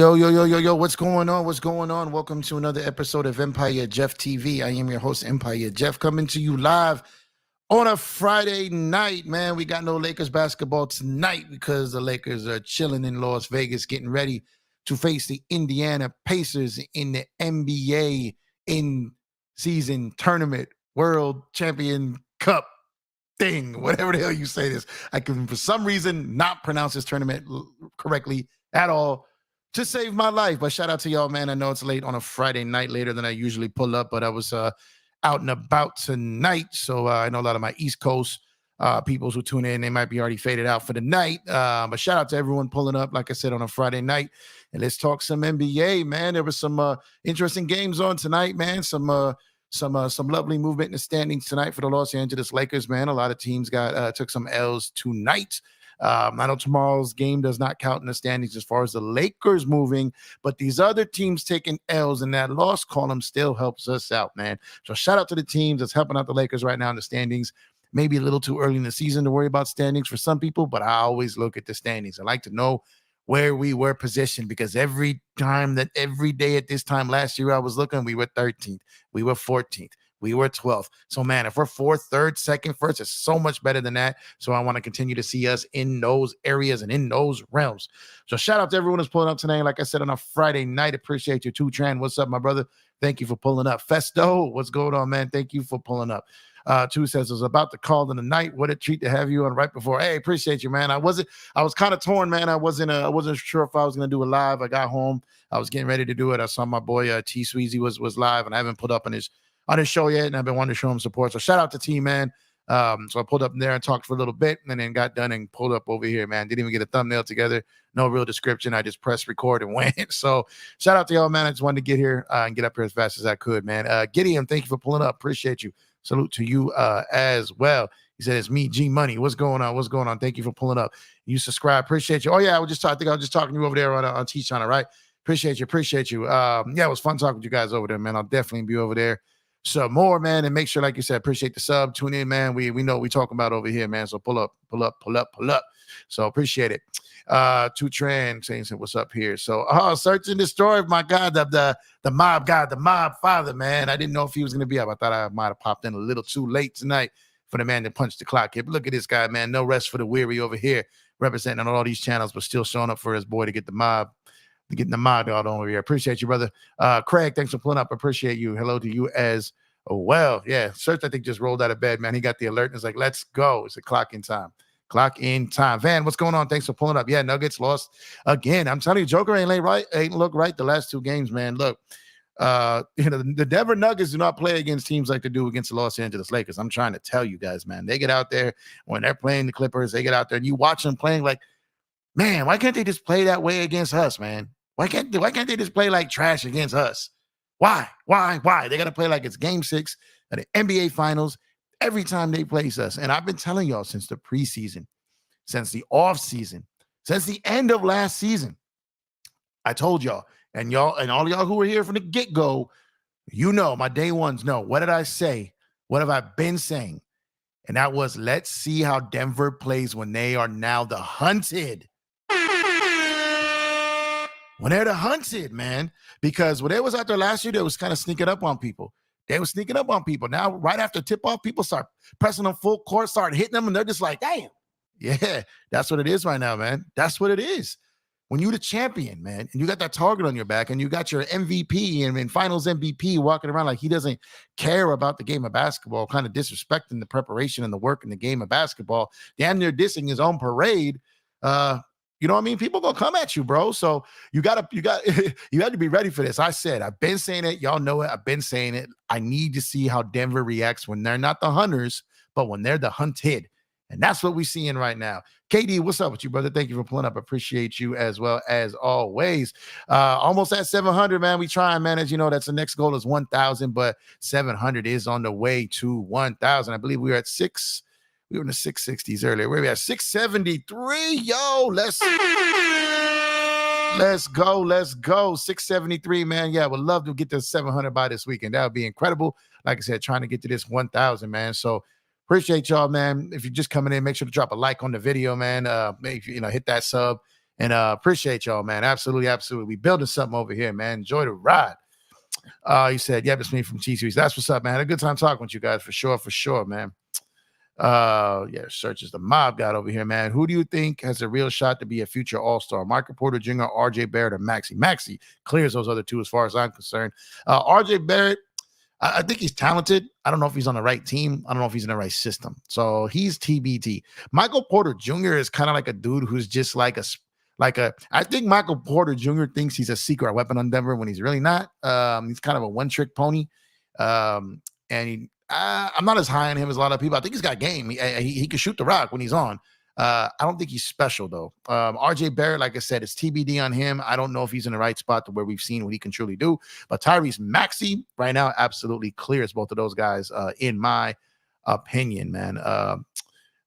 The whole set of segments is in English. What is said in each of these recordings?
Yo, yo, yo, yo, yo, what's going on? What's going on? Welcome to another episode of Empire Jeff TV. I am your host, Empire Jeff, coming to you live on a Friday night, man. We got no Lakers basketball tonight because the Lakers are chilling in Las Vegas, getting ready to face the Indiana Pacers in the NBA in-season tournament World Champion Cup thing, whatever the hell you say this. I can, for some reason, not pronounce this tournament correctly at all to save my life. But shout out to y'all, man. I know it's late on a Friday night, later than I usually pull up, but I was out and about tonight. So I know a lot of my East Coast people who tune in, they might be already faded out for the night. But shout out to everyone pulling up, like I said, on a Friday night. And let's talk some NBA, man. There was some interesting games on tonight, man. Some lovely movement in the standings tonight for the Los Angeles Lakers, man. A lot of teams took some L's tonight. I know tomorrow's game does not count in the standings as far as the Lakers moving, but these other teams taking L's, and that loss column still helps us out, man. So shout out to the teams that's helping out the Lakers right now in the standings. Maybe a little too early in the season to worry about standings for some people, but I always look at the standings. I like to know where we were positioned, because every day at this time last year I was looking, we were 13th, we were 14th, we were 12th. So, man, if we're fourth, third, second, first, it's so much better than that. So I want to continue to see us in those areas and in those realms. So shout out to everyone who's pulling up tonight. Like I said, on a Friday night, appreciate you too. Tran, what's up, my brother? Thank you for pulling up. Festo, what's going on, man? Thank you for pulling up. Two says, I was about to call in the night. What a treat to have you on right before. Hey, appreciate you, man. I was kind of torn, man. I wasn't sure if I was going to do it live. I got home. I was getting ready to do it. I saw my boy T Sweezy was live, and I haven't put up on his show yet, and I've been wanting to show him support. So shout out to T, man. So I pulled up there and talked for a little bit, and then got done and pulled up over here, man. Didn't even get a thumbnail together. No real description. I just pressed record and went. So shout out to y'all, man. I just wanted to get here and get up here as fast as I could, man. Gideon, thank you for pulling up. Appreciate you. Salute to you as well. He said, it's me, G Money. What's going on? What's going on? Thank you for pulling up. You subscribe. Appreciate you. Oh, yeah, I think I was just talking to you over there on T-Channel, right? Appreciate you. Yeah, it was fun talking to you guys over there, man. I'll definitely be over there some more, man. And make sure, like you said, appreciate the sub. Tune in, man. We know what we're talking about over here, man. So pull up. So appreciate it. Two Tran saying what's up here. So searching the story of my God, the mob God, the mob father, man. I didn't know if he was gonna be up. I thought I might have popped in a little too late tonight for the man to punch the clock here. But look at this guy, man. No rest for the weary over here, representing on all these channels, but still showing up for his boy to get the mob. Getting the mob out over here. Appreciate you, brother. Craig, thanks for pulling up. Appreciate you. Hello to you as well. Yeah, Search, I think, just rolled out of bed, man. He got the alert and it's like, let's go. It's a clock in time. Van, what's going on? Thanks for pulling up. Yeah, Nuggets lost again. I'm telling you, Joker ain't look right the last two games, man. Look, the Denver Nuggets do not play against teams like they do against the Los Angeles Lakers. I'm trying to tell you guys, man. They get out there when they're playing the Clippers. They get out there and you watch them playing like, man, why can't they just play that way against us, man? Why can't they just play like trash against us? Why? They got to play like it's game 6 of the NBA Finals every time they place us. And I've been telling y'all since the preseason, since the off season, since the end of last season. I told y'all, and all of y'all who were here from the get-go, you know, my day ones know. What did I say? What have I been saying? And that was, let's see how Denver plays when they are now the hunted. When they're the hunted, man, because when they was out there last year, they was kind of sneaking up on people. Now, right after tip-off, people start pressing them full court, start hitting them, and they're just like, damn. Yeah, that's what it is right now, man. That's what it is. When you're the champion, man, and you got that target on your back, and you got your MVP and finals MVP walking around like he doesn't care about the game of basketball, kind of disrespecting the preparation and the work in the game of basketball, damn near dissing his own parade, you know what I mean? People gonna come at you, bro. So you got to be ready for this. I said, I've been saying it. Y'all know it. I've been saying it. I need to see how Denver reacts when they're not the hunters, but when they're the hunted. And that's what we're seeing right now. KD, what's up with you, brother? Thank you for pulling up. Appreciate you as well as always. Almost at 700, man. We trying, man. As you know, that's the next goal is 1,000, but 700 is on the way to 1,000. I believe we were at 6. We were in the 660s earlier. Where we at? 673. Yo, let's go. 673, man. Yeah, I would love to get to 700 by this weekend. That would be incredible. Like I said, trying to get to this 1,000, man. So appreciate y'all, man. If you're just coming in, make sure to drop a like on the video, man. Make sure, hit that sub. And appreciate y'all, man. Absolutely, absolutely. We building something over here, man. Enjoy the ride. He said, "Yep, it's me from T-Series." That's what's up, man. Had a good time talking with you guys for sure, man. Yeah, search is the mob got over here, man. Who do you think has a real shot to be a future all-star? Michael Porter Jr., RJ Barrett, or Maxey? Maxey clears those other two as far as I'm concerned. RJ Barrett, I think he's talented. I don't know if he's on the right team. I don't know if he's in the right system. So he's TBT. Michael Porter Jr. is kind of like a dude who's just I think Michael Porter Jr. thinks he's a secret weapon on Denver when he's really not. He's kind of a one-trick pony. I'm not as high on him as a lot of people. I think he's got game. He can shoot the rock when he's on. I don't think he's special, though. RJ Barrett, like I said, it's TBD on him. I don't know if he's in the right spot to where we've seen what he can truly do. But Tyrese Maxey right now absolutely clears both of those guys, in my opinion, man.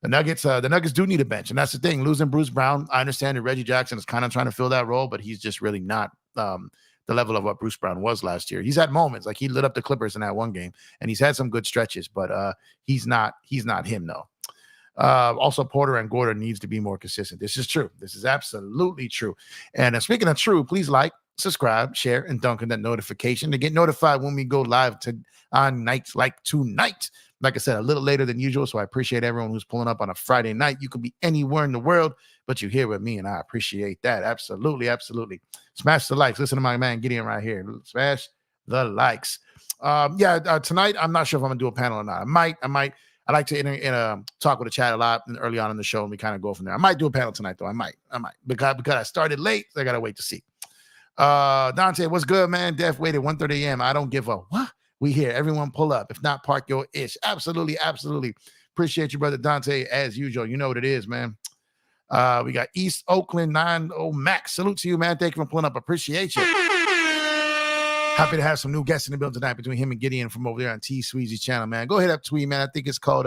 The Nuggets do need a bench, and that's the thing. Losing Bruce Brown, I understand that Reggie Jackson is kind of trying to fill that role, but he's just really not the level of what Bruce Brown was last year. He's had moments, like he lit up the Clippers in that one game, and he's had some good stretches, but he's not him, though. Also, Porter and Gordon needs to be more consistent. This is true. This is absolutely true. And speaking of true, please like, subscribe, share, and dunk on that notification to get notified when we go live on nights like tonight. Like I said, a little later than usual, so I appreciate everyone who's pulling up on a Friday night. You could be anywhere in the world, but you're here with me, and I appreciate that. Absolutely, absolutely. Smash the likes. Listen to my man Gideon right here. Smash the likes. Tonight, I'm not sure if I'm going to do a panel or not. I might. I like to talk with the chat a lot early on in the show, and we kind of go from there. I might do a panel tonight, though. I might. Because I started late, so I got to wait to see. Dante, what's good, man? Def waited 1:30 a.m. I don't give a what. We here. Everyone pull up. If not, park your ish. Absolutely, absolutely. Appreciate you, brother Dante, as usual. You know what it is, man. We got East Oakland 90 Max. Salute to you, man. Thank you for pulling up. Appreciate you. Happy to have some new guests in the building tonight between him and Gideon from over there on T Sweezy's channel, man. Go ahead up tweet, man. I think it's called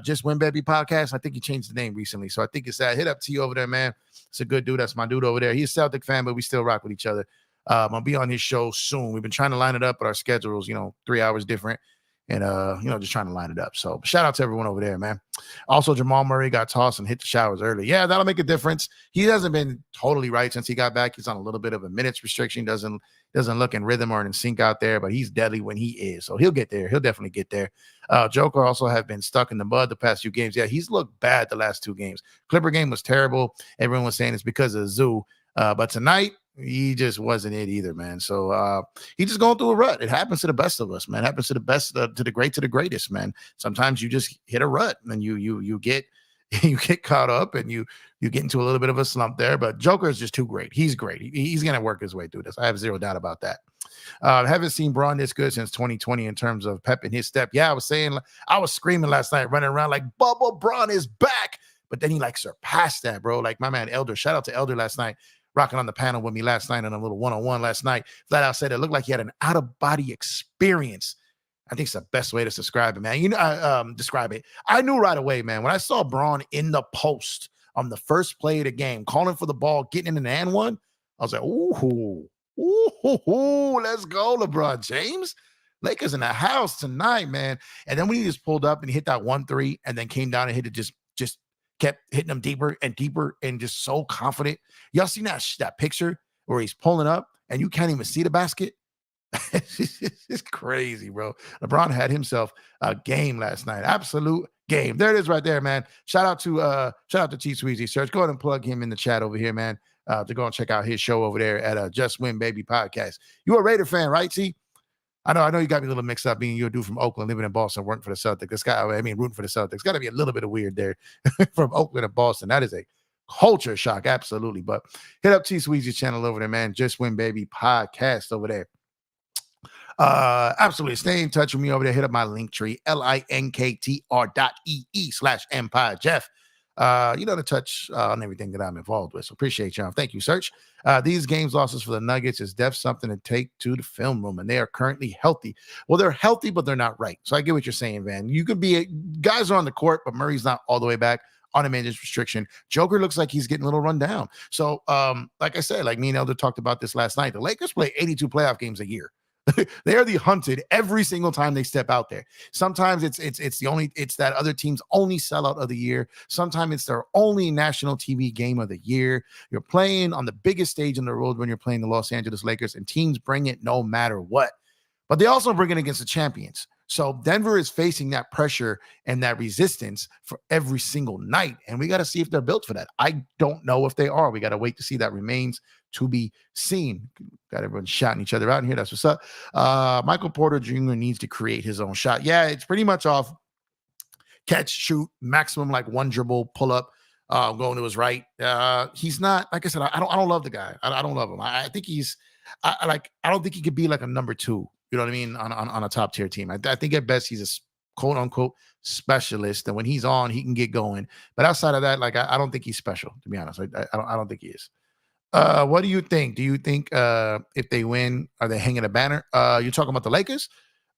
Just Win Baby Podcast. I think he changed the name recently. So I think it's that. Hit up T over there, man. It's a good dude. That's my dude over there. He's a Celtic fan, but we still rock with each other. I'll be on his show soon. We've been trying to line it up, but our schedules, 3 hours different. And, just trying to line it up. So shout out to everyone over there, man. Also, Jamal Murray got tossed and hit the showers early. Yeah, that'll make a difference. He hasn't been totally right since he got back. He's on a little bit of a minutes restriction. Doesn't look in rhythm or in sync out there, but he's deadly when he is. So he'll get there. He'll definitely get there. Joker also have been stuck in the mud the past few games. Yeah, he's looked bad the last 2 games. Clipper game was terrible. Everyone was saying it's because of Zoo. But tonight, he just wasn't it either, man. So he's just going through a rut. It happens to the best of us, man. It happens to the best, to the greatest, man. Sometimes you just hit a rut and you get caught up and you get into a little bit of a slump there. But Joker is just too great. He's great. He's gonna work his way through this. I have zero doubt about that. Haven't seen Braun this good since 2020 in terms of pep in his step. Yeah, I was screaming last night, running around like Bubba Braun is back. But then he surpassed that, bro. Like my man Elder. Shout out to Elder last night. Rocking on the panel with me last night on a little one-on-one last night. Flat out said it looked like he had an out-of-body experience. I think it's the best way to describe it, man. Describe it. I knew right away, man. When I saw Braun in the post on the first play of the game, calling for the ball, getting in an and one, I was like, ooh, let's go, LeBron James. Lakers in the house tonight, man. And then when he just pulled up and he hit that 1-3 and then came down and hit it just kept hitting them deeper and deeper and just so confident. Y'all seen that picture where he's pulling up and you can't even see the basket? It's crazy, bro. LeBron had himself a game last night. Absolute game. There it is right there, man. Shout out to T Sweezy Search. Go ahead and plug him in the chat over here, man. To go and check out his show over there at Just Win Baby Podcast. You a Raider fan, right, T? I know you got me a little mixed up being you're a dude from Oakland, living in Boston, working for the Celtics. Rooting for the Celtics. Got to be a little bit of weird there from Oakland and Boston. That is a culture shock, absolutely. But hit up T Sweezy's channel over there, man. Just Win Baby Podcast over there. Absolutely. Stay in touch with me over there. Hit up my link tree, linktr.ee/Empire Jeff. To touch on everything that I'm involved with. So appreciate y'all. Thank you, Search. These games losses for the Nuggets is def something to take to the film room, and they are currently healthy. Well, they're healthy, but they're not right. So I get what you're saying, Van. You could be guys are on the court, but Murray's not all the way back on a minutes restriction. Joker looks like he's getting a little run down. So like I said, like me and Elder talked about this last night, the Lakers play 82 playoff games a year. They are the hunted every single time they step out there. Sometimes it's that other team's only sellout of the year. Sometimes it's their only national TV game of the year. You're playing on the biggest stage in the world when you're playing the Los Angeles Lakers, and teams bring it no matter what. But they also bring it against the champions. So Denver is facing that pressure and that resistance for every single night. And we got to see if they're built for that. I don't know if they are. We got to wait to see. That remains to be seen. Got everyone shouting each other out in here. That's what's up. Michael Porter Jr. needs to create his own shot. Yeah, it's pretty much off catch, shoot, maximum like one dribble, pull up, going to his right. He's not, like I said, I don't love the guy. I don't love him. I think I don't think he could be like a number two. You know what I mean? On a top tier team. I think at best he's a quote unquote specialist. And when he's on, he can get going. But outside of that, like I don't think he's special, to be honest. I don't think he is. What do you think? Do you think if they win, are they hanging a banner? You're talking about the Lakers?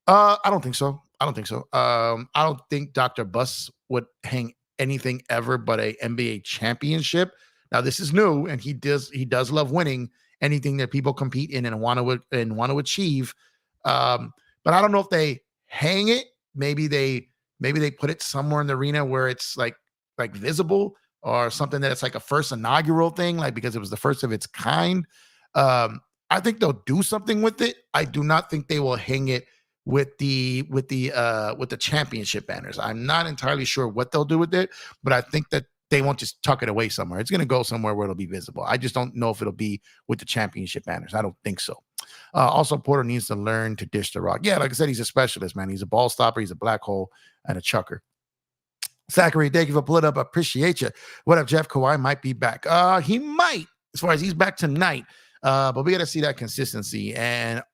I don't think so. I don't think Dr. Buss would hang anything ever but a NBA championship. Now, this is new, and he does love winning anything that people compete in and want to achieve. But I don't know if they hang it. Maybe they put it somewhere in the arena where it's like visible, or something that it's like a first inaugural thing, like because it was the first of its kind. I think they'll do something with it. I do not think they will hang it with the championship banners. I'm not entirely sure what they'll do with it, but I think that they won't just tuck it away somewhere. It's going to go somewhere where it'll be visible. I just don't know if it'll be with the championship banners. I don't think so. Also, Porter needs to learn to dish the rock. Yeah, like I said, he's a specialist, man. He's a ball stopper. He's a black hole and a chucker. Zachary, thank you for pulling up. I appreciate you. What up, Jeff? Kawhi might be back. He might, as far as he's back tonight. But we got to see that consistency. And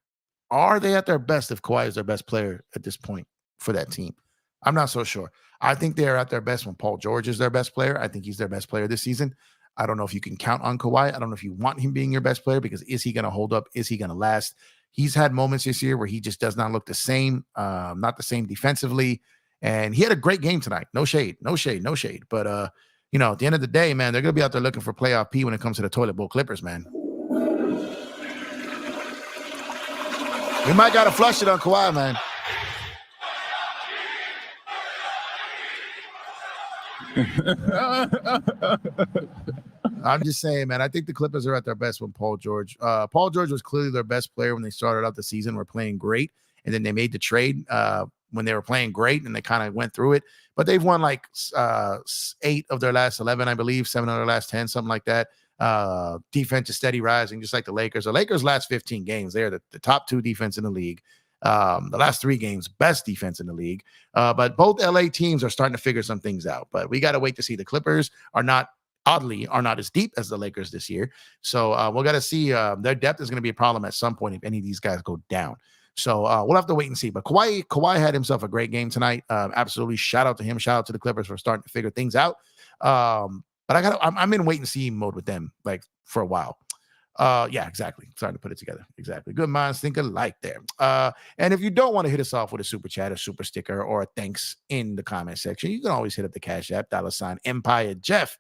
are they at their best if Kawhi is their best player at this point for that team? I'm not so sure. I think they're at their best when Paul George is their best player. I think he's their best player this season. I don't know if you can count on Kawhi. I don't know if you want him being your best player, because is he going to hold up? Is he going to last? He's had moments this year where he just does not look the same, not the same defensively. And he had a great game tonight. No shade. But, at the end of the day, man, they're going to be out there looking for playoff P when it comes to the toilet bowl Clippers, man. We might got to flush it on Kawhi, man. I'm just saying, man, I think the Clippers are at their best when Paul George was clearly their best player when they started out the season. Were playing great. And then they made the trade when they were playing great, and they kind of went through it. But they've won like 8 of their last 11, I believe, 7 of their last 10, something like that. Defense is steady rising, just like the Lakers. The Lakers' last 15 games, they are the top 2 defense in the league. The last 3 games, best defense in the league. But both LA teams are starting to figure some things out. But we got to wait to see. The Clippers are not as deep as the Lakers this year. So we'll got to see. Their depth is going to be a problem at some point if any of these guys go down. So we'll have to wait and see. But Kawhi had himself a great game tonight. Absolutely. Shout out to him. Shout out to the Clippers for starting to figure things out. But I'm in wait and see mode with them, like, for a while. Yeah, exactly. Starting to put it together. Exactly. Good minds think alike there. And if you don't want to hit us off with a super chat, a super sticker, or a thanks in the comment section, you can always hit up the Cash App, $ Empire Jeff.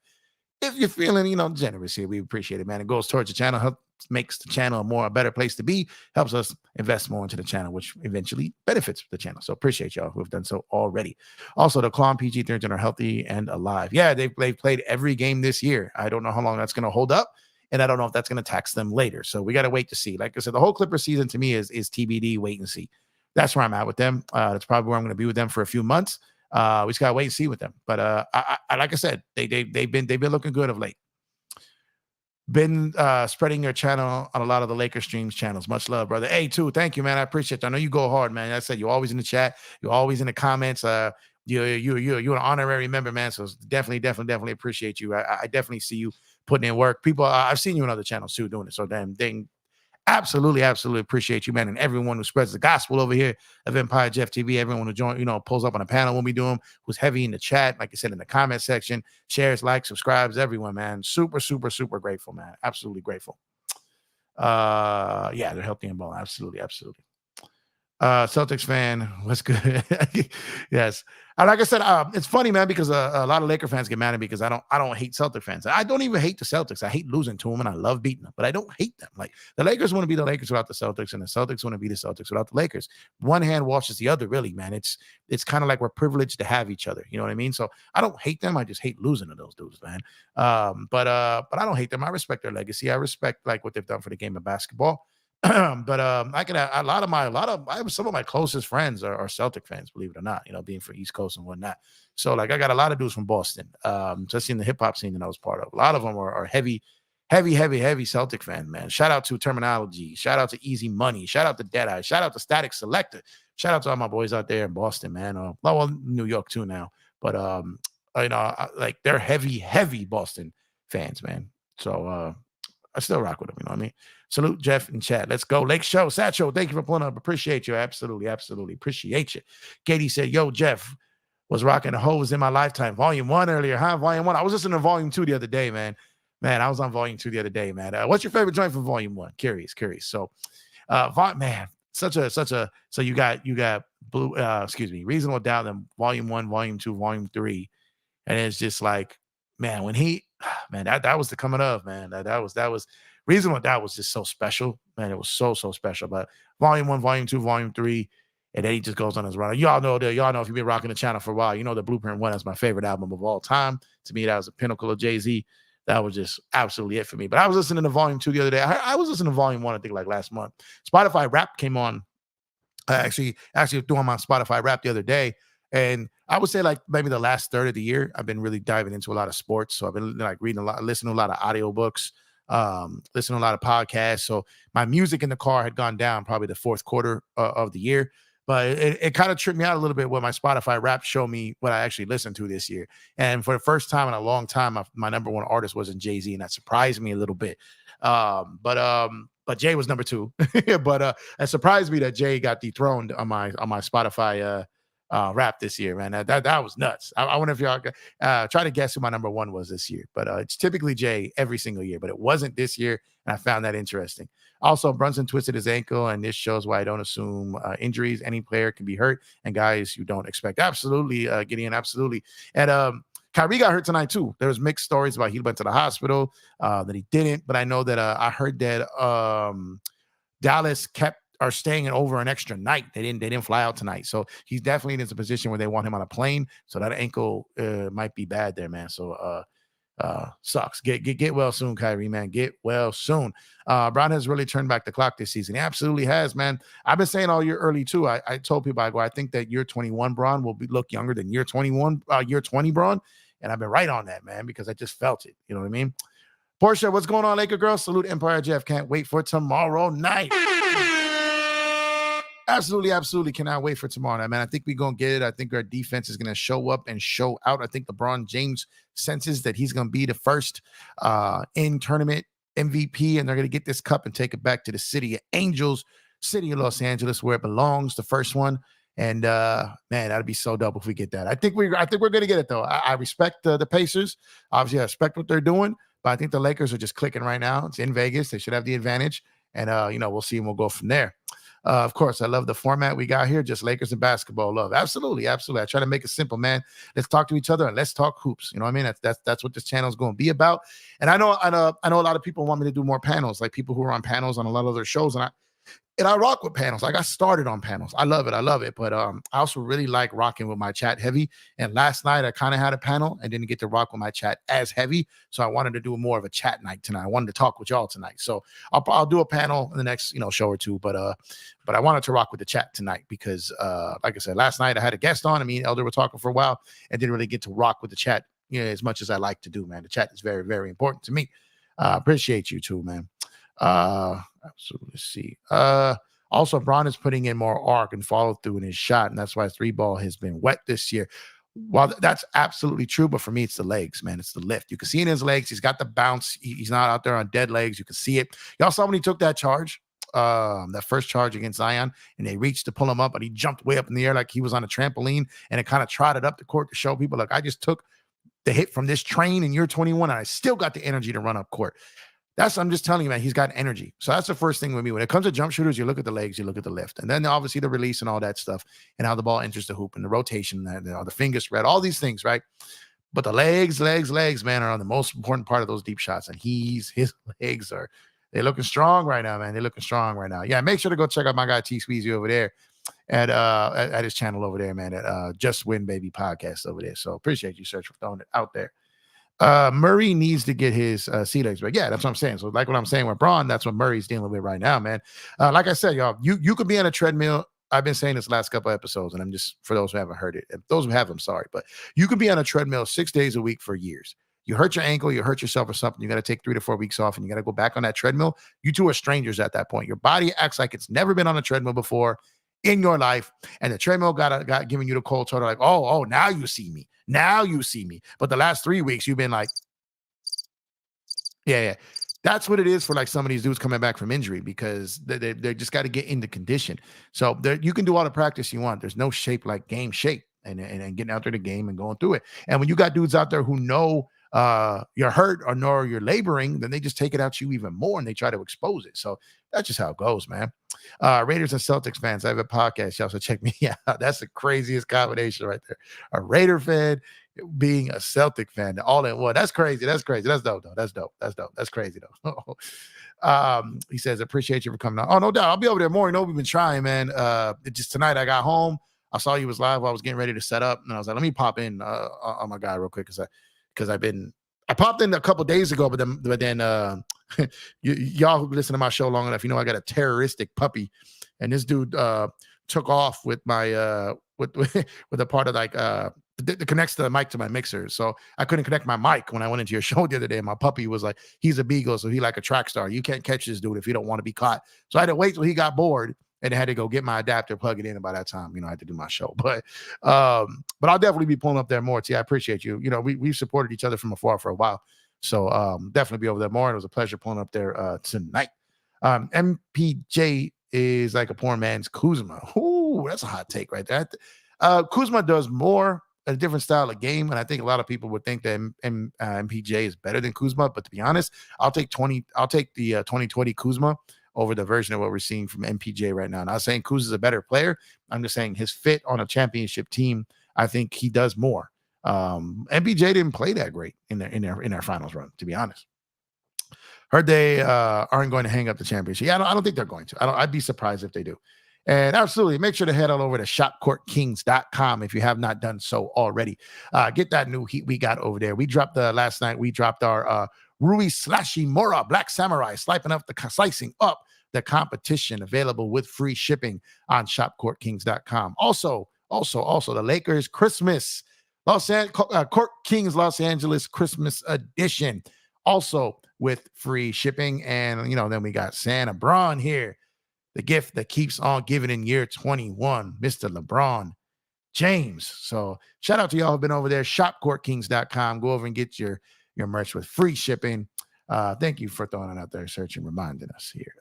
If you're feeling, generous here, we appreciate it, man. It goes towards the channel, makes the channel a better place to be, helps us invest more into the channel, which eventually benefits the channel. So appreciate y'all who have done so already. Also, the Clone PG-13 are healthy and alive. Yeah, they've played every game this year. I don't know how long that's going to hold up, and I don't know if that's going to tax them later. So we got to wait to see. Like I said, the whole Clipper season to me is TBD, wait and see. That's where I'm at with them. That's probably where I'm going to be with them for a few months. We just gotta wait and see with them. But I like I said, they've been looking good of late. Been spreading your channel on a lot of the Lakers streams channels. Much love, brother. Hey, too. Thank you, man. I appreciate it. I know you go hard, man. Like I said, you're always in the chat. You're always in the comments. You're an honorary member, man. So definitely appreciate you. I definitely see you putting in work. People, I've seen you on other channels too doing it. So dang. Absolutely appreciate you, man, and everyone who spreads the gospel over here of Empire Jeff TV. Everyone who joins, pulls up on a panel when we do them, who's heavy in the chat, like I said, in the comment section, shares, likes, subscribes, everyone, man. Super grateful, man. Absolutely grateful. Yeah, they're healthy and ball. Absolutely. Celtics fan, what's good? Yes. Like I said, it's funny, man, because a lot of Laker fans get mad at me because I don't hate Celtic fans. I don't even hate the Celtics. I hate losing to them, and I love beating them, but I don't hate them. Like the Lakers want to be the Lakers without the Celtics, and the Celtics want to be the Celtics without the Lakers. One hand washes the other, really, man. It's kind of like we're privileged to have each other. You know what I mean? So I don't hate them. I just hate losing to those dudes, man. But I don't hate them. I respect their legacy. I respect like what they've done for the game of basketball. But I can I have some of my closest friends are Celtic fans, believe it or not, being from East Coast and whatnot. So like I got a lot of dudes from Boston, especially in the hip hop scene that I was part of. A lot of them are heavy Celtic fan, man. Shout out to Terminology, shout out to Easy Money, shout out to Deadeye, shout out to Static Selector, shout out to all my boys out there in Boston, man. Well, New York too now, but like they're heavy Boston fans, man. So I still rock with them. You know what I mean? Salute Jeff in chat. Let's go. Lake Show. Satcho, thank you for pulling up. Appreciate you. Absolutely. Appreciate you. Katie said, yo, Jeff was rocking the hose in my lifetime. Volume 1 earlier, huh? Volume 1. I was listening to Volume 2 the other day, man. Man, I was on Volume 2 the other day, man. What's your favorite joint from Volume 1? Curious. So, man, so you got Blue, Reasonable Doubt, then Volume 1, Volume 2, Volume 3. And it's just like, man, when that was the coming of, man. That was Reasonable Doubt was just so special, man. It was so special. But Volume 1, Volume 2, Volume 3, and then he just goes on his run. Y'all know if you've been rocking the channel for a while, you know the Blueprint 1 is my favorite album of all time. To me, that was a pinnacle of Jay-Z. That was just absolutely it for me. But I was listening to Volume 2 the other day. I was listening to Volume 1, I think, like last month. Spotify Rap came on. I actually doing my Spotify Rap the other day. And I would say like maybe the last third of the year, I've been really diving into a lot of sports. So I've been like reading a lot, listening to a lot of audiobooks, listening to a lot of podcasts. So my music in the car had gone down probably the fourth quarter of the year. But it kind of tripped me out a little bit when my Spotify Rap showed me what I actually listened to this year. And for the first time in a long time, my number one artist wasn't Jay-Z, and that surprised me a little bit. But Jay was number 2. But it surprised me that Jay got dethroned on my Spotify Rap this year, man. That was nuts. I wonder if y'all try to guess who my number 1 was this year. But it's typically Jay every single year, but it wasn't this year, and I found that interesting. Also, Brunson twisted his ankle, and this shows why I don't assume injuries. Any player can be hurt, and guys you don't expect. Absolutely, Gideon, absolutely. And Kyrie got hurt tonight too. There was mixed stories about he went to the hospital, that he didn't, but I know that I heard that Dallas are staying over an extra night. They didn't fly out tonight, so he's definitely in a position where they want him on a plane. So that ankle might be bad there, man. So sucks. Get well soon, Kyrie, man. Get well soon. Brown has really turned back the clock this season. He absolutely has, man. I've been saying all year early too. I told people, I think that year 21 Braun will look younger than year 21, year 20 Braun. And I've been right on that, man, because I just felt it. You know what I mean? Portia, what's going on, Laker girl? Salute Empire Jeff. Can't wait for tomorrow night. Absolutely cannot wait for tomorrow night, man. I think we're going to get it. I think our defense is going to show up and show out. I think LeBron James senses that he's going to be the first in-tournament MVP, and they're going to get this cup and take it back to the city of Angels, city of Los Angeles, where it belongs, the first one. And man, that'd be so dope if we get that. I think we're going to get it though. I respect the Pacers. Obviously, I respect what they're doing, but I think the Lakers are just clicking right now. It's in Vegas. They should have the advantage, and we'll see, and we'll go from there. Of course, I love the format we got here. Just Lakers and basketball love. Absolutely. I try to make it simple, man. Let's talk to each other and let's talk hoops. You know what I mean? That's what this channel is going to be about. And I know a lot of people want me to do more panels, like people who are on panels on a lot of other shows, and I rock with panels. Like I started on panels. I love it. But I also really like rocking with my chat heavy. And last night I kind of had a panel and didn't get to rock with my chat as heavy. So I wanted to do more of a chat night tonight. I wanted to talk with y'all tonight. So I'll do a panel in the next show or two. But I wanted to rock with the chat tonight because like I said, last night I had a guest on. I mean, Elder were talking for a while and didn't really get to rock with the chat as much as I like to do, man. The chat is very, very important to me. Appreciate you too, man. Absolutely. Let's see. Also, Braun is putting in more arc and follow through in his shot, and that's why 3-ball has been wet this year. Well, that's absolutely true, but for me, it's the legs, man. It's the lift. You can see in his legs, he's got the bounce. He's not out there on dead legs. You can see it. Y'all saw when he took that charge, that first charge against Zion, and they reached to pull him up, and he jumped way up in the air like he was on a trampoline, and it kind of trotted up the court to show people, like, I just took the hit from this train in year 21, and I still got the energy to run up court. I'm just telling you, man, he's got energy. So that's the first thing with me. When it comes to jump shooters, you look at the legs, you look at the lift, and then obviously the release and all that stuff, and how the ball enters the hoop and the rotation, and the finger spread, all these things, right? But the legs, man, are on the most important part of those deep shots. And his legs they're looking strong right now, man. They're looking strong right now. Yeah, make sure to go check out my guy T Squeezy over there at his channel over there, man, at Just Win Baby Podcast over there. So appreciate you, Serge, for throwing it out there. Murray needs to get his sea legs back. Yeah, that's what I'm saying. So like what I'm saying with Braun, that's what Murray's dealing with right now, man. Like I said, y'all, you could be on a treadmill. I've been saying this last couple episodes, and I'm just, for those who haven't heard it, and those who have, I'm sorry, but you could be on a treadmill 6 days a week for years. You hurt your ankle, you hurt yourself or something, you got to take 3 to 4 weeks off, and you got to go back on that treadmill. You two are strangers at that point. Your body acts like it's never been on a treadmill before in your life, and the treadmill got giving you the cold shoulder, like, oh, now you see me. Now you see me. But the last 3 weeks, you've been like, yeah. That's what it is for like some of these dudes coming back from injury, because they just got to get into condition. So you can do all the practice you want. There's no shape like game shape and getting out there the game and going through it. And when you got dudes out there who know you're hurt or know you're laboring, then they just take it out you even more and they try to expose it. So that's just how it goes, man. Raiders and Celtics fans, I have a podcast. Y'all should check me out. That's the craziest combination right there. A Raider fan being a Celtic fan, all in one. That's crazy. That's dope, though. That's crazy, though. He says, appreciate you for coming on. Oh, no doubt. I'll be over there more. You know, we've been trying, man. Just tonight I got home. I saw you was live while I was getting ready to set up. And I was like, let me pop in on my guy real quick. Because I popped in a couple days ago, but then y'all who listen to my show long enough, you know I got a terroristic puppy, and this dude took off with my with a part of like that connects the mic to my mixer. So I couldn't connect my mic when I went into your show the other day. My puppy was like, he's a beagle, so he like a track star. You can't catch this dude if you don't want to be caught. So I had to wait till he got bored, and I had to go get my adapter, plug it in. And by that time, I had to do my show. But I'll definitely be pulling up there more. T, I appreciate you. We've supported each other from afar for a while. So definitely be over there more. And it was a pleasure pulling up there tonight. MPJ is like a poor man's Kuzma. Ooh, that's a hot take right there. Kuzma does more, a different style of game, and I think a lot of people would think that MPJ is better than Kuzma. But to be honest, I'll take the 2020 Kuzma over the version of what we're seeing from MPJ right now. Not saying Kuz is a better player. I'm just saying his fit on a championship team, I think he does more. MPJ didn't play that great in their finals run, to be honest. Heard they aren't going to hang up the championship. Yeah, I don't think they're going to. I'd be surprised if they do. And absolutely, make sure to head on over to shopcourtkings.com if you have not done so already. Get that new heat we got over there. We dropped last night. We dropped our Rui Slashimura Black Samurai slicing up the competition, available with free shipping on shopcourtkings.com. Also, the Lakers Christmas Court Kings Los Angeles Christmas edition, also with free shipping. And then we got Santa Braun here. The gift that keeps on giving in year 21, Mr. LeBron James. So shout out to y'all who've been over there. Shopcourtkings.com. Go over and get your merch with free shipping. Thank you for throwing it out there, Search, and reminding us here.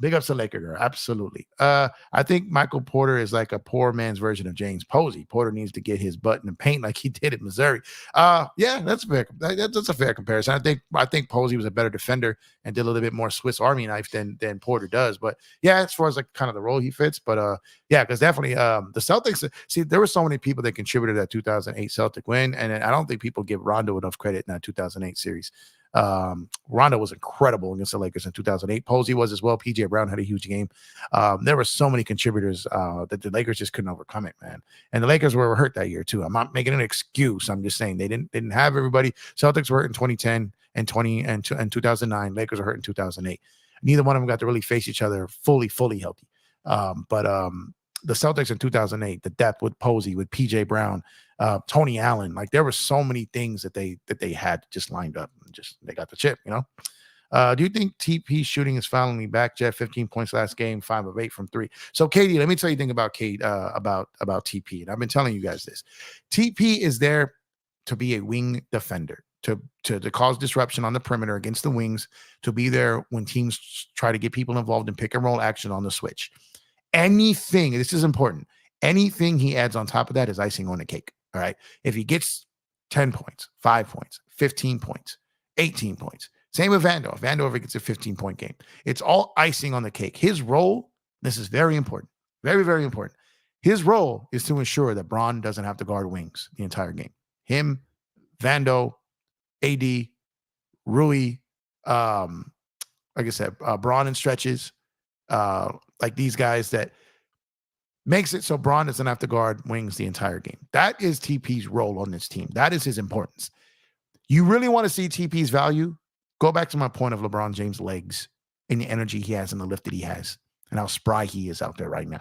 Big ups to Laker girl. Absolutely. I think Michael Porter is like a poor man's version of James Posey. Porter needs to get his butt in the paint like he did at Missouri. Yeah, that's fair. That's a fair comparison. I think Posey was a better defender and did a little bit more Swiss Army knife than Porter does. But yeah, as far as like kind of the role he fits. But yeah, because definitely the Celtics. See, there were so many people that contributed to that 2008 Celtic win, and I don't think people give Rondo enough credit in that 2008 series. Rondo was incredible against the Lakers in 2008. Posey was as well. PJ Brown had a huge game. There were so many contributors that the Lakers just couldn't overcome it, man. And the Lakers were hurt that year too. I'm not making an excuse. I'm just saying they didn't have everybody. Celtics were hurt in 2010 and 2009. Lakers were hurt in 2008. Neither one of them got to really face each other fully healthy. But the Celtics in 2008, the depth with Posey, with PJ Brown, Tony Allen, like there were so many things that they had just lined up, and just they got the chip. Do you think TP shooting is finally back? Jeff, 15 points last game, 5 of 8 from 3. So KD, let me tell you a thing about about TP, and I've been telling you guys this. TP is there to be a wing defender, to cause disruption on the perimeter against the wings, to be there when teams try to get people involved in pick and roll action on the switch. Anything, this is important, anything he adds on top of that is icing on the cake. All right. If he gets 10 points, 5 points, 15 points, 18 points, Same with Vando. If Vandover gets a 15-point game, it's all icing on the cake. His role, this is very important, very, very important. His role is to ensure that Bron doesn't have to guard wings the entire game. Him, Vando, AD, Rui, like I said, Bron and stretches, like these guys that makes it so Bron doesn't have to guard wings the entire game. That is TP's role on this team. That is his importance. You really want to see TP's value? Go back to my point of LeBron James' legs and the energy he has and the lift that he has and how spry he is out there right now.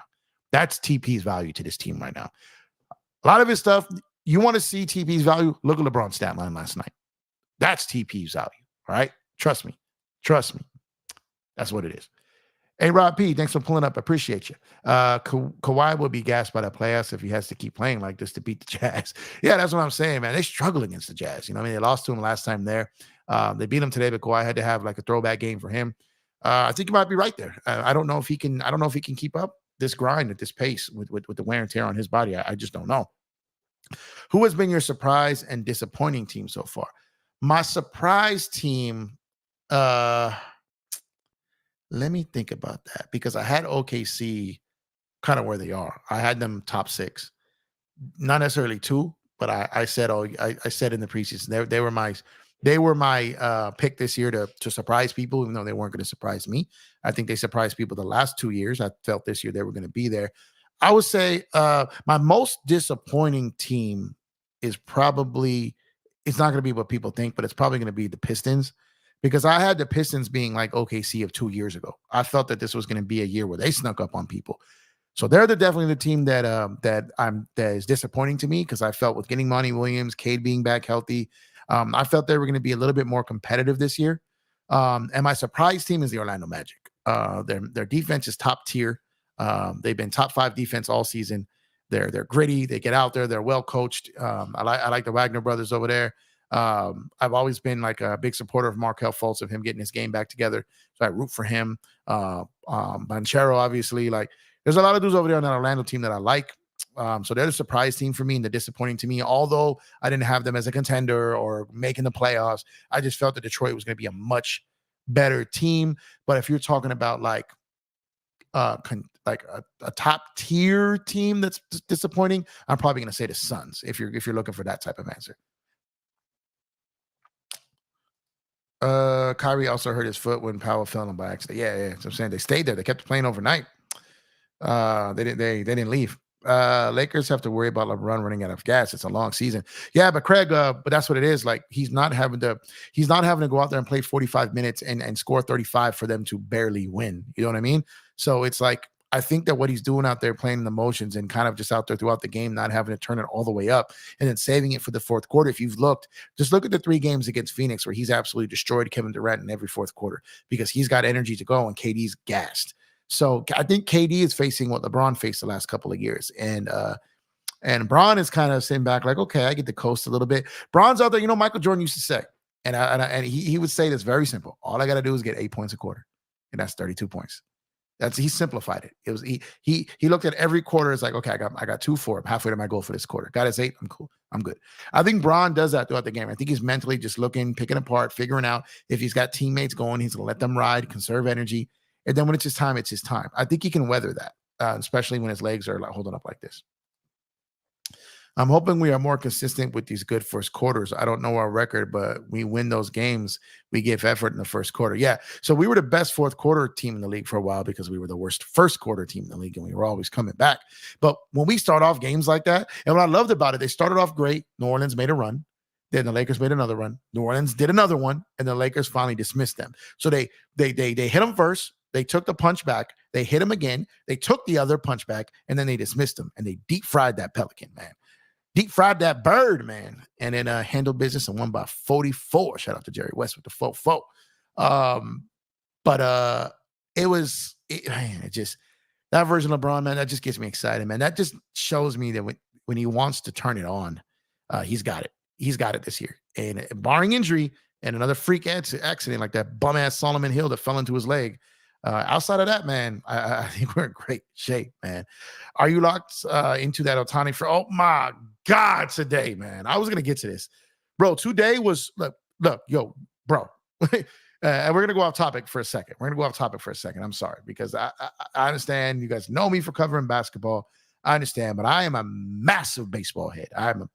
That's TP's value to this team right now. A lot of his stuff, you want to see TP's value? Look at LeBron's stat line last night. That's TP's value, all right? Trust me. Trust me. That's what it is. Hey, Rob P., thanks for pulling up. I appreciate you. Kawhi will be gassed by the playoffs if he has to keep playing like this to beat the Jazz. Yeah, that's what I'm saying, man. They struggle against the Jazz. You know what I mean? They lost to him last time there. They beat him today, but Kawhi had to have like a throwback game for him. I think he might be right there. I don't know if he can keep up this grind at this pace with the wear and tear on his body. I just don't know. Who has been your surprise and disappointing team so far? My surprise team, let me think about that, because I had OKC kind of where they are. I had them top 6, not necessarily 2, but I said in the preseason they were my pick this year to surprise people, even though they weren't going to surprise me. I think they surprised people the last 2 years. I felt this year they were going to be there. I would say my most disappointing team is probably, it's not going to be what people think, but it's probably going to be the Pistons. Because I had the Pistons being like OKC of 2 years ago. I felt that this was going to be a year where they snuck up on people. So they're definitely the team that is disappointing to me, because I felt with getting Monty Williams, Cade being back healthy, I felt they were going to be a little bit more competitive this year. And my surprise team is the Orlando Magic. Their defense is top tier. They've been top 5 defense all season. They're gritty. They get out there. They're well coached. I like the Wagner brothers over there. I've always been like a big supporter of Markelle Fultz, of him getting his game back together. So I root for him. Banchero, obviously, like there's a lot of dudes over there on that Orlando team that I like. So they're the surprise team for me and the disappointing to me. Although I didn't have them as a contender or making the playoffs, I just felt that Detroit was going to be a much better team. But if you're talking about like a top tier team that's disappointing, I'm probably going to say the Suns. If you're looking for that type of answer. Kyrie also hurt his foot when Powell fell on by accident. Yeah. So I'm saying they stayed there. They kept playing overnight. They didn't leave. Lakers have to worry about LeBron running out of gas. It's a long season. Yeah, but Craig, but that's what it is. Like he's not having to go out there and play 45 minutes and score 35 for them to barely win. You know what I mean? So it's like, I think that what he's doing out there, playing the motions and kind of just out there throughout the game, not having to turn it all the way up and then saving it for the fourth quarter. If you've looked, just look at the 3 games against Phoenix where he's absolutely destroyed Kevin Durant in every fourth quarter because he's got energy to go and KD's gassed. So I think KD is facing what LeBron faced the last couple of years. And Bron is kind of sitting back like, okay, I get to coast a little bit. Bron's out there, you know, Michael Jordan used to say, and he would say this very simple. All I got to do is get 8 points a quarter. And that's 32 points. He simplified it. It was he looked at every quarter. It's like, okay, I got 2-4. I'm halfway to my goal for this quarter. Got his 8. I'm cool. I'm good. I think Bron does that throughout the game. I think he's mentally just looking, picking apart, figuring out if he's got teammates going, he's gonna let them ride, conserve energy, and then when it's his time, it's his time. I think he can weather that, especially when his legs are like holding up like this. I'm hoping we are more consistent with these good first quarters. I don't know our record, but we win those games. We give effort in the first quarter. Yeah. So we were the best fourth quarter team in the league for a while because we were the worst first quarter team in the league and we were always coming back. But when we start off games like that, and what I loved about it, they started off great. New Orleans made a run. Then the Lakers made another run. New Orleans did another one. And the Lakers finally dismissed them. So they hit them first. They took the punch back. They hit him again. They took the other punch back. And then they dismissed him. And they deep fried that Pelican, man. Deep fried that bird, man, and then handled business and won by 44. Shout out to Jerry West with the 4-4. But it just that version of LeBron, man, that just gets me excited, man. That just shows me that when he wants to turn it on, he's got it. He's got it this year. And barring injury and another freak accident like that bum ass Solomon Hill that fell into his leg. Outside of that, man, I think we're in great shape, man. Are you locked into that Ohtani for? Oh my God, today, man. I was gonna get to this, bro. Today was look, yo, bro. And we're going to go off topic for a second. I'm sorry, because I understand you guys know me for covering basketball. I understand, but I am a massive baseball head. I'm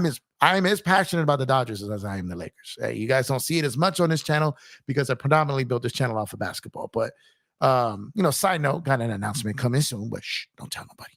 as passionate about the Dodgers as I am the Lakers. You guys don't see it as much on this channel because I predominantly built this channel off of basketball. But side note, got an announcement coming soon, but don't tell nobody.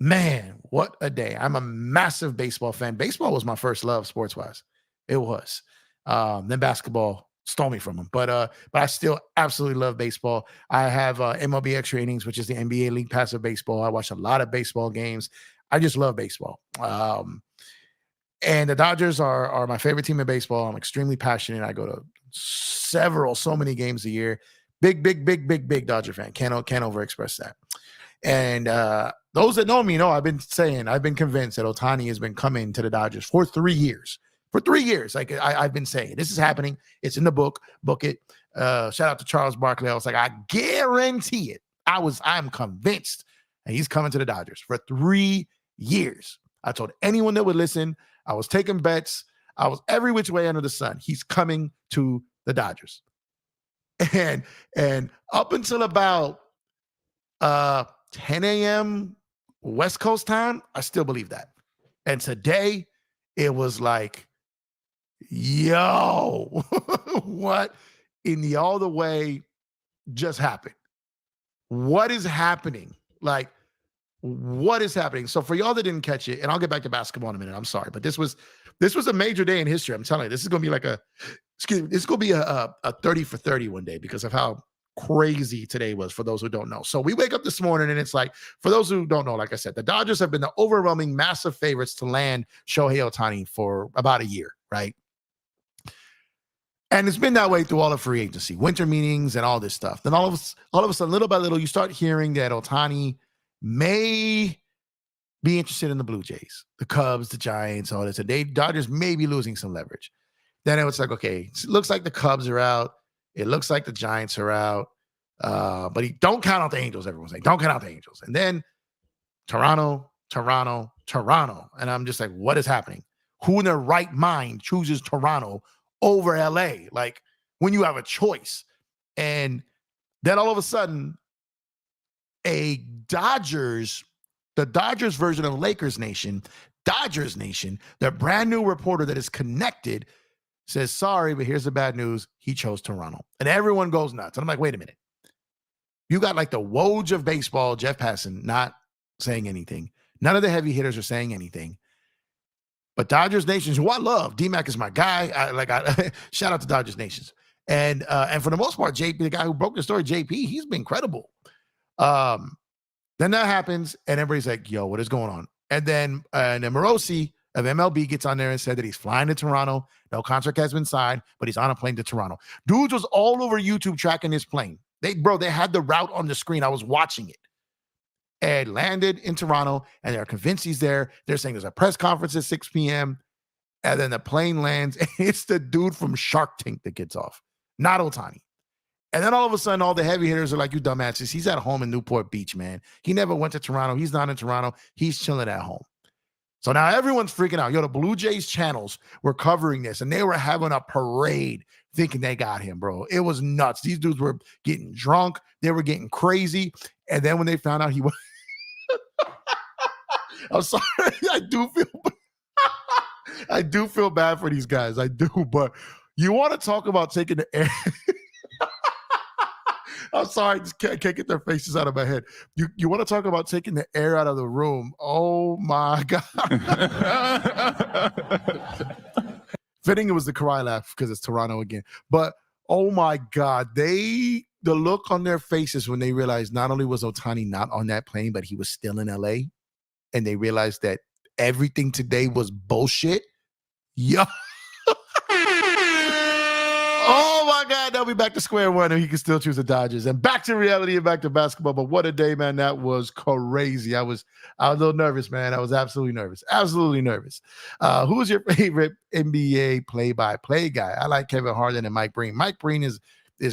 Man, what a day. I'm a massive baseball fan. Baseball was my first love sports-wise. It was. Then basketball stole me from them. But I still absolutely love baseball. I have MLB Extra Innings, which is the NBA League Pass of baseball. I watch a lot of baseball games. I just love baseball. And the Dodgers are my favorite team in baseball. I'm extremely passionate. I go to so many games a year. Big Dodger fan. Can't overexpress that. And those that know me know I've been convinced that Ohtani has been coming to the Dodgers for 3 years. For 3 years, like I've been saying, this is happening. It's in the book. Book it. Shout out to Charles Barkley. I was like, I guarantee it. I'm convinced that he's coming to the Dodgers for 3 years. I told anyone that would listen. I was taking bets. I was every which way under the sun. He's coming to the Dodgers. And up until about 10 a.m. West Coast time, I still believe that. And today, it was like, yo, what in the all the way just happened? What is happening? Like, what is happening? So for y'all that didn't catch it, and I'll get back to basketball in a minute. I'm sorry, but this was a major day in history. I'm telling you, this is going to be like a 30 for 30 one day because of how crazy today was for those who don't know. So we wake up this morning and it's like, for those who don't know, like I said, the Dodgers have been the overwhelming massive favorites to land Shohei Ohtani for about a year, right? And it's been that way through all of free agency, winter meetings and all this stuff. Then all of a sudden, little by little, you start hearing that Ohtani may be interested in the Blue Jays, the Cubs, the Giants, all this. And Dodgers may be losing some leverage. Then it was like, okay, it looks like the Cubs are out. It looks like the Giants are out. But don't count out the Angels, everyone's saying. Don't count out the Angels. And then Toronto. And I'm just like, what is happening? Who in their right mind chooses Toronto over LA? Like, when you have a choice. And then all of a sudden, the Dodgers version of Lakers Nation, Dodgers Nation, the brand new reporter that is connected, says, sorry, but here's the bad news. He chose Toronto. And everyone goes nuts. And I'm like, wait a minute. You got like the Woj of baseball, Jeff Passan, not saying anything. None of the heavy hitters are saying anything. But Dodgers Nations, who I love, D-Mac is my guy. Shout out to Dodgers Nations. And for the most part, JP, the guy who broke the story, JP, he's been credible. Then that happens, and everybody's like, yo, what is going on? And then Morosi of MLB gets on there and said that he's flying to Toronto. No contract has been signed, but he's on a plane to Toronto. Dudes was all over YouTube tracking his plane. They had the route on the screen. I was watching it. And landed in Toronto, and they're convinced he's there. They're saying there's a press conference at 6 p.m., and then the plane lands, and it's the dude from Shark Tank that gets off, not Ohtani. And then all of a sudden, all the heavy hitters are like, you dumbasses, he's at home in Newport Beach, man. He never went to Toronto. He's not in Toronto. He's chilling at home. So now everyone's freaking out. Yo, the Blue Jays channels were covering this, and they were having a parade thinking they got him, bro. It was nuts. These dudes were getting drunk. They were getting crazy. And then when they found out he was... I'm sorry. I do feel bad for these guys. I do. But you want to talk about taking the air... I'm sorry, I just can't get their faces out of my head. You want to talk about taking the air out of the room? Oh my God. Fitting it was the Kawhi laugh because it's Toronto again. But oh my God, the look on their faces when they realized not only was Ohtani not on that plane, but he was still in LA, and they realized that everything today was bullshit. Yo. Oh my God, they'll be back to square one and he can still choose the Dodgers. And back to reality and back to basketball. But what a day, man. That was crazy. I was a little nervous, man. I was absolutely nervous. Absolutely nervous. Who is your favorite NBA play-by-play guy? I like Kevin Harlan and Mike Breen. Mike Breen is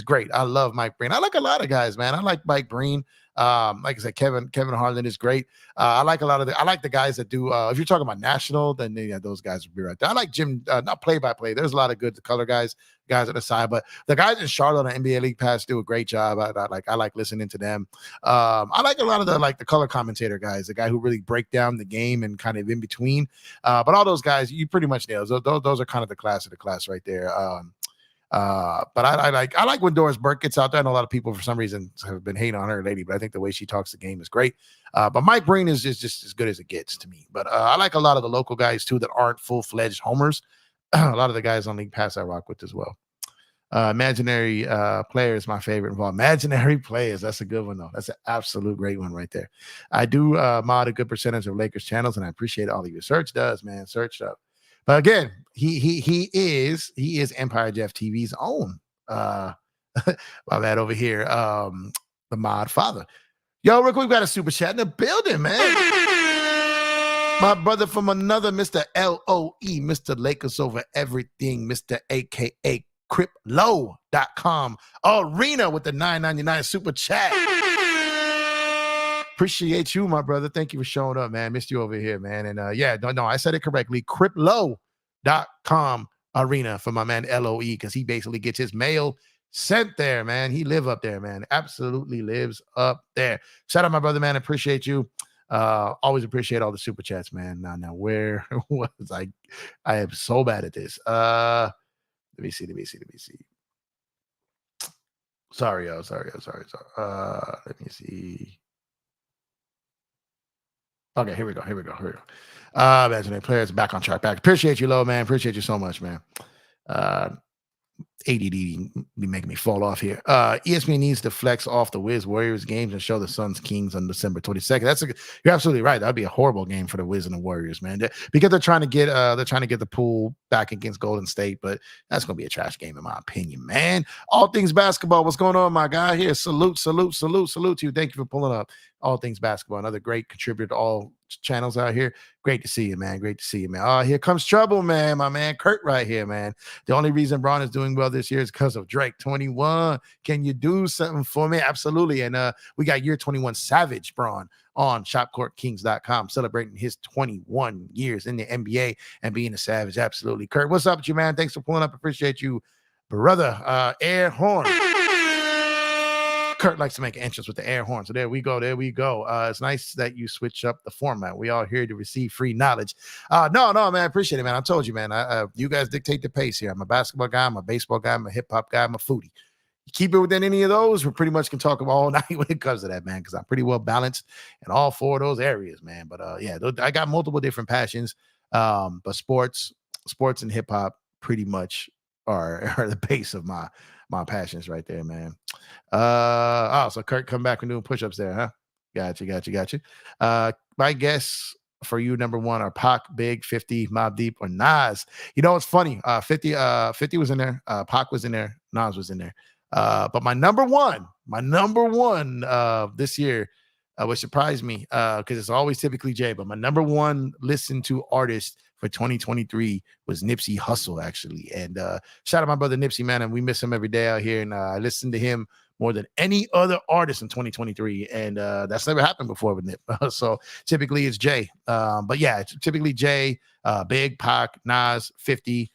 great. I love Mike Breen. I like a lot of guys, man. I like Mike Breen. Like I said, Kevin Harlan is great. I like I like the guys that do. If you're talking about national, then yeah, those guys would be right there. I like Jim, not play by play. There's a lot of good color guys at the side, but the guys in Charlotte on NBA League Pass do a great job. I like listening to them. I like a lot of the color commentator guys, the guy who really break down the game and kind of in between. But all those guys, you pretty much nail. Those are kind of the class of the class right there. But I like when Doris Burke gets out there. And a lot of people for some reason have been hating on her lately, but I think the way she talks the game is great. But Mike Breen is just as good as it gets to me. But I like a lot of the local guys too that aren't full-fledged homers. A lot of the guys on League Pass I rock with as well. Imaginary player is my favorite involved. Imaginary players, that's a good one though. That's an absolute great one right there. I do mod a good percentage of Lakers channels, and I appreciate all of your search does, man. Search up. But again, he is Empire Jeff TV's own. My bad over here. The mod father. Yo, Rick, we've got a super chat in the building, man. My brother from another Mr. LOE, Mr. Lakers over everything, Mr. AKA Criplow.com. Arena with the $9.99 super chat. Appreciate you, my brother. Thank you for showing up, man. Missed you over here, man. And no, I said it correctly. Criplow.com arena for my man LOE, because he basically gets his mail sent there, man. He live up there, man. Absolutely lives up there. Shout out, my brother, man. Appreciate you. Always appreciate all the super chats, man. Now where was I? I am so bad at this. Let me see. Sorry. Let me see. Okay, here we go. Imaginary players back on track. Appreciate you, Low, man. Appreciate you so much, man. ADD be making me fall off here. ESPN needs to flex off the Wiz Warriors games and show the Suns Kings on December 22nd. You're absolutely right. That'd be a horrible game for the Wiz and the Warriors, man. Because they're trying to get the pool back against Golden State, but that's gonna be a trash game in my opinion, man. All things basketball. What's going on, my guy? Here, salute to you. Thank you for pulling up. All things basketball. Another great contributor to all channels out here. Great to see you, man. Oh, here comes trouble, man. My man Kurt right here, man. The only reason Braun is doing well this year is because of Drake. 21. Can you do something for me? Absolutely. And we got year 21 Savage Braun on shopcourtkings.com celebrating his 21 years in the NBA and being a Savage. Absolutely. Kurt, what's up with you, man? Thanks for pulling up. Appreciate you, brother. Air horn. Kurt likes to make an entrance with the air horn. So there we go. It's nice that you switch up the format. We all here to receive free knowledge. No, man. I appreciate it, man. I told you, man. You guys dictate the pace here. I'm a basketball guy. I'm a baseball guy. I'm a hip hop guy. I'm a foodie. You keep it within any of those, we pretty much can talk about all night when it comes to that, man, because I'm pretty well balanced in all four of those areas, man. But I got multiple different passions. But sports and hip hop pretty much are the base of my passions right there, man. So Kurt come back and doing push-ups there, huh? Got you. My guess for you, number one, are Pac, Big, 50, Mobb Deep, or Nas. You know, it's funny. 50 was in there, Pac was in there, Nas was in there. But my number one this year, which surprised me, because it's always typically Jay, but my number one listened to artist for 2023 was Nipsey Hussle, actually. And shout out my brother Nipsey, man, and we miss him every day out here. And I listen to him more than any other artist in 2023. And that's never happened before with Nip. So typically it's Jay. But yeah, it's typically Jay, Big, Pac, Nas, 50,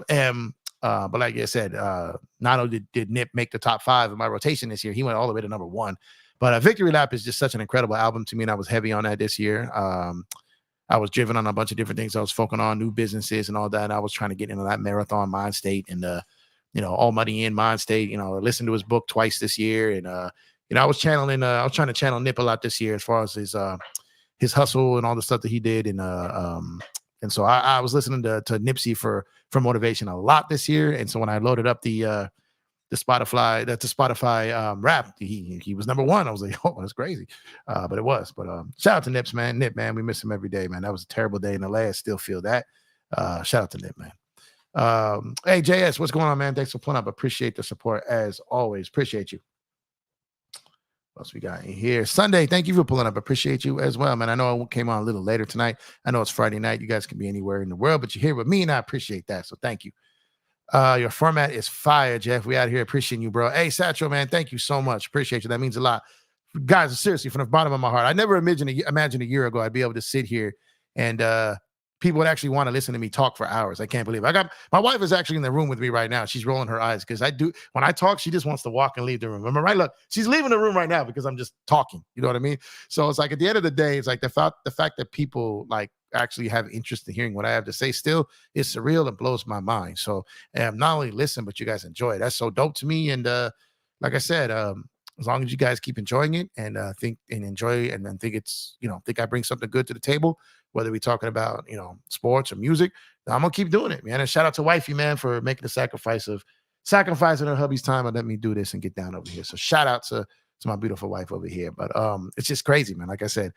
M. But like I said, not only did Nip make the top 5 in my rotation this year, he went all the way to number 1. But Victory Lap is just such an incredible album to me, and I was heavy on that this year. I was driven on a bunch of different things. I was focusing on new businesses and all that. And I was trying to get into that marathon mind state and all money in mind state. Listen to his book twice this year, and I was trying to channel Nip a lot this year as far as his hustle and all the stuff that he did, and so I was listening to Nipsey for motivation a lot this year. And so when I loaded up the Spotify rap, he was number 1. I was like, oh, that's crazy. But it was. But shout out to Nip, man. We miss him every day, man. That was a terrible day in LA. I still feel that. Shout out to Nip, man. Hey, JS, what's going on, man? Thanks for pulling up. Appreciate the support as always. Appreciate you. What else we got in here? Sunday, thank you for pulling up. Appreciate you as well, man. I know I came on a little later tonight. I know it's Friday night. You guys can be anywhere in the world, but you're here with me, and I appreciate that. So thank you. Your format is fire, Jeff. We out here appreciating you, bro. Hey, Satchel, man, thank you so much. Appreciate you. That means a lot. guys, seriously, from the bottom of my heart, I never imagined a year ago I'd be able to sit here and people would actually want to listen to me talk for hours. I can't believe it. My wife is actually in the room with me right now. She's rolling her eyes because when I talk, she just wants to walk and leave the room. Am I right? Look, she's leaving the room right now because I'm just talking. You know what I mean? So it's like at the end of the day, it's like the fact that people like actually have interest in hearing what I have to say still is surreal and blows my mind. So not only listen, but you guys enjoy it. That's so dope to me. And like I said, as long as you guys keep enjoying it and enjoy and then think it's, think I bring something good to the table, whether we're talking about, sports or music, I'm going to keep doing it, man. And shout out to wifey, man, for making the sacrificing her hubby's time and let me do this and get down over here. So shout out to my beautiful wife over here. But it's just crazy, man. Like I said,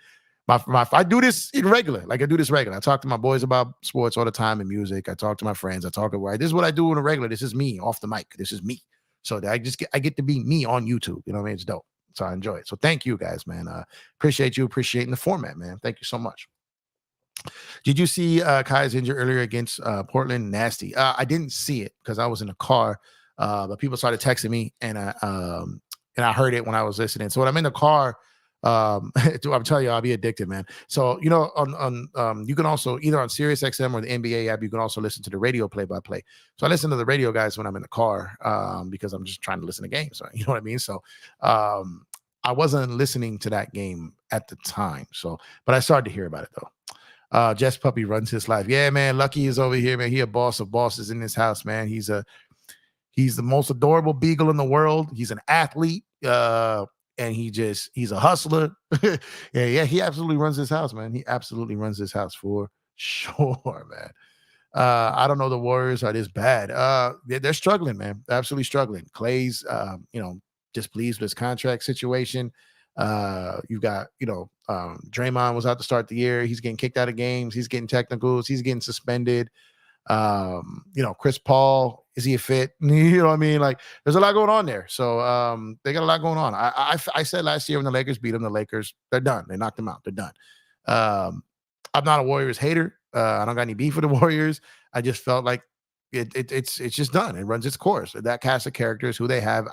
I do this regular. I talk to my boys about sports all the time and music. I talk to my friends. This is what I do on a regular. This is me off the mic. This is me. So I get to be me on YouTube. You know what I mean? It's dope. So I enjoy it. So thank you guys, man. Appreciate you appreciating the format, man. Thank you so much. Did you see Kai's injury earlier against Portland? Nasty. I didn't see it because I was in the car, but people started texting me and I heard it when I was listening. So when I'm in the car, I'm telling you, I'll be addicted, man. So, on you can also either on Sirius XM or the NBA app, you can also listen to the radio play-by-play. So I listen to the radio guys when I'm in the car because I'm just trying to listen to games. Right? You know what I mean? So I wasn't listening to that game at the time. So, but I started to hear about it though. Jess Puppy runs his life. Yeah, man. Lucky is over here, man. He a boss of bosses in this house, man. He's the most adorable beagle in the world. He's an athlete. And he's a hustler. yeah, he absolutely runs his house, man. He absolutely runs his house for sure, man. I don't know the Warriors are this bad. They're struggling, man. They're absolutely struggling. Clay's, displeased with his contract situation. You've got, Draymond was out to start the year. He's getting kicked out of games. He's getting technicals. He's getting suspended. Chris Paul, is he a fit? You know what I mean? Like, there's a lot going on there. So they got a lot going on. I said last year when the Lakers beat them, the Lakers, they're done. They knocked them out. They're done. I'm not a Warriors hater. I don't got any beef with the Warriors. I just felt like it's just done. It runs its course. That cast of characters, who they have,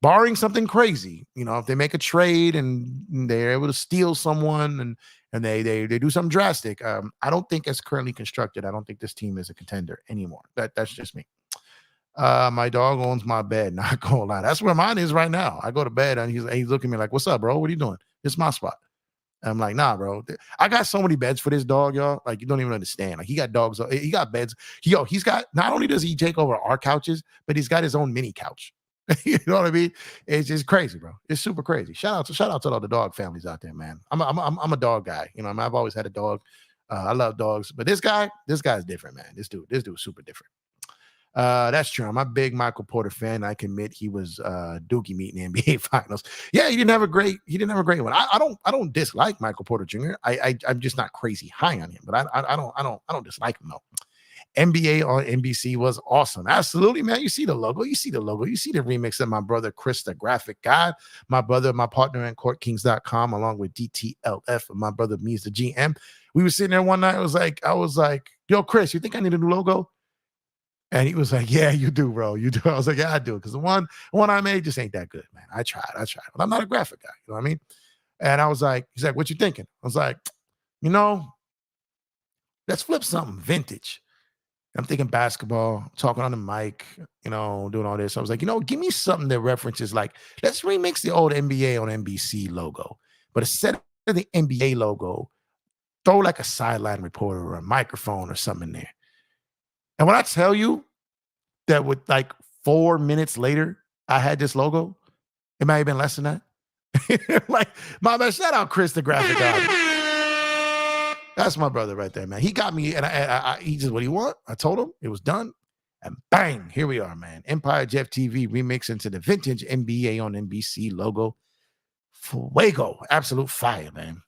barring something crazy, if they make a trade and they're able to steal someone and they do something drastic. I don't think it's currently constructed. I don't think this team is a contender anymore. That's just me. My dog owns my bed. Not gonna lie. That's where mine is right now. I go to bed and he's looking at me like, "What's up, bro? What are you doing? This is my spot." I'm like, "Nah, bro. I got so many beds for this dog, y'all. Like, you don't even understand. Like, he got dogs. He got beds. He's got, not only does he take over our couches, but he's got his own mini couch. You know what I mean? It's just crazy, bro. It's super crazy. Shout out to all the dog families out there, man. I'm a dog guy. I've always had a dog. I love dogs, but this guy's different, man. This dude is super different. That's true. I'm a big Michael Porter fan. I can admit he was Dookie meat in the NBA Finals. Yeah, he didn't have a great one. I don't dislike Michael Porter Jr. I'm just not crazy high on him, but I don't dislike him though. NBA on NBC was awesome. Absolutely, man. You see the logo. You see the remix that my brother Chris, the graphic guy, my partner in CourtKings.com, along with DTLF, and my brother Me's the GM. We were sitting there one night. I was like, "Yo, Chris, you think I need a new logo?" And he was like, "Yeah, you do, bro. You do." I was like, "Yeah, I do." Because the one I made just ain't that good, man. I tried. But I'm not a graphic guy. You know what I mean? And I was like, he's like, "What you thinking?" I was like, let's flip something vintage. I'm thinking basketball, talking on the mic, doing all this. I was like, give me something that references, like, let's remix the old NBA on NBC logo. But instead of the NBA logo, throw like a sideline reporter or a microphone or something in there. And when I tell you that with like 4 minutes later, I had this logo, it might have been less than that. Like, my man, shout out Chris, the graphic guy. That's my brother right there, man. He got me, and he just, what do you want? I told him it was done, and bang, here we are, man. Empire Jeff TV remix into the vintage NBA on NBC logo. Fuego, absolute fire, man.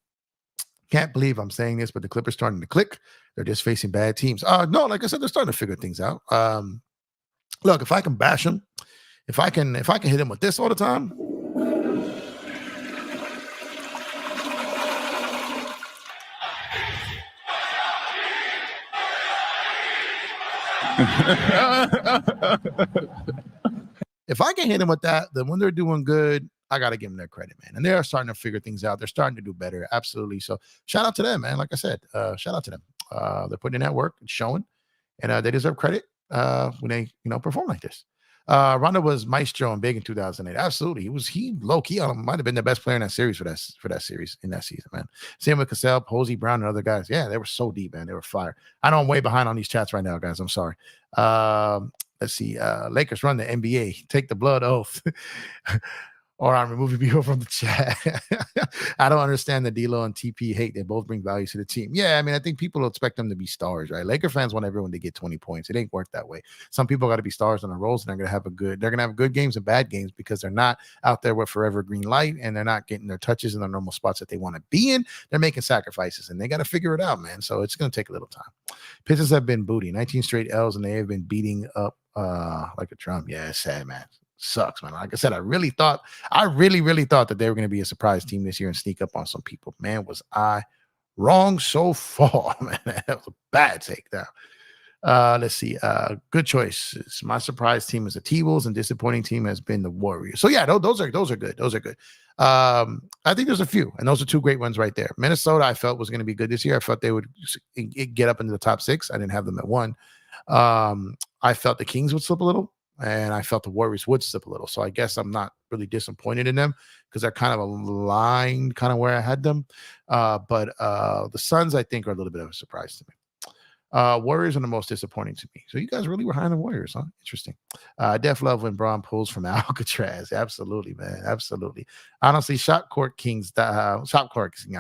Can't believe I'm saying this, but the Clippers starting to click. They're just facing bad teams. No, like I said, they're starting to figure things out. Look, if I can bash them, if I can hit him with this all the time. If I can hit them with that, then when they're doing good, I got to give them their credit, man. And they are starting to figure things out. They're starting to do better. Absolutely. So shout out to them, man. Like I said, shout out to them. They're putting in that work. It's showing. And they deserve credit when they, perform like this. Rondo was maestro and big in 2008. Absolutely. He low key might have been the best player in that series for that series in that season, man. Same with Cassell, Posey, Brown, and other guys. Yeah, they were so deep, man. They were fire. I know I'm way behind on these chats right now, guys. I'm sorry. Let's see. Lakers run the NBA. Take the blood oath. Or I'm removing people from the chat. I don't understand the D-Lo and TP hate. They both bring value to the team. Yeah, I mean, I think people expect them to be stars, right? Laker fans want everyone to get 20 points. It ain't work that way. Some people got to be stars on the roles, and they're gonna have good games and bad games because they're not out there with forever green light, and they're not getting their touches in the normal spots that they want to be in. They're making sacrifices, and they got to figure it out, man. So it's gonna take a little time. Pistons have been booty, 19 straight L's, and they have been beating up like a drum. Yeah, it's sad, man. Sucks, man. Like I said, I really thought that they were going to be a surprise team this year and sneak up on some people. Man, was I wrong so far, man. That was a bad take down. Let's see. Good choice. My surprise team is the T-Wolves, and disappointing team has been the Warriors. So yeah, those are good. Those are good. I think there's a few, and those are two great ones right there. Minnesota, I felt was going to be good this year. I felt they would get up into the top 6. I didn't have them at 1. I felt the Kings would slip a little. And I felt the Warriors would slip a little. So I guess I'm not really disappointed in them because they're kind of aligned kind of where I had them. But the Suns, I think, are a little bit of a surprise to me. Warriors are the most disappointing to me. So you guys really were high on the Warriors, huh? Interesting. Def love when Braun pulls from Alcatraz. Absolutely, man. Absolutely. Honestly, Shop Court Kings. I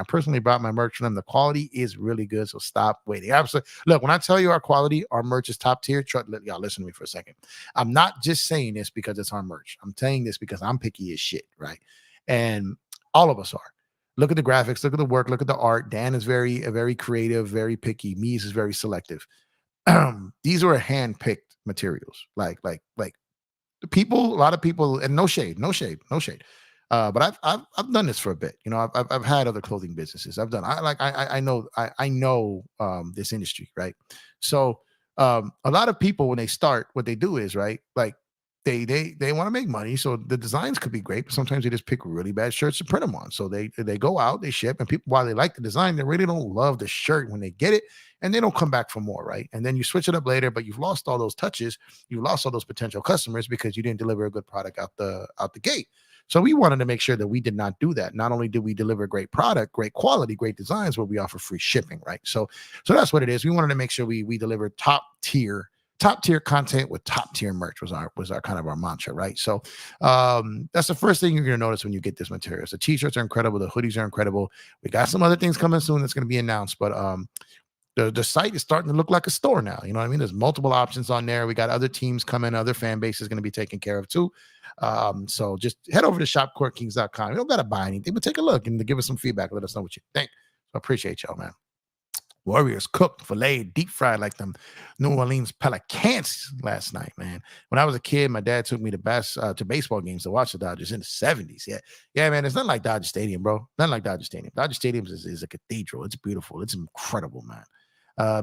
personally brought my merch from them. The quality is really good. So stop waiting. Absolutely. Look, when I tell you our quality, our merch is top tier. Y'all listen to me for a second. I'm not just saying this because it's our merch. I'm saying this because I'm picky as shit, right? And all of us are. Look at the graphics, look at the work, look at the art. Dan is very creative, very picky. Mies is very selective. These are hand-picked materials. Like the people, a lot of people, and no shade. But I've done this for a bit. I've had other clothing businesses. I know this industry, right? So a lot of people when they start, what they do is right, like they want to make money, so the designs could be great, but sometimes they just pick really bad shirts to print them on. So they go out, they ship, and people, while they like the design, they really don't love the shirt when they get it, and they don't come back for more, right? And then you switch it up later, but you've lost all those touches, you lost all those potential customers because you didn't deliver a good product out the gate. So we wanted to make sure that we did not do that. Not only did we deliver great product, great quality, great designs, but we offer free shipping, right? So that's what it is. We wanted to make sure we deliver top tier content with top tier merch was our kind of our mantra, right? So that's the first thing you're going to notice when you get this material. So t-shirts are incredible, the hoodies are incredible. We got some other things coming soon that's going to be announced, but the site is starting to look like a store now. You know what I mean? There's multiple options on there. We got other teams coming, other fan bases going to be taken care of too. So just head over to shopcourtkings.com. You don't got to buy anything, but take a look and give us some feedback. Let us know what you think. I appreciate y'all, man. Warriors cooked, filleted, deep fried like them New Orleans Pelicans last night, man. When I was a kid, my dad took me to baseball games to watch the Dodgers in the 70s. Yeah, man. It's nothing like Dodger Stadium, bro. Nothing like Dodger Stadium. Dodger Stadium is a cathedral. It's beautiful. It's incredible, man.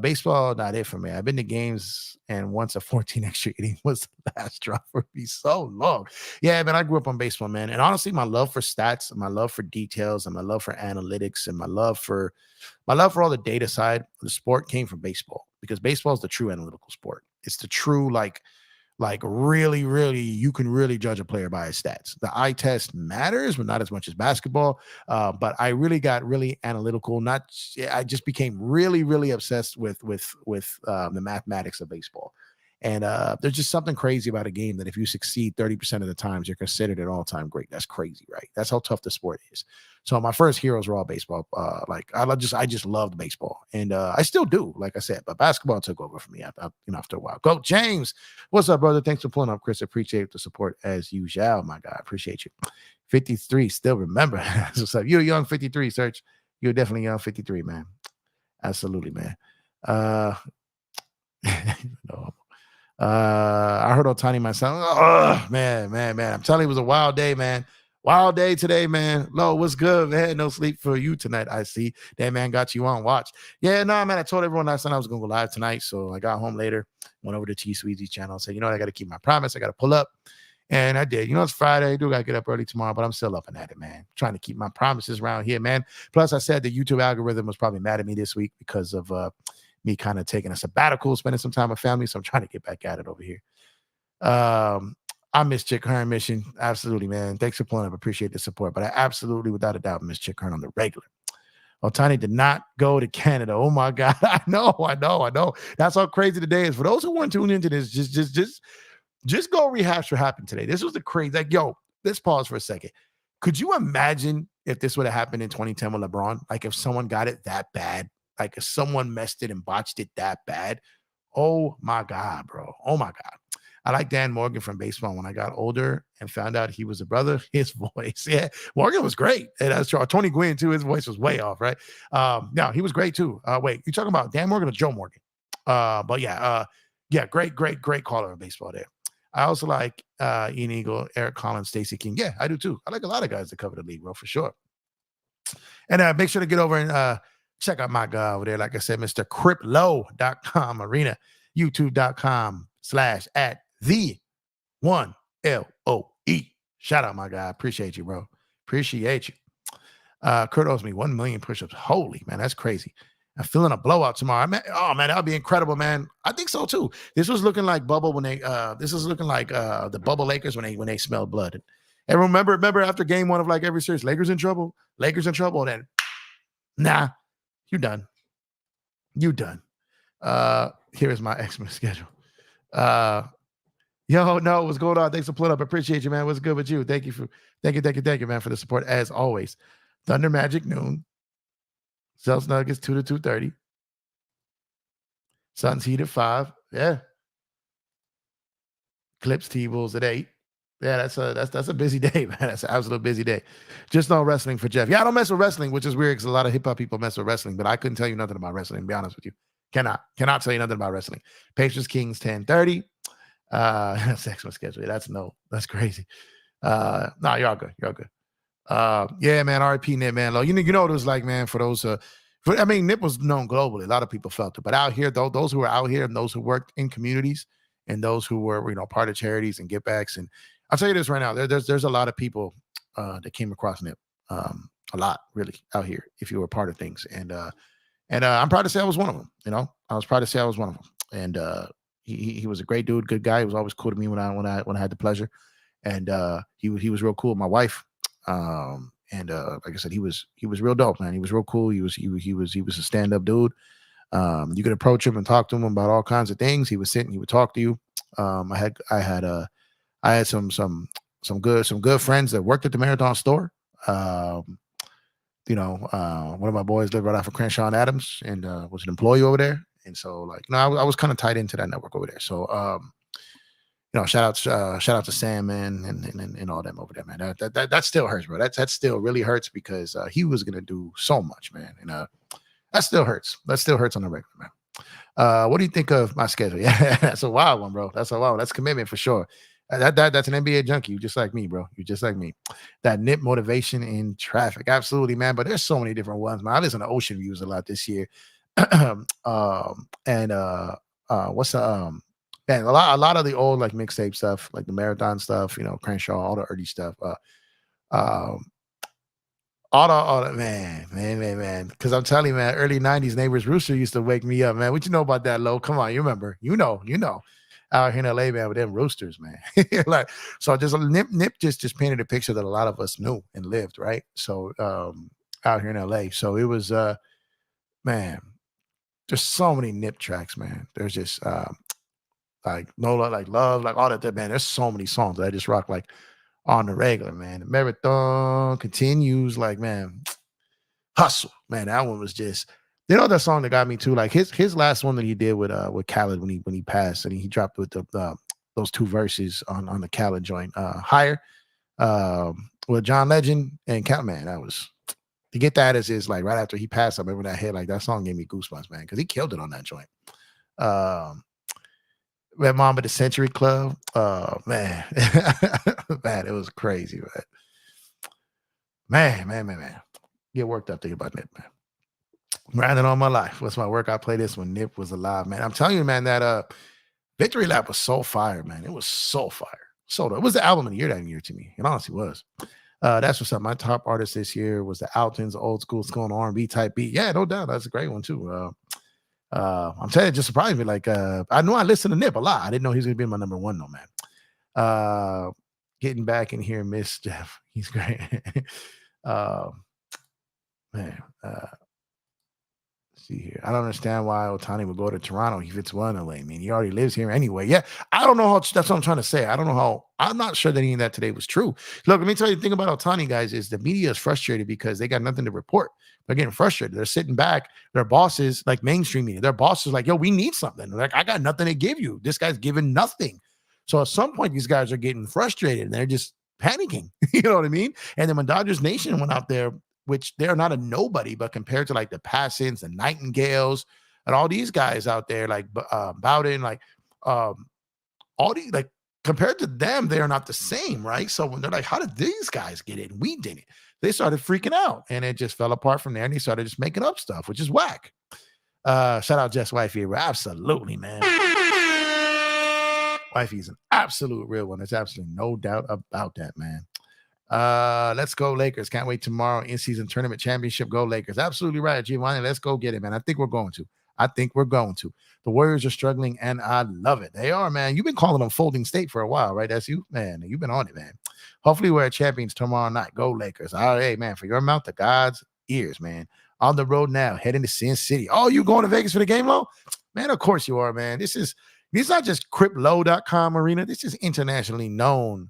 Baseball, not it for me. I've been to games, and once a 14 extra inning was the last draw for me. So long. Yeah, man, I grew up on baseball, man. And honestly, my love for stats, my love for details, and my love for analytics, and my love for all the data side of the sport came from baseball, because baseball is the true analytical sport. It's the true, like really, really, you can really judge a player by his stats. The eye test matters, but not as much as basketball. But I really got really analytical. I just became really, really obsessed with the mathematics of baseball. And there's just something crazy about a game that if you succeed 30% of the times, you're considered an all-time great. That's crazy, right? That's how tough the sport is. So my first heroes were all baseball. I just loved baseball, and I still do, like I said. But basketball took over for me after a while. Go James, what's up, brother? Thanks for pulling up, Chris. Appreciate the support as usual, my guy. Appreciate you. 53, still remember. What's up? You're a young 53, Search. You're definitely young 53, man. Absolutely, man. No. I heard Ohtani myself. Oh, man. I'm telling you, it was a wild day, man. Wild day today, man. Lo, what's good, man? No sleep for you tonight, I see. That man got you on watch. Yeah, no, man, I told everyone last night I was going to go live tonight, so I got home later, went over to T Sweezy's channel, said, you know what, I got to keep my promise. I got to pull up And I did. It's Friday. I do got to get up early tomorrow, but I'm still up and at it, man. Trying to keep my promises around here, man. Plus, I said the YouTube algorithm was probably mad at me this week because of me kind of taking a sabbatical, spending some time with family. So I'm trying to get back at it over here. I miss Chick Hearn mission. Absolutely, man. Thanks for pulling up. Appreciate the support. But I absolutely, without a doubt, miss Chick Hearn on the regular. Ohtani did not go to Canada. Oh my God. I know. That's how crazy the day is. For those who weren't tuned into this, just go rehash what happened today. This was the crazy. Like, yo, let's pause for a second. Could you imagine if this would have happened in 2010 with LeBron? Like if someone got it that bad, like if someone messed it and botched it that bad. Oh my God, bro. Oh my God. I like Dan Morgan from baseball. When I got older and found out he was a brother, his voice, yeah, Morgan was great. And that's true. Tony Gwynn too. His voice was way off, right? No, he was great too. Wait, you talking about Dan Morgan or Joe Morgan? But yeah, great caller in baseball there. I also like Ian Eagle, Eric Collins, Stacey King. Yeah, I do too. I like a lot of guys that cover the league, bro, for sure. And make sure to get over and check out my guy over there. Like I said, Mr. Criplow.com arena, youtube.com/@the1LOE. Shout out, my guy. Appreciate you, bro. Appreciate you. Kurt owes me 1 million push-ups. Holy, man, that's crazy. I'm feeling a blowout tomorrow. Oh man, that'll be incredible, man. I think so too. This was looking like bubble when they. This is looking like the bubble Lakers when they smelled blood. And remember after game one of like every series, Lakers in trouble. And then, nah, you done. Here is my Xmas schedule. Yo, no, what's going on? Thanks for pulling up. Appreciate you, man. What's good with you? Thank you, man, for the support as always. Thunder Magic noon. Celtics Nuggets 2 to 2:30. Suns Heat at 5. Yeah. Clips T-Bulls at 8. Yeah, that's a busy day, man. That's an absolute busy day. Just no wrestling for Jeff. Yeah, I don't mess with wrestling, which is weird because a lot of hip-hop people mess with wrestling, but I couldn't tell you nothing about wrestling, to be honest with you. Cannot tell you nothing about wrestling. Pacers Kings 10:30. That's my schedule. That's crazy. No, you're all good. Yeah, man. RIP Nip, man. You know what it was like, man, for those Nip was known globally. A lot of people felt it. But out here, those who were out here and those who worked in communities and those who were, part of charities and get backs. And I'll tell you this right now, there's a lot of people that came across Nip. A lot, really, out here, if you were a part of things. And I'm proud to say I was one of them. I was proud to say I was one of them. And he was a great dude, good guy. He was always cool to me when I had the pleasure. And he was real cool with my wife. Like I said, he was real dope, man. He was real cool. He was a stand-up dude. You could approach him and talk to him about all kinds of things. He would sit and he would talk to you. I had some good friends that worked at the Marathon store. One of my boys lived right off of Crenshaw and Adams and was an employee over there. And so I was kind of tied into that network over there. So shout out to Sam, man, and all them over there, man. That still hurts, bro. That still really hurts because he was gonna do so much, man. And that still hurts. That still hurts on the regular, man. What do you think of my schedule? Yeah, that's a wild one, bro. That's a wild one. That's commitment for sure. That's an NBA junkie. You just like me, bro. You just like me. That Nip motivation in traffic, absolutely, man. But there's so many different ones, man. I listen to Ocean Views a lot this year, and what's the Man, a lot of the old mixtape stuff, like the Marathon stuff, Crenshaw, all the early stuff. All the man. Because I'm telling you, man, early '90s Neighbors Rooster used to wake me up, man. What you know about that, Lo? Come on, you remember? You know. Out here in LA, man, with them roosters, man. So just Nip just painted a picture that a lot of us knew and lived, right? So out here in LA, so it was man, there's so many Nip tracks, man. There's just Nola, Love, all that, man. There's so many songs that I just rock on the regular, man. The Marathon continues, man. Hustle, man. That one was just, that song that got me too. His last one that he did with Khaled when he passed, and he dropped with those two verses on the Khaled joint, Higher, with John Legend and Khaled, man. That was to get that as his right after he passed. I remember that hit, that song gave me goosebumps, man, because he killed it on that joint. Red Mamba, the Century Club. Man. Man, it was crazy, man. Get worked up thinking about Nip, man. Grinding all my life. What's my workout playlist when Nip was alive, man? I'm telling you, man, that Victory Lap was so fire, man. It was so fire. Sold out. It was the album of the year that year to me. It honestly was. That's what's up. My top artist this year was the Altons, old school R&B type beat. Yeah, no doubt. That's a great one too. I'm telling you, it just surprised me. Like, I know I listened to Nip a lot. I didn't know he was gonna be my number one, though, man. Getting back in here, Miss Jeff. He's great. Man, see here. I don't understand why Ohtani would go to Toronto. He fits well in LA. I mean, he already lives here anyway. Yeah, I don't know how. That's what I'm trying to say. I don't know how. I'm not sure that any of that today was true. Look, let me tell you the thing about Ohtani, guys, is the media is frustrated because they got nothing to report. They're getting frustrated. They're sitting back. Their bosses, like mainstream media, their bosses like, yo, we need something. They're like, I got nothing to give you. This guy's giving nothing. So at some point, these guys are getting frustrated and they're just panicking. You know what I mean? And then when Dodgers Nation went out there, which they're not a nobody, but compared to like the Passons, the Nightingales, and all these guys out there, like Bowden, like all these, like compared to them, they are not the same, right? So when they're like, how did these guys get it? We didn't. They started freaking out, and it just fell apart from there. And they started just making up stuff, which is whack. Shout out Jess Wifey, absolutely, man. Wifey's an absolute real one. There's absolutely no doubt about that, man. Let's go Lakers. Can't wait tomorrow. In-season tournament championship. Go Lakers. Absolutely right, Giovanni. Let's go get it, man. I think we're going to. The Warriors are struggling, and I love it. They are, man. You've been calling them folding state for a while, right? That's you, man. You've been on it, man. Hopefully we're champions tomorrow night. Go Lakers. All right, man. For your mouth to God's ears, man. On the road now, heading to Sin City. Oh, you going to Vegas for the game, Lo? Man, of course you are, man. This is not just criplow.com arena. This is internationally known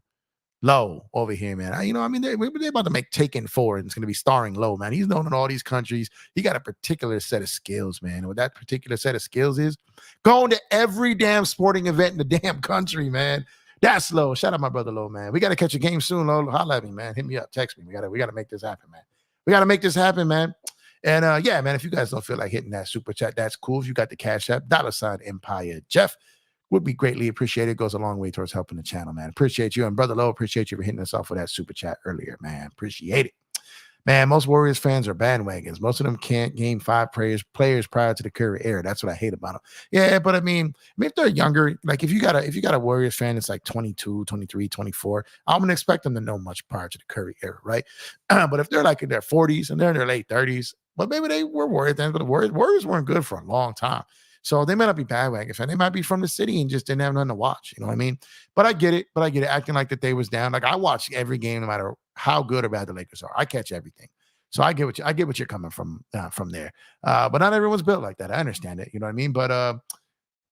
Low over here, man. I mean, they're about to make Taken 4, and it's going to be starring Low, man. He's known in all these countries. He got a particular set of skills, man. And what that particular set of skills is, going to every damn sporting event in the damn country, man. That's Low. Shout out my brother Low, man. We got to catch a game soon, Low. Holla at me, man. Hit me up. Text me. We got to make this happen, man. We got to make this happen, man. And yeah, man, if you guys don't feel like hitting that super chat, that's cool. If you got the Cash App, $ Empire Jeff. Would be greatly appreciated. It goes a long way towards helping the channel, man. Appreciate you. And Brother Lowe, appreciate you for hitting us off with that super chat earlier, man. Appreciate it. Man, most Warriors fans are bandwagons. Most of them can't game 5 players prior to the Curry era. That's what I hate about them. Yeah, but I mean, if they're younger, like if you got a Warriors fan that's like 22, 23, 24, I'm going to expect them to know much prior to the Curry era, right? But if they're like in their 40s and they're in their late 30s, well, maybe they were Warriors then, but the Warriors weren't good for a long time. So they may not be bandwagon fan. They might be from the city and just didn't have nothing to watch. You know what I mean? But I get it. Acting like that they was down. Like I watch every game, no matter how good or bad the Lakers are. I catch everything. So I get what you're coming from there. But not everyone's built like that. I understand it. You know what I mean? But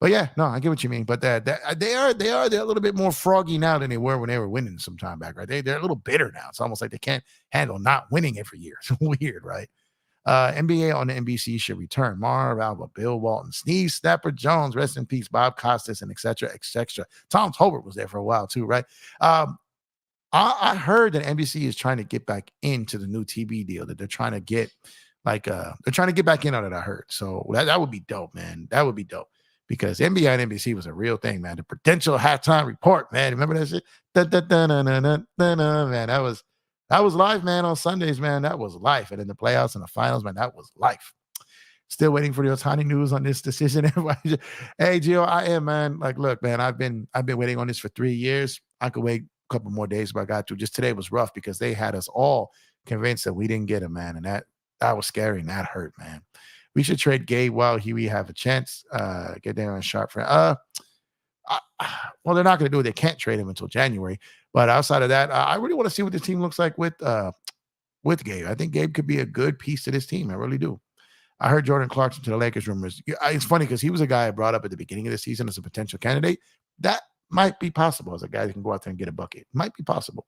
yeah, no, I get what you mean. But they're a little bit more froggy now than they were when they were winning some time back, right? They're a little bitter now. It's almost like they can't handle not winning every year. It's weird, right? NBA on the NBC should return. Marv Alba, Bill Walton, Steve Snapper Jones, rest in peace, Bob Costas, and etc. Tom Tolbert was there for a while too, right? I heard that NBC is trying to get back into the new TV deal, that they're trying to get back in on it. I heard, so that would be dope, man. That would be dope because NBA and NBC was a real thing, man. The Prudential halftime report, man. Remember that shit? Man, that was life, man, on Sundays, man. That was life. And in the playoffs and the finals, man, that was life. Still waiting for the Ohtani news on this decision. Hey, Gio, I am, man. Like, look, man, I've been waiting on this for 3 years. I could wait a couple more days if I got to. Just today was rough because they had us all convinced that we didn't get him, man. And that was scary and that hurt, man. We should trade Gabe while we have a chance. Get there on sharp for well, they're not going to do it. They can't trade him until January. But outside of that, I really want to see what the team looks like with Gabe. I think Gabe could be a good piece to this team. I really do. I heard Jordan Clarkson to the Lakers rumors. It's funny because he was a guy I brought up at the beginning of the season as a potential candidate. That might be possible as a guy that can go out there and get a bucket. Might be possible.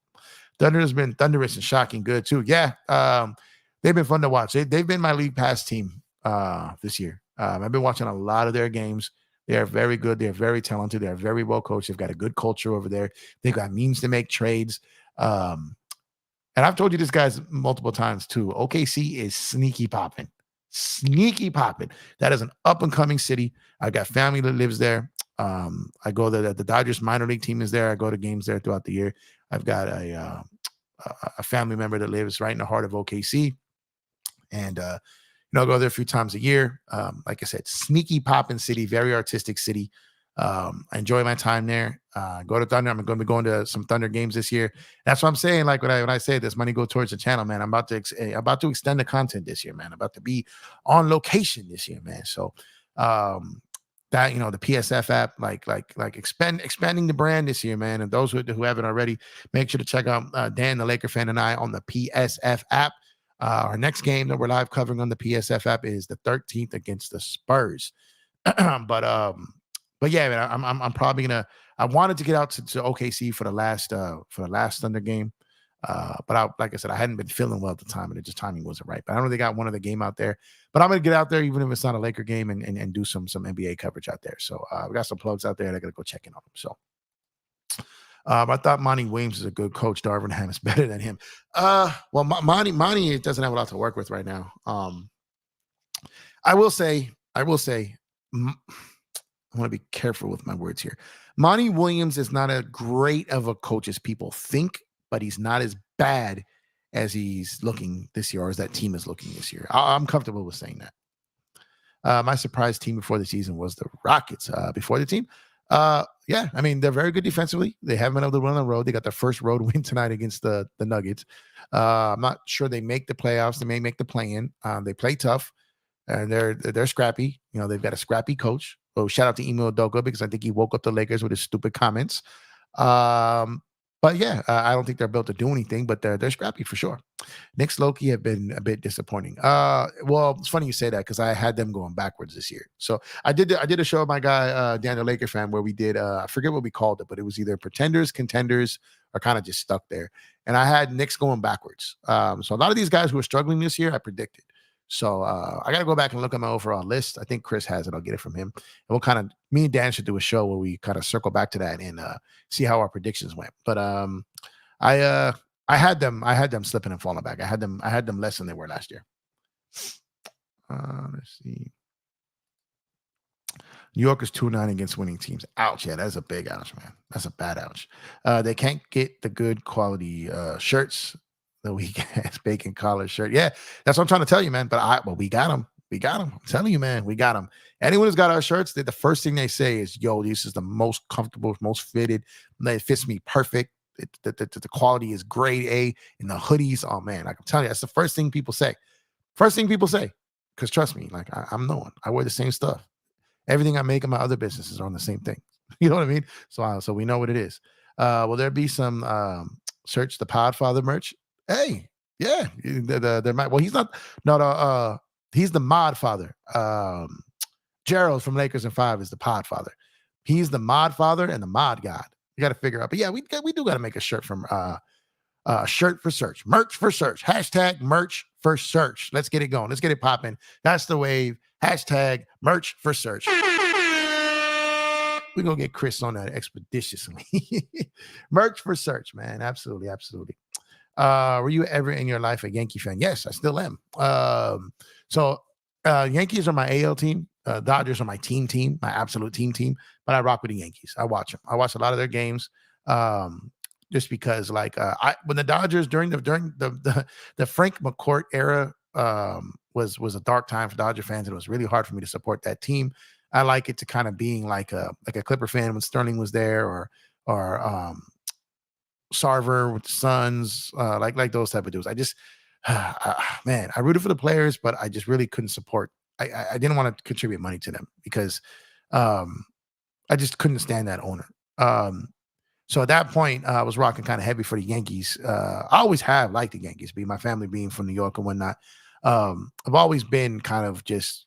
Thunder has been thunderous and shocking good too. Yeah, they've been fun to watch. They've been my league pass team this year. I've been watching a lot of their games. They are very good. They're very talented. They're very well coached. They've got a good culture over there. They've got means to make trades. And I've told you this, guys, multiple times too. OKC is sneaky popping. Sneaky popping. That is an up-and-coming city. I got family that lives there. I go there. The Dodgers minor league team is there. I go to games there throughout the year. I've got a family member that lives right in the heart of OKC. And I go there a few times a year. Like I said, sneaky popping city, very artistic city. I enjoy my time there. Go to Thunder. I'm going to be going to some Thunder games this year. That's what I'm saying. Like when I say this money go towards the channel, man. I'm about to extend the content this year, man. I'm about to be on location this year, man. So that the PSF app, like expanding the brand this year, man. And those who haven't already, make sure to check out Dan, the Laker fan, and I on the PSF app. Our next game that we're live covering on the PSF app is the 13th against the Spurs. But yeah, man, I'm probably gonna. I wanted to get out to OKC for the last Thunder game, but like I said, I hadn't been feeling well at the time, and it just timing wasn't right. But I don't really got one of the game out there. But I'm gonna get out there, even if it's not a Laker game, and do some NBA coverage out there. So we got some plugs out there, and I gotta go check in on them. So I thought Monty Williams is a good coach. Darvin Ham is better than him. Well, Monty doesn't have a lot to work with right now. I will say. I want to be careful with my words here. Monty Williams is not as great of a coach as people think, but he's not as bad as he's looking this year, or as that team is looking this year. I'm comfortable with saying that. My surprise team before the season was the Rockets. Before the team, yeah, I mean, they're very good defensively. They haven't been able to run on the road. They got their first road win tonight against the Nuggets. I'm not sure they make the playoffs. They may make the play-in. They play tough, and they're scrappy. They've got a scrappy coach. So shout out to Emo Udoka, because I think he woke up the Lakers with his stupid comments. But yeah, I don't think they're built to do anything, but they're scrappy for sure. Knicks Loki have been a bit disappointing. Well, it's funny you say that, because I had them going backwards this year. So I did a show with my guy Daniel Laker fan, where we did I forget what we called it, but it was either pretenders, contenders, or kind of just stuck there. And I had Knicks going backwards. So a lot of these guys who are struggling this year, I predicted. So I got to go back and look at my overall list. I think Chris has it. I'll get it from him. And me and Dan should do a show where we kind of circle back to that and see how our predictions went. But I had them slipping and falling back. I had them less than they were last year. Let's see. New York is 2-9 against winning teams. Ouch. Yeah, that's a big ouch, man. That's a bad ouch. They can't get the good quality shirts. The weak ass bacon collar shirt. Yeah, that's what I'm trying to tell you, man. But we got them. We got them. I'm telling you, man, we got them. Anyone who's got our shirts, the first thing they say is, yo, this is the most comfortable, most fitted. It fits me perfect. The quality is grade A. And the hoodies, oh, man, I can tell you, that's the first thing people say. First thing people say. Because trust me, like I'm no one. I wear the same stuff. Everything I make in my other businesses are on the same thing. You know what I mean? So we know what it is. Will there be some search the Podfather merch? Hey, yeah, there might. Well, he's not. No, he's the mod father. Gerald from Lakers and 5 is the pod father. He's the mod father and the mod god. You got to figure out. But yeah, we do got to make a shirt from shirt for search, merch for search, hashtag merch for search. Let's get it going. Let's get it popping. That's the wave. Hashtag merch for search. We're gonna get Chris on that expeditiously. Merch for search, man. Absolutely, absolutely. Were you ever in your life a Yankee fan? Yes, I still am. So Yankees are my AL team. Dodgers are my team, my absolute team. But I rock with the Yankees. I watch them. I watch a lot of their games. Just because, like, when the Dodgers during the Frank McCourt era was a dark time for Dodger fans, and it was really hard for me to support that team. I like it to kind of being like a Clipper fan when Sterling was there, or Sarver with the Suns, like those type of dudes. I just, man, I rooted for the players, but I just really couldn't support. I didn't want to contribute money to them because I just couldn't stand that owner. So at that point, I was rocking kind of heavy for the Yankees. I always have liked the Yankees, my family being from New York and whatnot. I've always been kind of just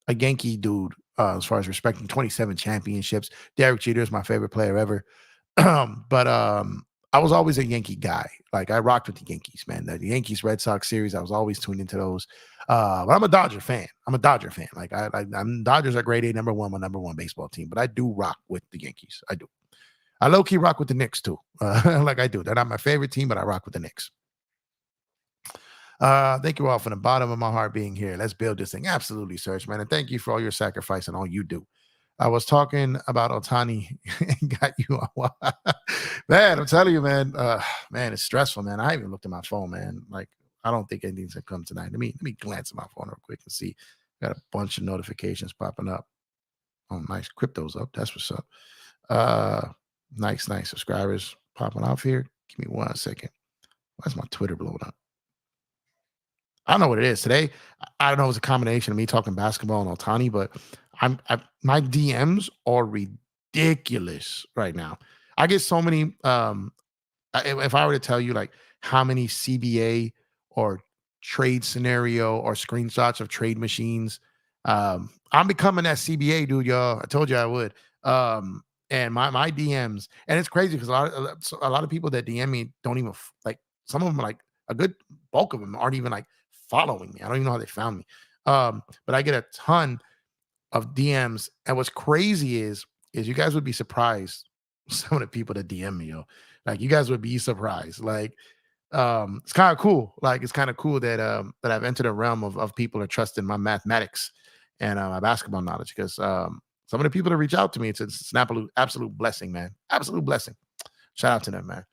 a Yankee dude as far as respecting 27 championships. Derek Jeter is my favorite player ever. But I was always a Yankee guy. Like, I rocked with the Yankees, man. The Yankees Red Sox series, I was always tuned into those. But I'm a Dodger fan. Like, I'm Dodgers are grade A, number one, my number one baseball team. But I do rock with the Yankees. I do. I low-key rock with the Knicks too. Like I do. They're not my favorite team, but I rock with the Knicks. Thank you all from the bottom of my heart being here. Let's build this thing. Absolutely, Serge, man. And thank you for all your sacrifice and all you do. I was talking about Ohtani and got you on. Man, I'm telling you, man. Man, it's stressful, man. I haven't looked at my phone, man. Like, I don't think anything's gonna come tonight. Let me glance at my phone real quick and see. Got a bunch of notifications popping up. Oh, nice. Crypto's up. That's what's up. Uh, nice subscribers popping off here. Give me 1 second. Why's my Twitter blowing up? I don't know what it is today. I don't know. It's a combination of me talking basketball and Otani, but my DMs are ridiculous right now. I get so many. If I were to tell you like how many CBA or trade scenario or screenshots of trade machines, I'm becoming that CBA dude, y'all. I told you I would. And my DMs, and it's crazy because a lot of people that DM me don't even like. Some of them are like a good bulk of them aren't even like following me. I don't even know how they found me. But I get a ton of DMs, and what's crazy is you guys would be surprised some of the people that DM me, yo. Like you guys would be surprised. Like it's kind of cool. Like it's kind of cool that I've entered a realm of people that trust in my mathematics and my basketball knowledge because some of the people that reach out to me, it's an absolute blessing, man. Absolute blessing. Shout out to them, man.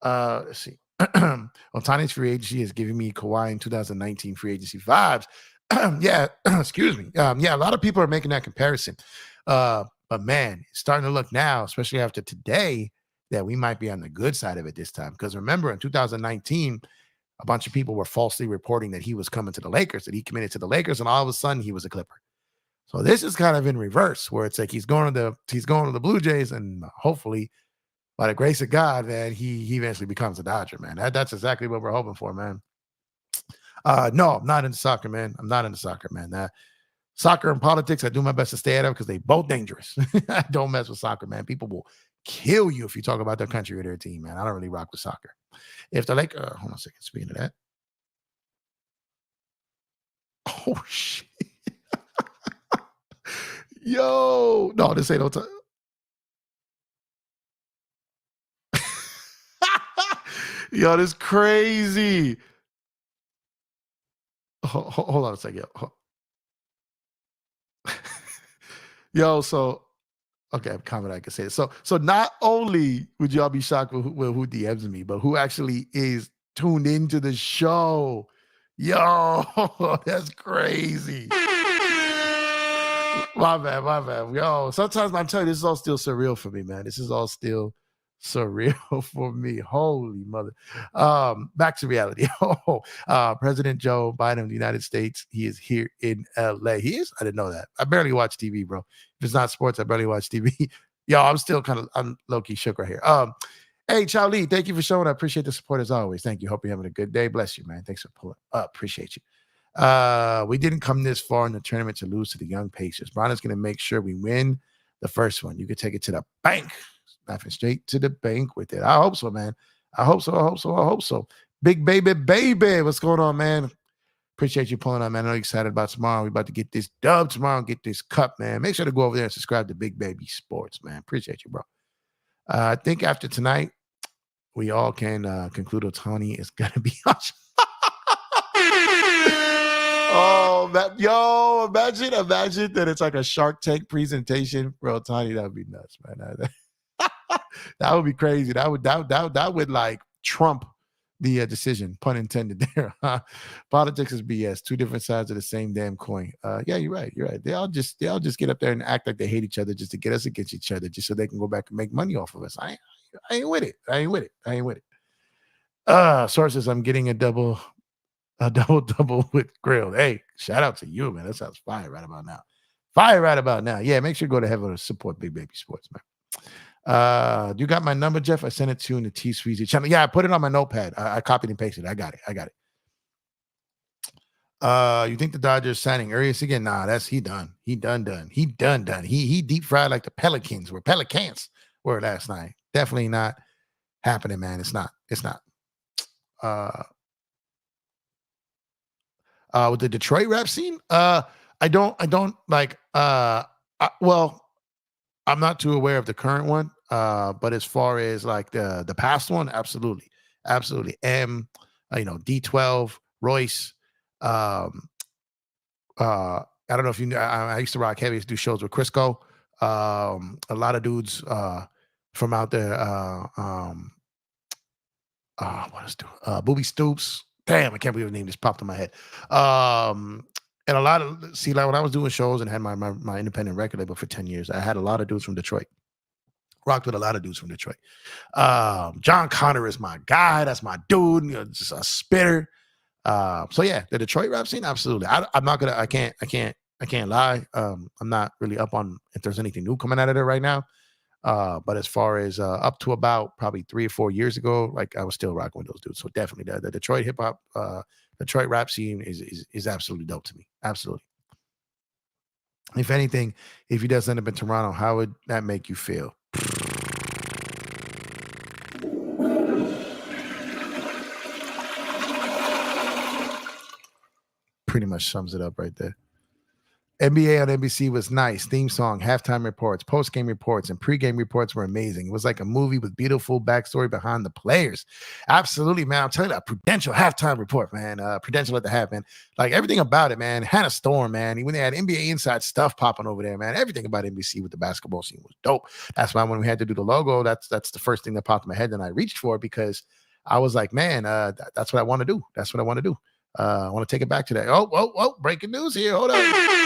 Let's see. Otani's free agency is giving me Kawhi in 2019 free agency vibes. Yeah, excuse me. Yeah, a lot of people are making that comparison. But man, it's starting to look now, especially after today, that we might be on the good side of it this time. Because remember, in 2019, a bunch of people were falsely reporting that he was coming to the Lakers, that he committed to the Lakers, and all of a sudden he was a Clipper. So this is kind of in reverse, where it's like he's going to the Blue Jays, and hopefully, by the grace of God, man, he eventually becomes a Dodger, man. That's exactly what we're hoping for, man. No, I'm not into soccer, man. I'm not into soccer, man. Soccer and politics, I do my best to stay out of because they both dangerous. I don't mess with soccer, man. People will kill you if you talk about their country or their team, man. I don't really rock with soccer. If the Lakers, hold on a second. Speaking of that, oh shit, yo, no, this ain't no time. Yo, this crazy. Hold on a second. Yo, so okay, I'm confident I can say it. So not only would y'all be shocked with who DMs me, but who actually is tuned into the show. Yo, that's crazy. My bad. Yo, sometimes I'm telling you, this is all still surreal for me, man. This is all still surreal for me. Holy mother. Back to reality. President Joe Biden of the United States, he is here in LA. He is? I didn't know that. I barely watch TV, bro. If it's not sports, I barely watch TV. Yo, I'm low-key shook right here. Hey, Chow Lee, thank you for showing. I appreciate the support as always. Thank you. Hope you're having a good day. Bless you, man. Thanks for pulling up. Appreciate you. We didn't come this far in the tournament to lose to the young Pacers. Bron is going to make sure we win the first one. You could take it to the bank. Laughing straight to the bank with it. I hope so, man. I hope so. Big baby. What's going on, man? Appreciate you pulling up, man. I know you're excited about tomorrow. We're about to get this dub tomorrow and get this cup, man. Make sure to go over there and subscribe to Big Baby Sports, man. Appreciate you, bro. I think after tonight, we all can conclude Ohtani is going to be on. Oh, yo, imagine that it's like a Shark Tank presentation for Ohtani. That would be nuts, man. That would be crazy. That would like trump the decision, pun intended there. Politics is BS. Two different sides of the same damn coin. Yeah, you're right. They all just get up there and act like they hate each other just to get us against each other, just so they can go back and make money off of us. I ain't with it. Sources, I'm getting a double with grilled. Hey, shout out to you, man. That sounds fire right about now. Yeah, make sure you go to heaven to support Big Baby Sports, man. You got my number, Jeff? I sent it to you in the T Sweezy channel. Yeah, I put it on my notepad. I copied and pasted it. I got it. You think the Dodgers signing Arias again? Nah, he done. He done. He deep fried like the Pelicans were last night. Definitely not happening, man. It's not. With the Detroit rap scene, I don't like. Well, I'm not too aware of the current one, but as far as like the past one, absolutely. D12, Royce. I don't know if you know. I used to rock heavy, do shows with Crisco. A lot of dudes from out there. What is Booby Stoops? Damn, I can't believe the name just popped in my head. And a lot of like when I was doing shows and had my independent record label for 10 years, I had a lot of dudes from Detroit. Rocked with a lot of dudes from Detroit. John Connor is my guy. That's my dude. Just a spitter. So yeah, the Detroit rap scene, absolutely. I'm not gonna. I can't lie. I'm not really up on if there's anything new coming out of there right now. But as far as up to about probably 3 or 4 years ago, like I was still rocking with those dudes. So definitely the Detroit hip hop, Detroit rap scene is absolutely dope to me. Absolutely. If anything, if he does end up in Toronto, how would that make you feel? Pretty much sums it up right there. NBA on NBC was nice. Theme song, halftime reports, post-game reports, and pre-game reports were amazing. It was like a movie with beautiful backstory behind the players. Absolutely, man. I'm telling you, that Prudential halftime report, man. Prudential at the half, man. Like everything about it, man. Hannah Storm, man. When they had NBA Inside stuff popping over there, man. Everything about NBC with the basketball scene was dope. That's why when we had to do the logo, that's the first thing that popped in my head and I reached for, because I was like, man, that's what I want to do. That's what I want to do. I want to take it back to that. Oh, breaking news here. Hold on.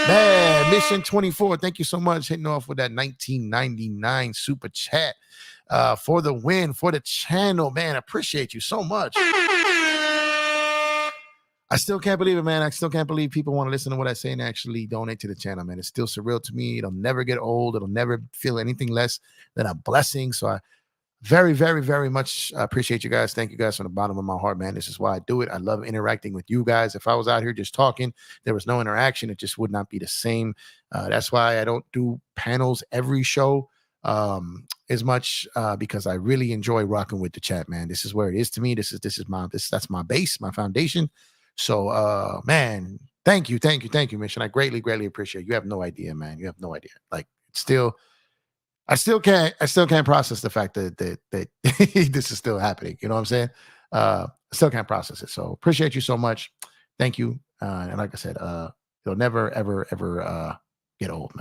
Man, Mission 24, thank you so much. Hitting off with that 1999 super chat for the win, for the channel. Man, appreciate you so much. I still can't believe it, man. I still can't believe people want to listen to what I say and actually donate to the channel, man. It's still surreal to me. It'll never get old. It'll never feel anything less than a blessing. So I very, very, very much appreciate you guys. Thank you guys from the bottom of my heart, man. This is why I do it. I love interacting with you guys. If I was out here just talking, there was no interaction, it just would not be the same. That's why I don't do panels every show as much because I really enjoy rocking with the chat, man. This is where it is to me. That's my base, my foundation. So, man, thank you, Mission. I greatly, greatly appreciate it. You have no idea, man. You have no idea. Like, it's still. I still can't process the fact that this is still happening. You know what I'm saying? I still can't process it. So appreciate you so much. Thank you. And like I said, it'll never, ever, ever get old,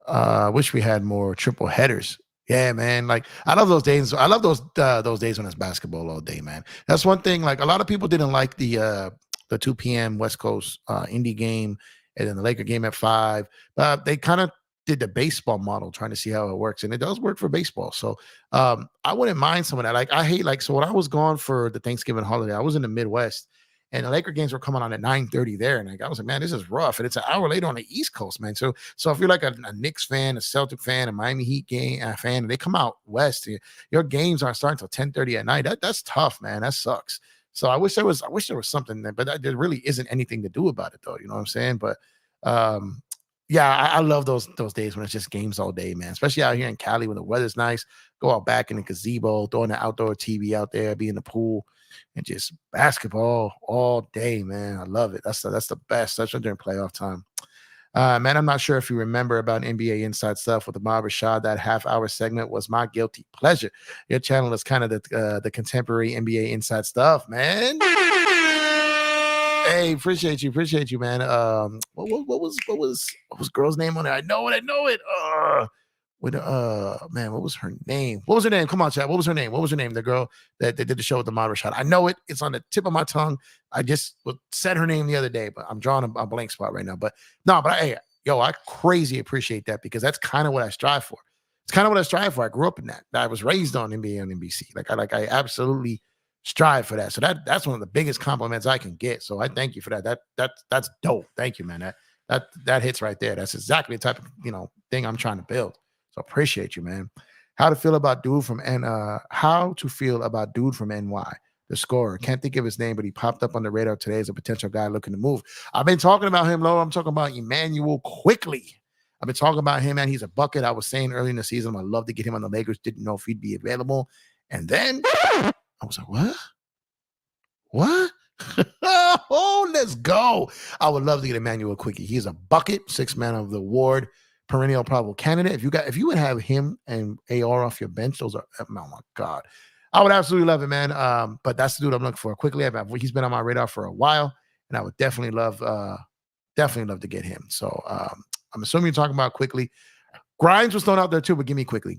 man. Wish we had more triple headers. Yeah, man. Like I love those days. I love those days when it's basketball all day, man. That's one thing. Like a lot of people didn't like the 2 p.m. West Coast Indy game and then the Laker game at 5. They kind of did the baseball model, trying to see how it works, and it does work for baseball. So I wouldn't mind some of that. Like I hate so when I was gone for the Thanksgiving holiday, I was in the Midwest, and the Laker games were coming on at 9:30 there, and I was like, man, this is rough, and it's an hour later on the East Coast, man. So if you're like a Knicks fan, a Celtic fan, a Miami Heat fan, and they come out west, your games aren't starting until 10:30 at night. That's tough, man. That sucks. So I wish there was something there, but there really isn't anything to do about it, though. You know what I'm saying? But yeah, I love those days when it's just games all day, man. Especially out here in Cali when the weather's nice. Go out back in the gazebo, throwing the outdoor TV out there, be in the pool, and just basketball all day, man. I love it. That's the best, especially during playoff time. Man, I'm not sure if you remember about NBA Inside stuff with the Mob Rashad. That half-hour segment was my guilty pleasure. Your channel is kind of the contemporary NBA Inside stuff, man. Hey, appreciate you, man. What was girl's name on there? I know it. Man, what was her name? What was her name? Come on, chat. What was her name? The girl that did the show with the Mara shot. I know it. It's on the tip of my tongue. I just said her name the other day, but I'm drawing a blank spot right now. But hey, I crazy appreciate that because that's kind of what I strive for. It's kind of what I strive for. I grew up in that. I was raised on NBA and NBC. I absolutely strive for that. So that's one of the biggest compliments I can get. So I thank you for that. That's dope. Thank you, man. That hits right there. That's exactly the type of thing I'm trying to build. So appreciate you, man. How to feel about dude from NY, the scorer. Can't think of his name, but he popped up on the radar today as a potential guy looking to move. I've been talking about him, Lo. I'm talking about Emmanuel Quickly. I've been talking about him, man. He's a bucket. I was saying early in the season, I'd love to get him on the Lakers. Didn't know if he'd be available. And then I was like, what? Oh, let's go. I would love to get Emmanuel Quickly. He's a bucket, 6th man of the award, perennial probable candidate. If you would have him and AR off your bench, those are, oh my God. I would absolutely love it, man. But that's the dude I'm looking for. Quickly, he's been on my radar for a while, and I would definitely love to get him. So I'm assuming you're talking about Quickly. Grimes was thrown out there too, but give me Quickly.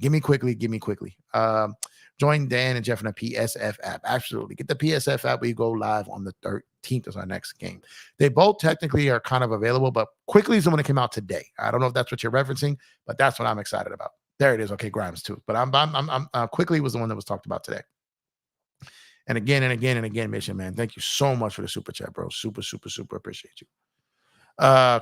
Join Dan and Jeff in the PSF app. Absolutely. Get the PSF app. We go live on the 13th is our next game. They both technically are kind of available, but Quickly is the one that came out today. I don't know if that's what you're referencing, but that's what I'm excited about. There it is. Okay, Grimes too. But I'm Quickly was the one that was talked about today. And again and again and again, Mission Man, thank you so much for the super chat, bro. Super, super, super appreciate you.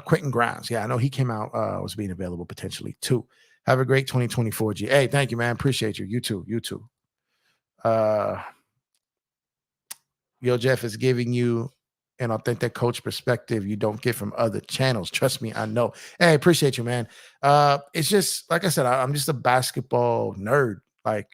Quentin Grimes. Yeah, I know he came out, was being available potentially too. Have a great 2024 G. Hey, thank you, man. Appreciate you. You too. You too. Yo, Jeff is giving you an authentic coach perspective you don't get from other channels. Trust me, I know. Hey, appreciate you, man. It's just like I said, I'm just a basketball nerd. Like,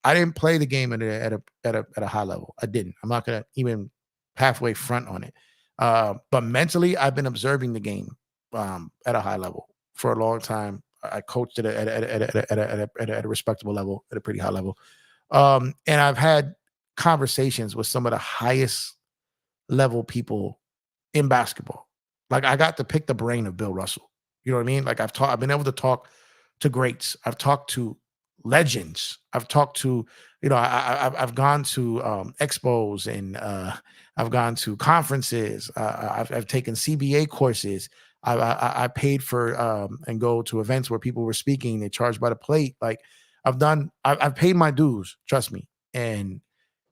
I didn't play the game at a high level. I didn't. I'm not gonna even halfway front on it. But mentally, I've been observing the game at a high level for a long time. I coached at a respectable level, at a pretty high level. And I've had conversations with some of the highest level people in basketball. Like, I got to pick the brain of Bill Russell. You know what I mean? Like, I've been able to talk to greats. I've talked to legends. I've talked to, I've gone to expos, and I've gone to conferences. I've taken CBA courses. I paid for and go to events where people were speaking. They charged by the plate. Like, I've paid my dues. Trust me. And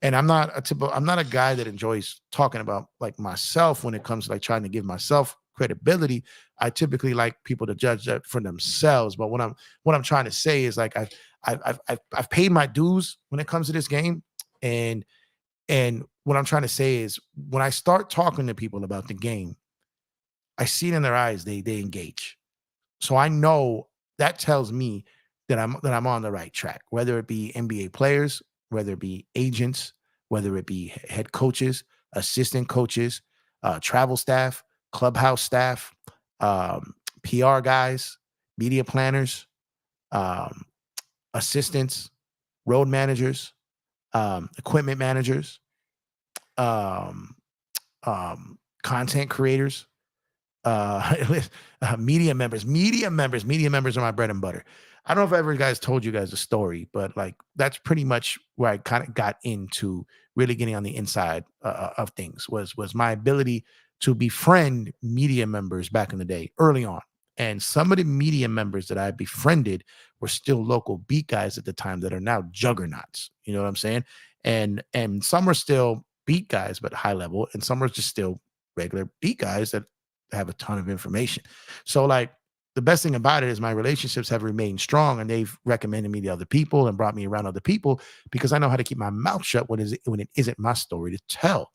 I'm not a guy that enjoys talking about like myself when it comes to like trying to give myself credibility. I typically like people to judge that for themselves. But what I'm trying to say is, like, I've paid my dues when it comes to this game. And what I'm trying to say is, when I start talking to people about the game, I see it in their eyes, they engage. So I know that tells me that I'm on the right track, whether it be NBA players, whether it be agents, whether it be head coaches, assistant coaches, travel staff, clubhouse staff, PR guys, media planners, assistants, road managers, equipment managers, um, content creators, media members are my bread and butter. I don't know if I ever guys told you guys a story, but like, that's pretty much where I kind of got into really getting on the inside of things, was my ability to befriend media members back in the day, early on. And some of the media members that I befriended were still local beat guys at the time that are now juggernauts. You know what I'm saying? And some are still beat guys, but high level, and some are just still regular beat guys that have a ton of information. So, like, the best thing about it is my relationships have remained strong, and they've recommended me to other people and brought me around other people, because I know how to keep my mouth shut when it isn't my story to tell.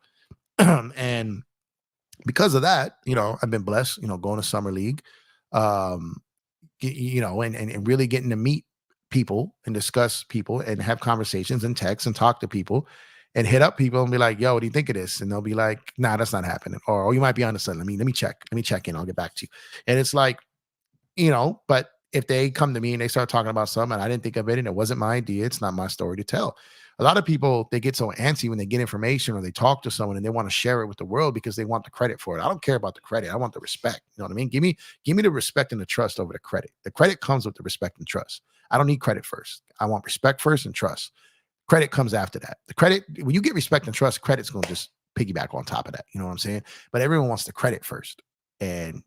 And because of that, I've been blessed, going to summer league, and really getting to meet people and discuss people and have conversations and text and talk to people and hit up people and be like, yo, what do you think of this? And they'll be like, nah, that's not happening. Or, oh, you might be on the sun. Let me check in. I'll get back to you. And it's like, but if they come to me and they start talking about something and I didn't think of it and it wasn't my idea, it's not my story to tell. A lot of people, they get so antsy when they get information or they talk to someone and they want to share it with the world because they want the credit for it. I don't care about the credit. I want the respect. You know what I mean? Give me the respect and the trust over the credit. The credit comes with the respect and trust. I don't need credit first. I want respect first and trust. Credit comes after that. The credit, when you get respect and trust, credit's going to just piggyback on top of that. You know what I'm saying? But everyone wants the credit first. And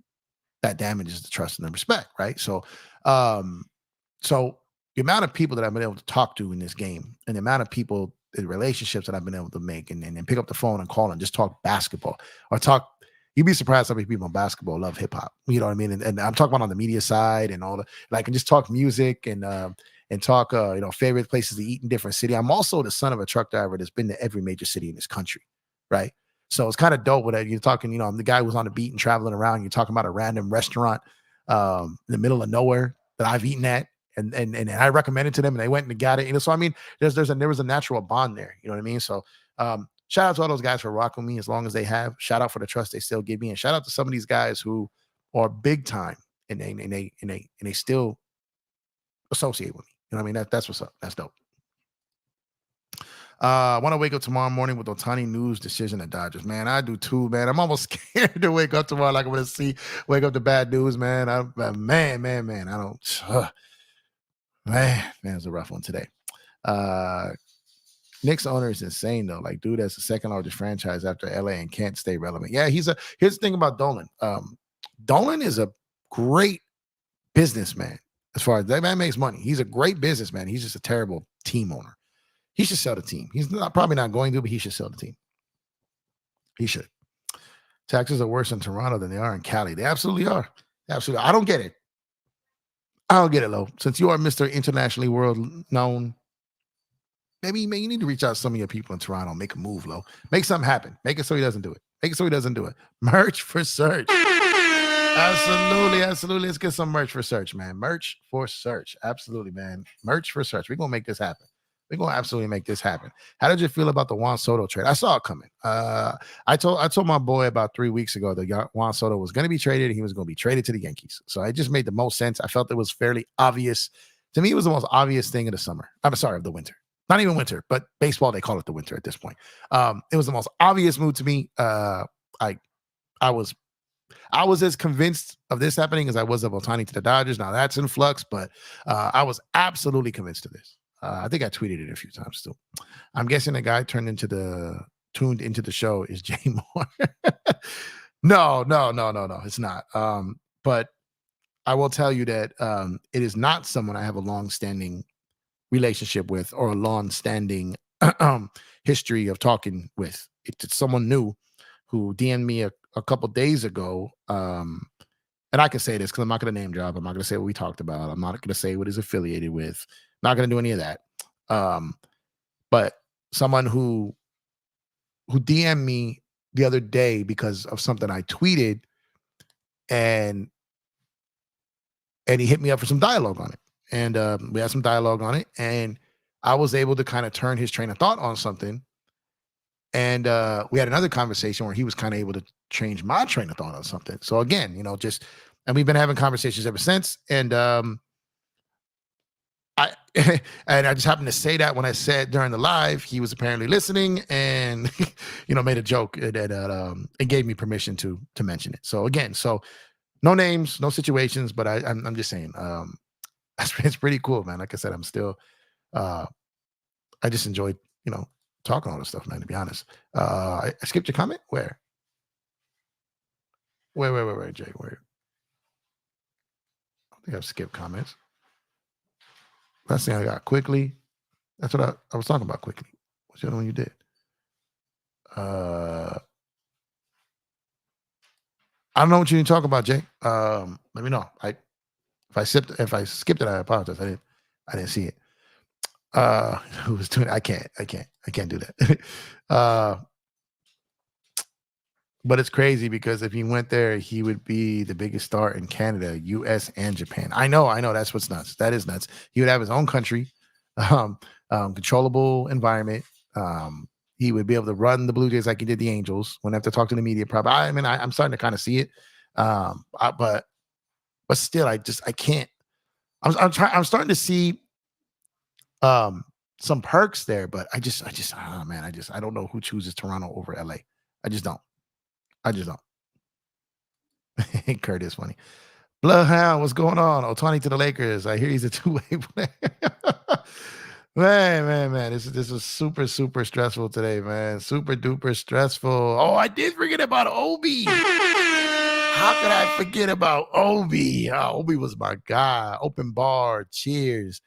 that damages the trust and the respect, right? So the amount of people that I've been able to talk to in this game, and the amount of people, the relationships that I've been able to make, and pick up the phone and call and just talk basketball, or talk, you'd be surprised how many people in basketball love hip hop. You know what I mean? And I'm talking about on the media side and all the, like, and just talk music and talk, favorite places to eat in different city. I'm also the son of a truck driver that's been to every major city in this country, right? So it's kind of dope with you're talking, I'm the guy who's on the beat and traveling around. You're talking about a random restaurant in the middle of nowhere that I've eaten at, and I recommended to them, and they went and got it. So I mean, there was a natural bond there. You know what I mean? So shout out to all those guys for rocking with me as long as they have. Shout out for the trust they still give me, and shout out to some of these guys who are big time and they still associate with me. You know what I mean? That's what's up. That's dope. I want to wake up tomorrow morning with Ohtani news decision at Dodgers. Man, I do too, man. I'm almost scared to wake up tomorrow like I'm going to wake up to bad news, man. Man, I don't. Man, it's a rough one today. Knicks owner is insane though. Like, dude, that's the second largest franchise after LA and can't stay relevant. Yeah, here's the thing about Dolan. Dolan is a great businessman. As far as that man makes money, he's a great businessman. He's just a terrible team owner. He should sell the team. He's probably not going to, but he should sell the team. He should. Taxes are worse in Toronto than they are in Cali. They absolutely are. Absolutely. I don't get it. Lo. Since you are Mr. Internationally world known, maybe you need to reach out to some of your people in Toronto. Make a move, Lo. Make something happen. Make it so he doesn't do it. Merch for Search. Absolutely. Let's get some merch for Search, man. Merch for Search. Absolutely, man. Merch for Search. We're going to make this happen. We're going to absolutely make this happen. How did you feel about the Juan Soto trade? I saw it coming. I told my boy about 3 weeks ago that Juan Soto was going to be traded and he was going to be traded to the Yankees. So it just made the most sense. I felt it was fairly obvious. To me, it was the most obvious thing of the summer. Of the winter. Not even winter, but baseball, they call it the winter at this point. It was the most obvious move to me. I was as convinced of this happening as I was of Ohtani to the Dodgers. Now that's in flux, but I was absolutely convinced of this. I think I tweeted it a few times too. I'm guessing the guy tuned into the show is Jay Moore. No, it's not. But I will tell you that it is not someone I have a long-standing relationship with or a long-standing history of talking with. It's someone new who DM'd me a couple days ago. And I can say this because I'm not going to name drop. I'm not going to say what we talked about. I'm not going to say what he's affiliated with. Not going to do any of that. But someone who DM'd me the other day because of something I tweeted, and he hit me up for some dialogue on it. And we had some dialogue on it, and I was able to kind of turn his train of thought on something. And we had another conversation where he was kind of able to change my train of thought on something. So again, and we've been having conversations ever since. And I just happened to say that when I said during the live, he was apparently listening and made a joke that it gave me permission to mention it. So again, no names, no situations, but I'm just saying it's pretty cool, man. Like I said, I'm still I just enjoyed talking all this stuff, man. To be honest, I skipped your comment. Where, Jay? Where? I don't think I've skipped comments. Last thing I got quickly. That's what I was talking about quickly. What's the other one you did? I don't know what you need to talk about, Jay. Let me know. If I skipped it, I apologize. I didn't see it. Who was doing it? I can't do that. But it's crazy because if he went there, he would be the biggest star in Canada, US, and Japan. I know. That's what's nuts. That is nuts. He would have his own country, controllable environment. He would be able to run the Blue Jays like he did the Angels. Wouldn't have to talk to the media. Probably. I'm starting to kind of see it. But still, I can't. I'm starting to see some perks there, but I don't know, man. I don't know who chooses Toronto over LA. I just don't. Kurt is funny. Bloodhound, what's going on? Ohtani to the Lakers. I hear he's a two-way player. man. This is super, super stressful today, man. Super duper stressful. Oh, I did forget about Obi. How could I forget about Obi? Oh, Obi was my guy. Open bar, cheers.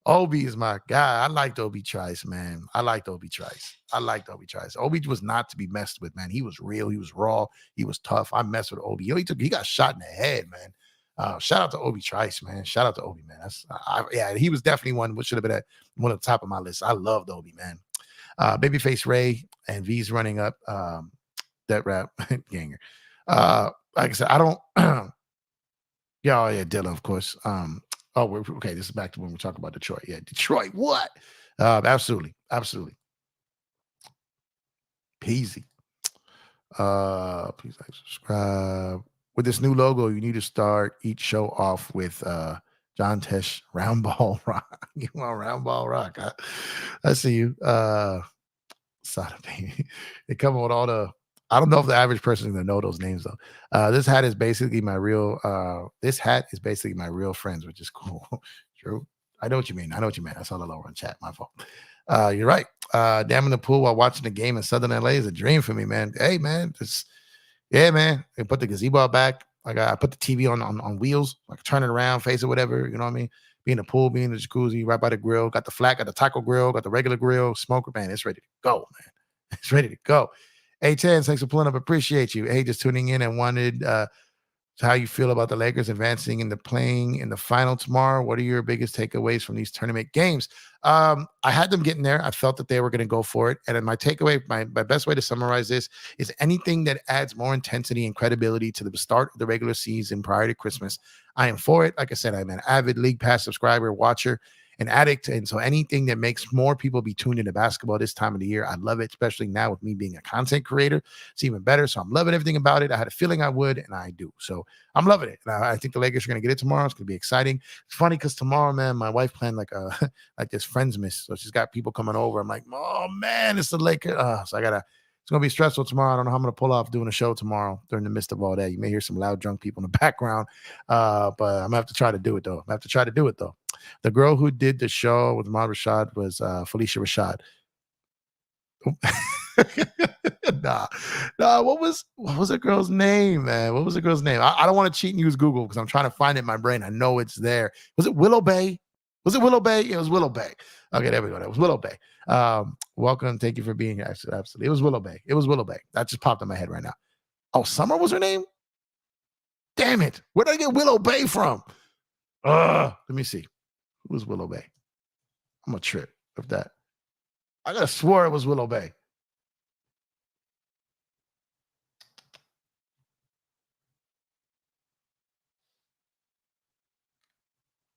Obi is my guy. I liked Obi Trice, man. Obi was not to be messed with, man. He was real. He was raw. He was tough. I messed with Obi. He got shot in the head, man. Shout out to Obi Trice, man. Shout out to Obi, man. He was definitely one which should have been at one of the top of my list. I loved Obi, man. Babyface Ray and V's running up. That rap ganger. Like I said, I don't. Yeah, Dilla, of course. We're okay. This is back to when we talk about Detroit. Yeah, Detroit. What? Absolutely. Peasy. Please like, subscribe. With this new logo, you need to start each show off with John Tesh Round Ball Rock. You want Round Ball Rock? I see you. Sada baby. They come with all the. I don't know if the average person is gonna know those names though. This hat is basically my real. This hat is basically my real friends, which is cool. True. I know what you mean. I know what you mean. I saw the lower in chat. My fault. You're right. Damn in the pool while watching the game in Southern LA is a dream for me, man. Hey, man, yeah, man. They put the gazebo out back. Like I put the TV on wheels, like turn it around, face it, whatever. You know what I mean? Be in the pool, be in the jacuzzi, right by the grill. Got the flat, got the taco grill, got the regular grill, smoker. Man, it's ready to go, man. It's ready to go. Hey, Chance, thanks for pulling up. Appreciate you. Hey, just tuning in and wanted how you feel about the Lakers advancing in the playing in the final tomorrow. What are your biggest takeaways from these tournament games? I had them getting there. I felt that they were going to go for it. And then my takeaway, my best way to summarize this is anything that adds more intensity and credibility to the start of the regular season prior to Christmas. I am for it. Like I said, I'm an avid League Pass subscriber, watcher, an addict. And so anything that makes more people be tuned into basketball this time of the year, I love it, especially now with me being a content creator. It's even better. So I'm loving everything about it. I had a feeling I would, and I do. So I'm loving it. I think the Lakers are going to get it tomorrow. It's going to be exciting. It's funny because tomorrow, man, my wife planned like like this friends miss. So she's got people coming over. I'm like, oh man, it's the Lakers. So it's going to be stressful tomorrow. I don't know how I'm going to pull off doing a show tomorrow during the midst of all that. You may hear some loud drunk people in the background, but I'm going to have to try to do it, though. The girl who did the show with Ahmad Rashad was Felicia Rashad. nah. What was the girl's name, man? What was the girl's name? I don't want to cheat and use Google because I'm trying to find it in my brain. I know it's there. Was it Willow Bay? Was it Willow Bay? It was Willow Bay. Okay, there we go. That was Willow Bay. Welcome. Thank you for being here. Absolutely. It was Willow Bay. It was Willow Bay. That just popped in my head right now. Oh, Summer was her name? Damn it. Where did I get Willow Bay from? Let me see. Who was Willow Bay? I'm a trip of that. I could have swore it was Willow Bay.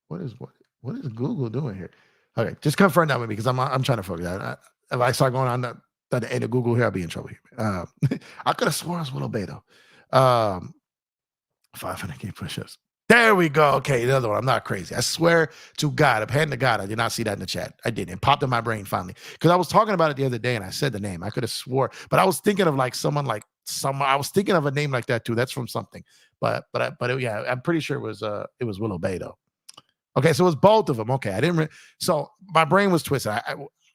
What is Google doing here? Okay, just confirm that with me because I'm trying to focus. If I start going on the end of Google here, I'll be in trouble here. I could have sworn it was Willow Bay though. 500K push-ups. There we go. Okay, the other one. I'm not crazy. I swear to God, I'm hand to God, I did not see that in the chat. I didn't. It popped in my brain finally because I was talking about it the other day and I said the name. I could have swore, but I was thinking of like someone like I was thinking of a name like that too. That's from something, but yeah, I'm pretty sure it was Willow Bay though. Okay, so it was both of them. Okay, I didn't. So my brain was twisted.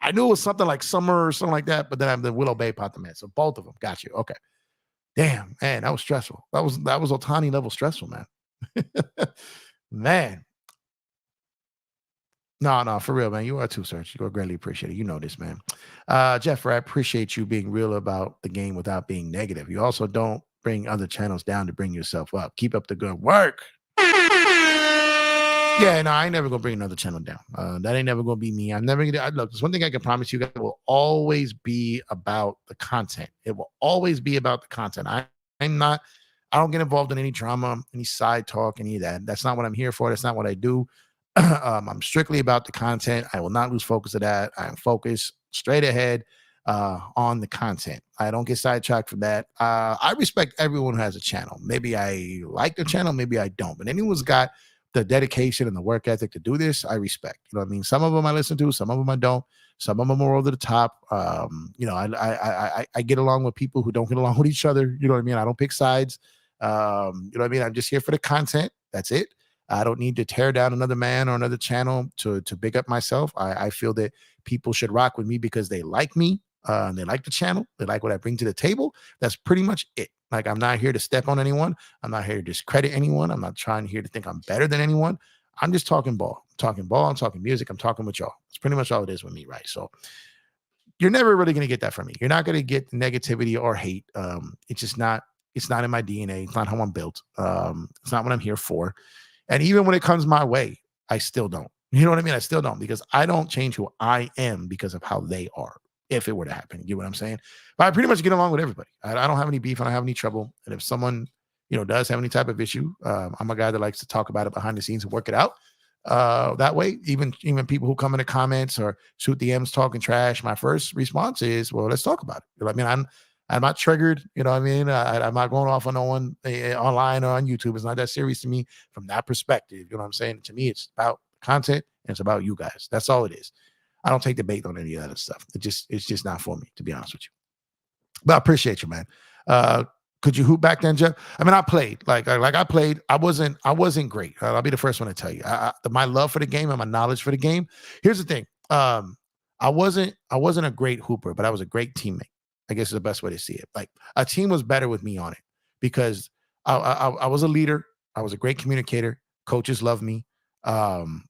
I knew it was something like Summer or something like that, but then the Willow Bay popped in my head. So both of them. Got you. Okay. Damn, man, that was stressful. That was Ohtani level stressful, man. Man. No, for real, man. You are too, sir. You are greatly appreciated. You know this, man. Jeff, I appreciate you being real about the game without being negative. You also don't bring other channels down to bring yourself up. Keep up the good work. Yeah, no, I ain't never gonna bring another channel down. That ain't never gonna be me. I'm never gonna look. There's one thing I can promise you guys: it will always be about the content. It will always be about the content. I don't get involved in any drama, any side talk, any of that. That's not what I'm here for. That's not what I do. I'm strictly about the content. I will not lose focus of that. I am focused straight ahead on the content. I don't get sidetracked for that. I respect everyone who has a channel. Maybe I like the channel, maybe I don't. But anyone's got the dedication and the work ethic to do this, I respect. You know what I mean? Some of them I listen to, some of them I don't. Some of them are over the top. I get along with people who don't get along with each other. You know what I mean? I don't pick sides. You know what I mean? I'm just here for the content. That's it. I don't need to tear down another man or another channel to big up myself. I feel that people should rock with me because they like me and they like the channel. They like what I bring to the table. That's pretty much it. Like, I'm not here to step on anyone. I'm not here to discredit anyone. I'm not trying here to think I'm better than anyone. I'm just talking ball. I'm talking ball. I'm talking music. I'm talking with y'all. It's pretty much all it is with me, right? So you're never really going to get that from me. You're not going to get negativity or hate. It's just not. It's not in my DNA. It's not how I'm built. It's not what I'm here for. And even when it comes my way, I still don't. You know what I mean? I still don't, because I don't change who I am because of how they are. If it were to happen, you get what I'm saying? But I pretty much get along with everybody. I don't have any beef. I don't have any trouble. And if someone, does have any type of issue, I'm a guy that likes to talk about it behind the scenes and work it out. That way, even people who come in the comments or shoot DMs talking trash, my first response is, well, let's talk about it. You know what I mean? I'm not triggered. You know what I mean? I'm not going off on no one online or on YouTube. It's not that serious to me from that perspective. You know what I'm saying? To me, it's about content and it's about you guys. That's all it is. I don't take the bait on any of that stuff. It's just not for me, to be honest with you. But I appreciate you, man. Could you hoop back then, Jeff? I mean, I played I played. I wasn't great. I'll be the first one to tell you. My love for the game and my knowledge for the game. Here's the thing. I wasn't a great hooper, but I was a great teammate. I guess is the best way to see it. Like a team was better with me on it because I was a leader. I was a great communicator. Coaches loved me. Um,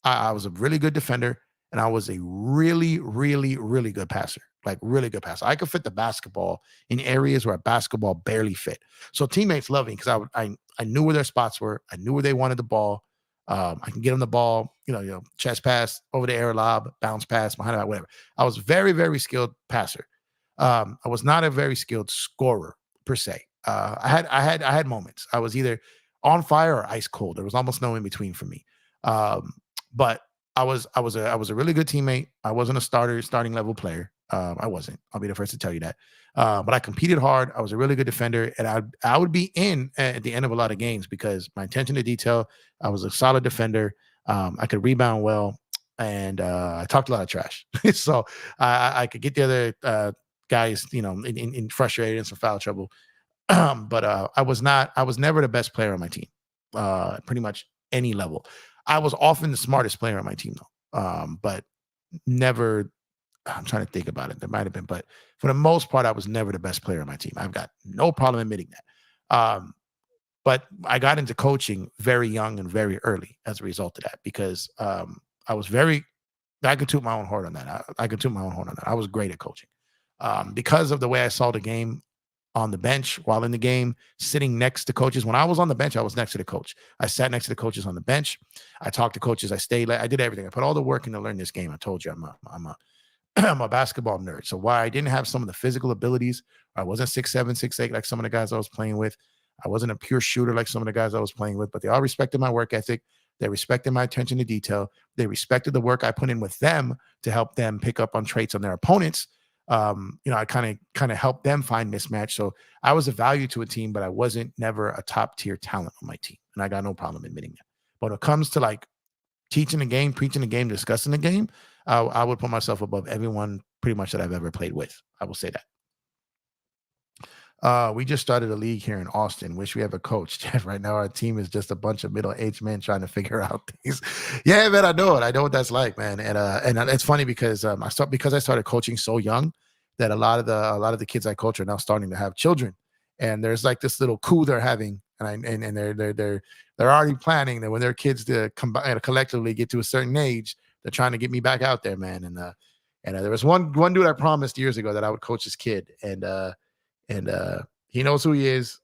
I was a really good defender, and I was a really, really, really good passer. Like really good passer. I could fit the basketball in areas where a basketball barely fit. So teammates loved me because I knew where their spots were. I knew where they wanted the ball. I can get them the ball, chest pass, over the air lob, bounce pass, behind the back, whatever. I was very, very skilled passer. I was not a very skilled scorer per se. I had moments. I was either on fire or ice cold. There was almost no in between for me. But I was a really good teammate. I wasn't a starting level player. I wasn't. I'll be the first to tell you that. But I competed hard. I was a really good defender, and I would be in at the end of a lot of games because my attention to detail. I was a solid defender. I could rebound well, and I talked a lot of trash. So I could get the other guys, in frustrated and some foul trouble. But I was not. I was never the best player on my team. Pretty much any level. I was often the smartest player on my team, though. But never. I'm trying to think about it. There might have been, but for the most part, I was never the best player on my team. I've got no problem admitting that. But I got into coaching very young and very early as a result of that because I was very. I could toot my own horn on that. I could toot my own horn on that. I was great at coaching because of the way I saw the game on the bench while in the game, sitting next to coaches. When I was on the bench, I was next to the coach. I sat next to the coaches on the bench. I talked to coaches. I stayed late. I did everything. I put all the work in to learn this game. I told you I'm a I'm a basketball nerd. So while I didn't have some of the physical abilities, I wasn't 6'7", 6'8", like some of the guys I was playing with. I wasn't a pure shooter like some of the guys I was playing with, but they all respected my work ethic. They respected my attention to detail. They respected the work I put in with them to help them pick up on traits on their opponents. I kind of helped them find mismatch. So I was a value to a team, but I wasn't never a top tier talent on my team. And I got no problem admitting that. But when it comes to like teaching the game, preaching the game, discussing the game, I would put myself above everyone pretty much that I've ever played with. I will say that. We just started a league here in Austin. Wish we have a coach. Jeff, right now our team is just a bunch of middle-aged men trying to figure out things. Yeah, man, I know it. I know what that's like, man. And it's funny because I started coaching so young that a lot of the kids I coach are now starting to have children. And there's like this little coup they're having, and they're already planning that when their kids to collectively get to a certain age, they're trying to get me back out there, man. And there was one dude I promised years ago that I would coach his kid, and he knows who he is.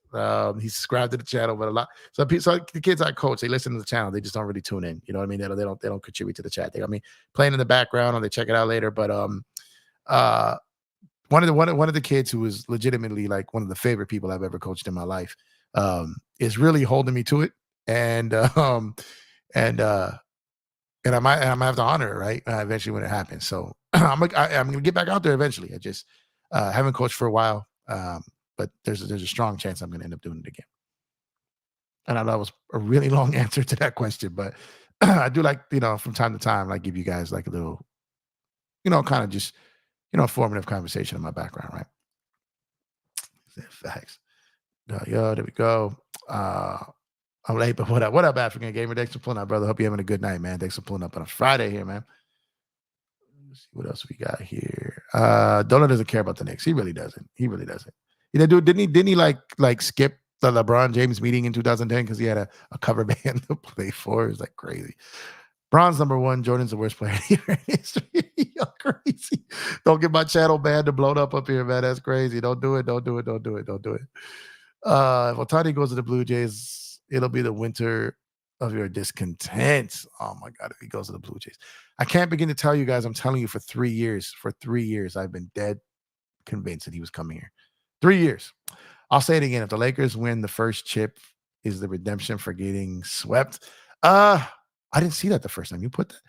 He's subscribed to the channel, but so the kids I coach, they listen to the channel, they just don't really tune in. You know what I mean? They don't contribute to the chat. Playing in the background, or they check it out later. But one of the kids who was legitimately like one of the favorite people I've ever coached in my life is really holding me to it, and I'm gonna have to honor it, right? Eventually when it happens. So I'm gonna get back out there eventually. I just haven't coached for a while, but there's a strong chance I'm gonna end up doing it again. And I know that was a really long answer to that question, but I do like, from time to time, like give you guys like a little, kind of just, formative conversation in my background, right? Facts. There we go. I'm late, but what up? What up, African Gamer? Thanks for pulling up, brother. Hope you're having a good night, man. Thanks for pulling up on a Friday here, man. Let's see what else we got here. Donald doesn't care about the Knicks. He really doesn't. He really doesn't. Dude, didn't he like skip the LeBron James meeting in 2010 because he had a cover band to play for? It was like crazy. Bron's number one. Jordan's the worst player in history. You're crazy. Don't get my channel banned to blow up here, man. That's crazy. Don't do it. Don't do it. Don't do it. Don't do it. If Ohtani goes to the Blue Jays, it'll be the winter of your discontent. Oh my God, if he goes to the Blue Jays. I can't begin to tell you guys, I'm telling you, for 3 years, I've been dead convinced that he was coming here. 3 years. I'll say it again. If the Lakers win the first chip, is the redemption for getting swept? I didn't see that the first time you put that.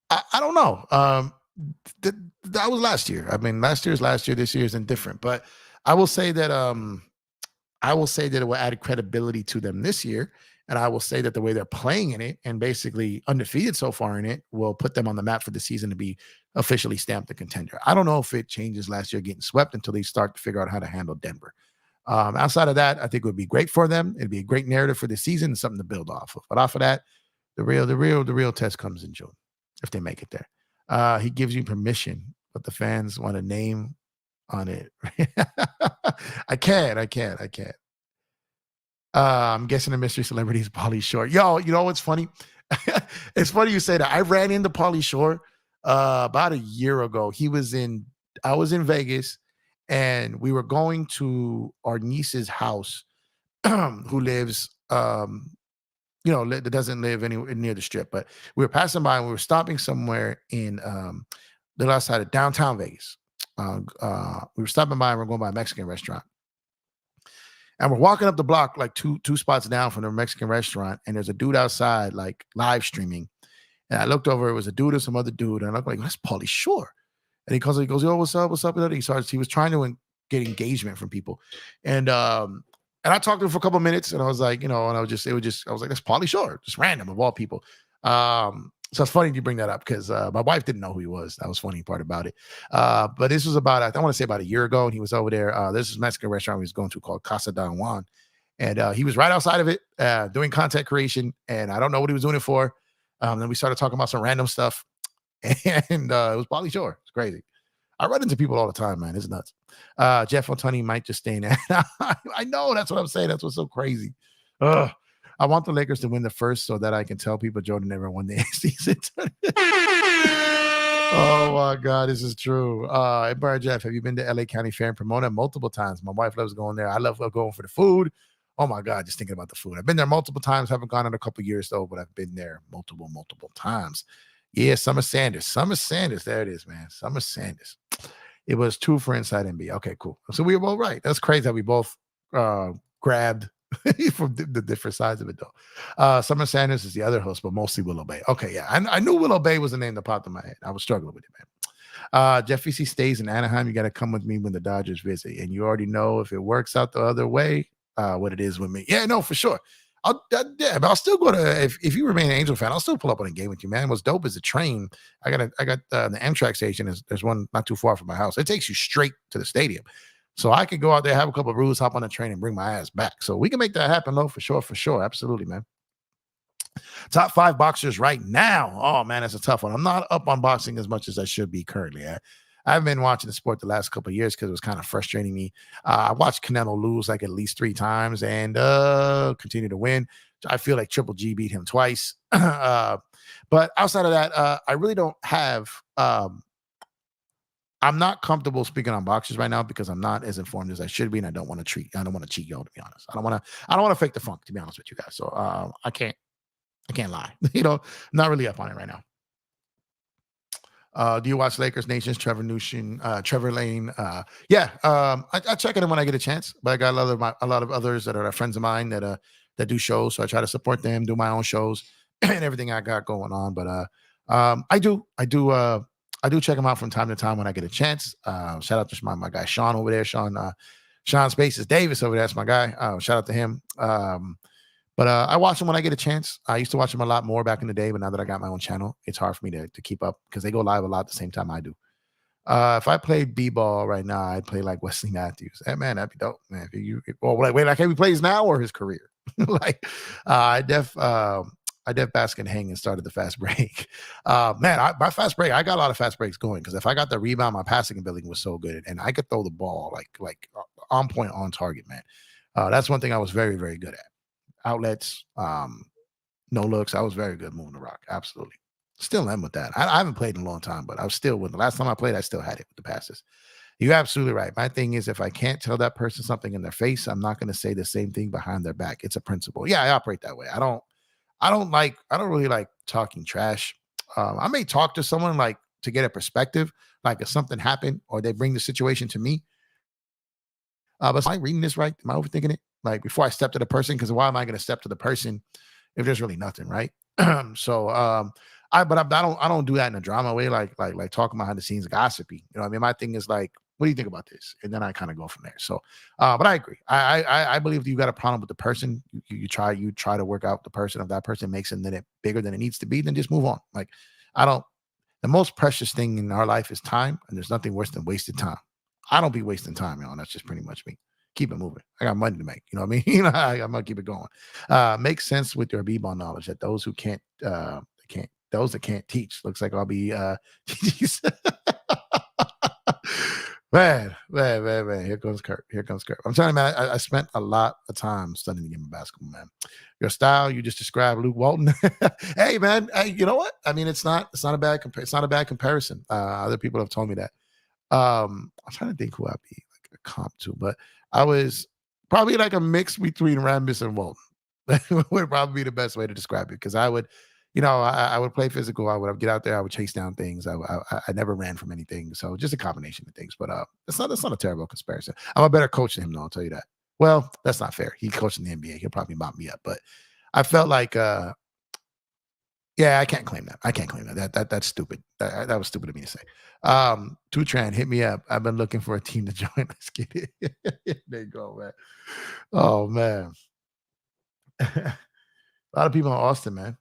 I don't know. That was last year. I mean, last year's last year. This year isn't different. But I will say that it will add credibility to them this year. And I will say that the way they're playing in it and basically undefeated so far in it will put them on the map for the season to be officially stamped a contender. I don't know if it changes last year getting swept until they start to figure out how to handle Denver. Outside of that, I think it would be great for them. It'd be a great narrative for the season and something to build off of. But off of that, the real test comes in June if they make it there. He gives you permission, but the fans want a name on it. I can't. I'm guessing the mystery celebrity is Pauly Shore. Yo, you know what's funny? It's funny you say that. I ran into Pauly Shore about a year ago. I was in Vegas, and we were going to our niece's house, who lives, that doesn't live anywhere near the strip. But we were passing by and we were stopping somewhere in the last side of downtown Vegas. We were stopping by and we're going by a Mexican restaurant. And we're walking up the block like two spots down from the Mexican restaurant, and there's a dude outside like live streaming. And I looked over, it was a dude and some other dude, and I'm like, that's Pauly Shore. And he goes, yo, what's up? And he was trying to get engagement from people. And I talked to him for a couple of minutes, and I was like, and I was like, that's Pauly Shore, just random of all people. So it's funny you bring that up because my wife didn't know who he was. That was funny part about it. But this was about, I want to say about a year ago, and he was over there. There's this Mexican restaurant he was going to called Casa Don Juan. And he was right outside of it doing content creation, and I don't know what he was doing it for. Then we started talking about some random stuff, and it was Pauly Shore. It's crazy. I run into people all the time, man. It's nuts. Jeff Ohtani might just stay in there. I know. That's what I'm saying. That's what's so crazy. Ugh. I want the Lakers to win the first so that I can tell people Jordan never won the season. Oh, my God. This is true. Empire Jeff, have you been to LA County Fair and Pomona? Multiple times. My wife loves going there. I love going for the food. Oh, my God. Just thinking about the food. I've been there multiple times. Haven't gone in a couple years, though, but I've been there multiple times. Yeah, Summer Sanders. There it is, man. Summer Sanders. It was 2 for Inside NBA. Okay, cool. So we were both right. That's crazy that we both grabbed from the different sides of it, though. Summer Sanders is the other host, but mostly Willow Bay. Okay, yeah. I knew Willow Bay was the name that popped in my head. I was struggling with it, man. Jeff C stays in Anaheim. You got to come with me when the Dodgers visit. And you already know if it works out the other way, what it is with me. Yeah, no, for sure. But I'll still go to, if you remain an Angel fan, I'll still pull up on a game with you, man. What's dope is a train. I got the Amtrak station. There's one not too far from my house. It takes you straight to the stadium. So I could go out there, have a couple of brews, hop on the train, and bring my ass back. So we can make that happen, though, for sure. Absolutely, man. Top 5 boxers right now. Oh, man, that's a tough one. I'm not up on boxing as much as I should be currently. I've been watching the sport the last couple of years because it was kind of frustrating me. I watched Canelo lose like at least 3 times and continue to win. I feel like Triple G beat him twice. But outside of that, I really don't have I'm not comfortable speaking on boxers right now because I'm not as informed as I should be, and I don't want to cheat y'all, to be honest. I don't want to fake the funk, to be honest with you guys. So I can't lie. I'm not really up on it right now. Do you watch Lakers Nations? Trevor Nushin, Trevor Lane. I check it in when I get a chance, but I got a lot of others that are friends of mine that do shows. So I try to support them, do my own shows and everything I got going on. But I do check them out from time to time when I get a chance. Shout out to my guy Sean over there. Sean Spaces Davis over there. That's my guy. Shout out to him. But I watch them when I get a chance. I used to watch them a lot more back in the day, but now that I got my own channel, it's hard for me to keep up because they go live a lot at the same time I do. If I played b-ball right now, I'd play like Wesley Matthews. Hey, man, that'd be dope, man. Like he plays now or his career? I def basket and hang and started the fast break. My fast break, I got a lot of fast breaks going because if I got the rebound, my passing ability was so good, and I could throw the ball like on point, on target, man. That's one thing I was very, very good at. Outlets, no looks. I was very good moving the rock. Absolutely. Still am with that. I haven't played in a long time, but I was still with the last time I played, I still had it with the passes. You're absolutely right. My thing is if I can't tell that person something in their face, I'm not going to say the same thing behind their back. It's a principle. Yeah, I operate that way. I don't really like talking trash. I may talk to someone like to get a perspective, like if something happened or they bring the situation to me. But am I reading this right? Am I overthinking it? Like before I step to the person, because why am I going to step to the person if there's really nothing, right? I don't do that in a drama way, like talking behind the scenes, gossipy. You know what I mean? My thing is like, what do you think about this? And then I kind of go from there. So, but I agree. I believe that you got a problem with the person. You try to work out the person. If that person makes it bigger than it needs to be, then just move on. Like, the the most precious thing in our life is time, and there's nothing worse than wasted time. I don't be wasting time, y'all. That's just pretty much me. Keep it moving. I got money to make. You know what I mean? I'm gonna keep it going. Makes sense with your b-ball knowledge that those who can't those that can't teach. Looks like I'll be man. Here comes Kurt. I'm telling you, man, I spent a lot of time studying the game of basketball, man. Your style, you just described Luke Walton. Hey, man, you know what? I mean, it's not a bad comparison. Other people have told me that. I'm trying to think who I'd be like a comp to, but I was probably like a mix between Rambis and Walton. Would probably be the best way to describe it, because I would, I would play physical. I would get out there. I would chase down things. I never ran from anything. So just a combination of things. But that's not a terrible comparison. I'm a better coach than him, though. I'll tell you that. Well, that's not fair. He coached in the NBA. He'll probably mop me up. But I felt like, yeah, I can't claim that. That's stupid. That was stupid of me to say. Tutran, hit me up. I've been looking for a team to join. Let's get it. There you go, man. Oh man. A lot of people in Austin, man.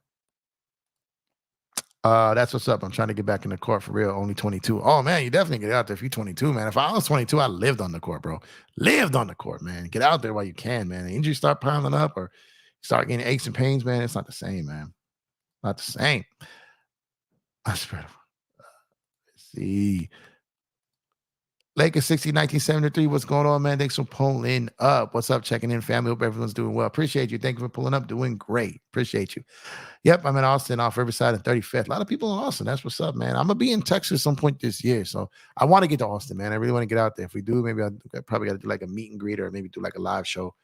That's what's up. I'm trying to get back in the court for real. Only 22. Oh man, you definitely get out there if you're 22, man. If I was 22, I lived on the court, bro. Lived on the court, man. Get out there while you can, man. The injuries start piling up or start getting aches and pains, man. It's not the same, man. Not the same. I swear. Let's see. Lakers 60, 1973. What's going on, man? Thanks for pulling up. What's up? Checking in, family. Hope everyone's doing well. Appreciate you. Thank you for pulling up. Doing great. Appreciate you. Yep, I'm in Austin off Riverside and 35th. A lot of people in Austin. That's what's up, man. I'm going to be in Texas some point this year. So I want to get to Austin, man. I really want to get out there. If we do, maybe I probably got to do like a meet and greet or maybe do like a live show,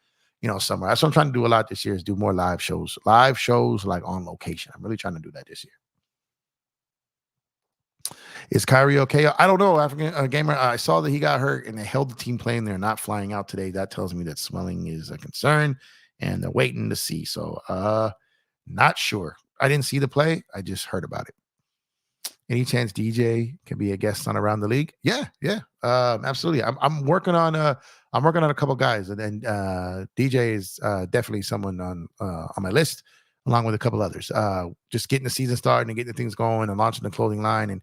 somewhere. That's what I'm trying to do a lot this year is do more live shows. Live shows like on location. I'm really trying to do that this year. Is Kyrie okay? I don't know, African gamer. I saw that he got hurt and they held the team playing. They're not flying out today. That tells me that swelling is a concern and they're waiting to see. So not sure. I didn't see the play. I just heard about it. Any chance DJ can be a guest on Around the League? Yeah. Absolutely. I'm working on a couple guys, and then DJ is definitely someone on my list, along with a couple others. Just getting the season started and getting the things going and launching the clothing line and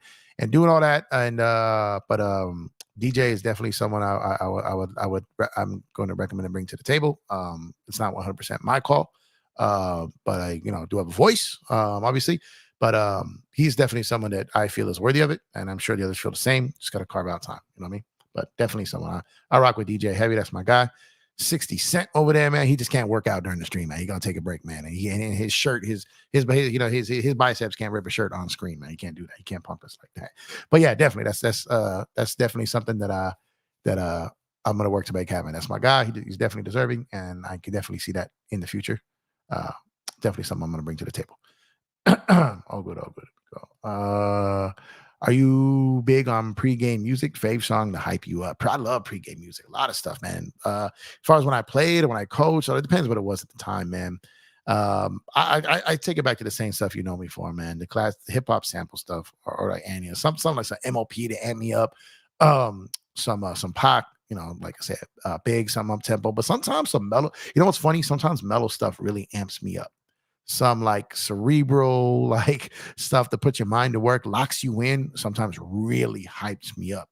doing all that. And but DJ is definitely someone I'm going to recommend and bring to the table. It's not 100% my call, but I do have a voice, obviously. But he's definitely someone that I feel is worthy of it, and I'm sure the others feel the same. Just got to carve out time, you know what I mean? But definitely someone I rock with. DJ Heavy, that's my guy. 60 Cent over there, man. He just can't work out during the stream, man. He gonna take a break, man. And his shirt, his biceps can't rip a shirt on screen, man. He can't do that. He can't pump us like that. But yeah, definitely, that's definitely something that I'm gonna work to make happen. That's my guy. He's definitely deserving, and I can definitely see that in the future. Definitely something I'm gonna bring to the table. All good. Are you big on pregame music? Fave song to hype you up? I love pregame music. A lot of stuff, man. As far as when I played or when I coached, so it depends what it was at the time, man. I take it back to the same stuff you know me for, man. The hip hop sample stuff, or like Annie, something like some MOP to amp me up. Some Pac, like I said, big, some up tempo, but sometimes some mellow. You know what's funny? Sometimes mellow stuff really amps me up. Some like cerebral, like stuff to put your mind to work, locks you in, sometimes really hypes me up.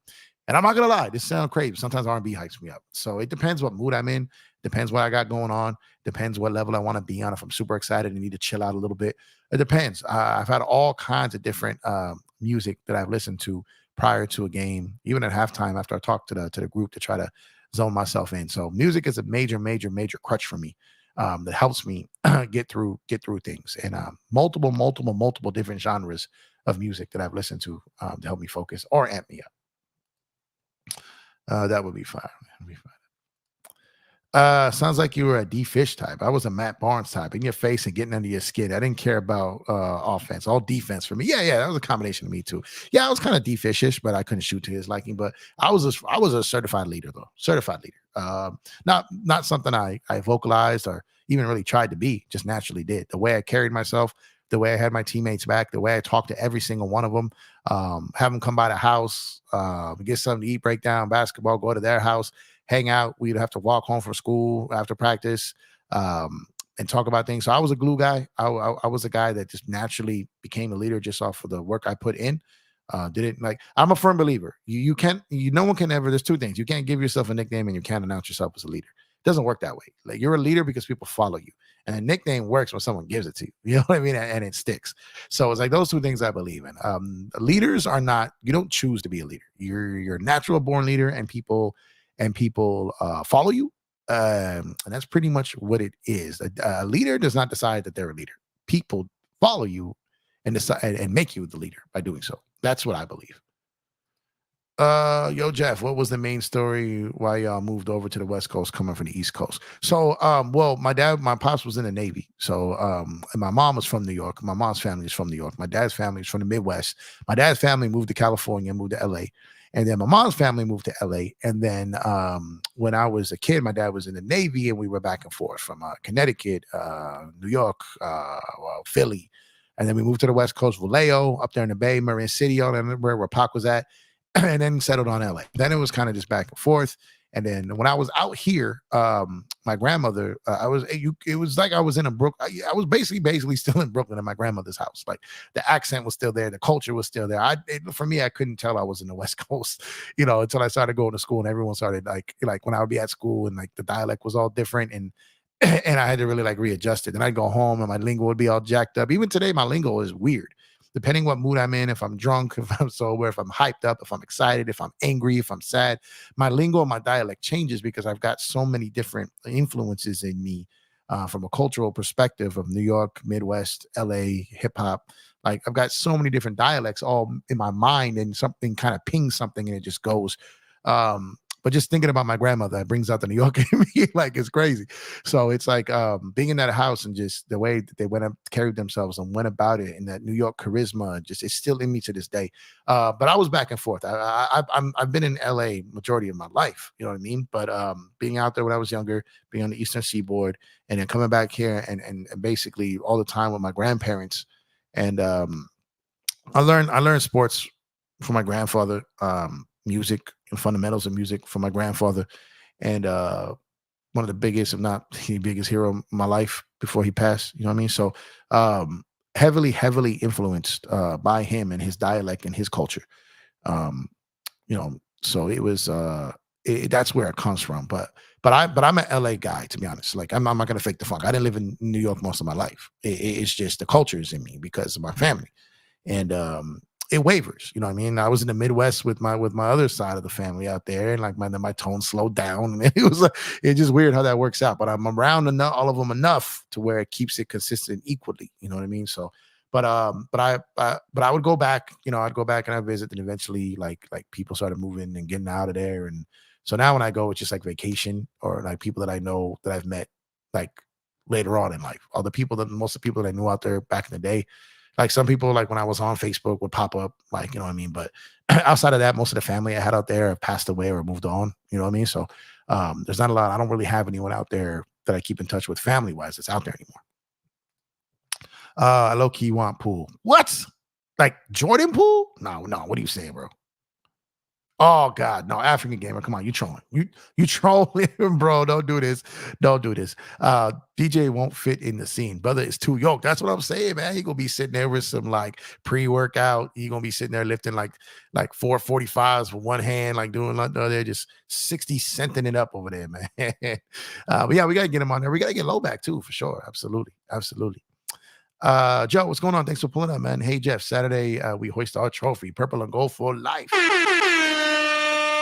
And I'm not gonna lie, this sounds crazy. Sometimes R&B hypes me up. So it depends what mood I'm in, depends what I got going on, depends what level I want to be on. If I'm super excited and need to chill out a little bit, it depends. I've had all kinds of different music that I've listened to prior to a game, even at halftime after I talk to the group to try to zone myself in. So music is a major crutch for me. That helps me get through things, and multiple different genres of music that I've listened to help me focus or amp me up. That would be fine. Sounds like you were a D Fish type. I was a Matt Barnes type, in your face and getting under your skin. I didn't care about offense, all defense for me. Yeah, that was a combination of me too. Yeah, I was kind of D Fishish, but I couldn't shoot to his liking. But I was a certified leader though. Not something I vocalized or even really tried to be. Just naturally did. The way I carried myself, the way I had my teammates back, the way I talked to every single one of them, have them come by the house, get something to eat, break down basketball, go to their house, hang out. We'd have to walk home from school after practice and talk about things. So I was a glue guy. I was a guy that just naturally became a leader just off of the work I put in. Didn't like. I'm a firm believer. You can't. No one can ever. There's two things. You can't give yourself a nickname, and you can't announce yourself as a leader. It doesn't work that way. Like you're a leader because people follow you, and a nickname works when someone gives it to you. You know what I mean? And it sticks. So it's like those two things I believe in. Leaders are not. You don't choose to be a leader. You're a natural born leader, and people follow you. And that's pretty much what it is. A leader does not decide that they're a leader. People follow you and decide and make you the leader by doing so. That's what I believe. Yo, Jeff, what was the main story why y'all moved over to the West Coast coming from the East Coast? So, well, my pops was in the Navy. So, and my mom was from New York. My mom's family is from New York. My dad's family is from the Midwest. My dad's family moved to California, moved to LA. And then my mom's family moved to LA. And then when I was a kid, my dad was in the Navy and we were back and forth from Connecticut, New York, Philly. And then we moved to the West Coast, Vallejo, up there in the Bay, Marin City, all that, where Pac was at. And then settled on LA. Then it was kind of just back and forth. And then when I was out here, my grandmother, it was like I was in a Brooklyn. I was basically still in Brooklyn at my grandmother's house. Like the accent was still there, the culture was still there. For me, I couldn't tell I was in the West Coast, until I started going to school and everyone started like when I would be at school and like the dialect was all different and I had to really like readjust it. And I'd go home and my lingo would be all jacked up. Even today, my lingo is weird. Depending what mood I'm in, if I'm drunk, if I'm sober, if I'm hyped up, if I'm excited, if I'm angry, if I'm sad, my lingo and my dialect changes because I've got so many different influences in me from a cultural perspective of New York, Midwest, LA, hip hop. Like I've got so many different dialects all in my mind and something kind of pings something and it just goes. But just thinking about my grandmother, it brings out the New York in me, like it's crazy. So it's like being in that house and just the way that they went up, carried themselves and went about it, and that New York charisma, just it's still in me to this day. But I was back and forth. I've been in LA majority of my life, you know what I mean. But being out there when I was younger, being on the Eastern Seaboard, and then coming back here and basically all the time with my grandparents, and I learned sports from my grandfather, music and fundamentals of music from my grandfather, and one of the biggest, if not the biggest hero in my life before he passed. You know what I mean? So heavily influenced by him and his dialect and his culture. So it was that's where it comes from. But I'm an LA guy, to be honest. Like I'm not gonna fake the funk. I didn't live in New York most of my life. It's just the culture is in me because of my family. And it wavers, you know what I mean? I was in the Midwest with my other side of the family out there, and like my tone slowed down, and it's just weird how that works out. But I'm around all of them enough to where it keeps it consistent equally, you know what I mean? So, but I would go back, I'd go back and I'd visit, and eventually like people started moving and getting out of there, and so now when I go, it's just like vacation or like people that I know that I've met like later on in life. All the people most of the people that I knew out there back in the day. Like some people, like when I was on Facebook, would pop up, like, you know what I mean? But outside of that, most of the family I had out there have passed away or moved on, you know what I mean? So there's not a lot. I don't really have anyone out there that I keep in touch with family wise that's out there anymore. I low key want Poole. What? Like Jordan Poole? No. What are you saying, bro? Oh God, no, African gamer. Come on, you trolling. You trolling, bro. Don't do this. Don't do this. DJ won't fit in the scene. Brother is too yoked. That's what I'm saying, man. He gonna be sitting there with some like pre-workout. He gonna be sitting there lifting like 445s with one hand, like doing like the other, just 60 centing it up over there, man. But yeah, we gotta get him on there. We gotta get low back too, for sure. Absolutely. Joe, what's going on? Thanks for pulling up, man. Hey, Jeff, Saturday, we hoist our trophy, purple and gold for life.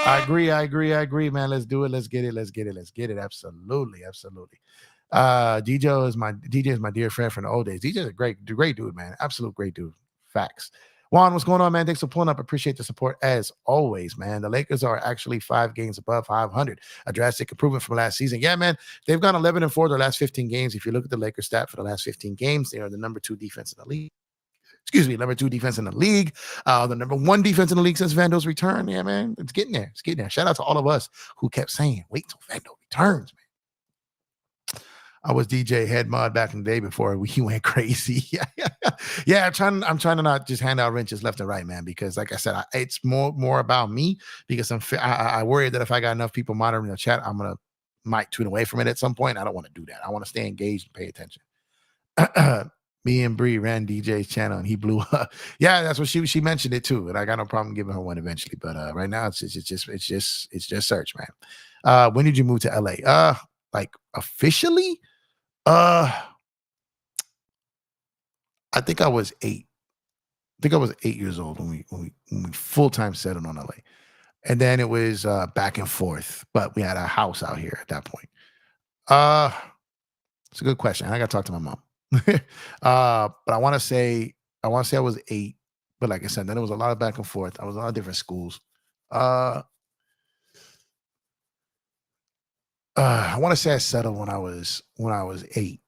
I agree, man. Let's do it. Let's get it. Absolutely. DJ is my dear friend from the old days. DJ is a great dude, man. Absolute great dude. Facts. Juan, what's going on, man? Thanks for pulling up. Appreciate the support as always, man. The Lakers are actually 5 games above 500, a drastic improvement from last season. Yeah, man, they've gone 11-4 their last 15 games. If you look at the Lakers stat for the last 15 games, they are the number 2 defense in the league. Number 2 defense in the league. The number 1 defense in the league since Vando's return. Yeah, man, it's getting there. Shout out to all of us who kept saying, wait till Vando returns, man. I was DJ head mod back in the day before he went crazy. Yeah. I'm trying to not just hand out wrenches left and right, man, because like I said, it's more about me because I worry that if I got enough people monitoring the chat, might tune away from it at some point. I don't want to do that. I want to stay engaged and pay attention. Me and Bree ran DJ's channel and he blew up. Yeah, that's what she mentioned it too. And I got no problem giving her one eventually. But right now it's just search, man. When did you move to LA? Like officially? Uh I think I was 8. I think I was 8 years old when we full-time settled on LA. And then it was back and forth, but we had a house out here at that point. Uh it's a good question. I gotta talk to my mom. But I want to say I was 8, but like I said, then it was a lot of back and forth. I was a lot of different schools. Uh I want to say I settled when I was 8.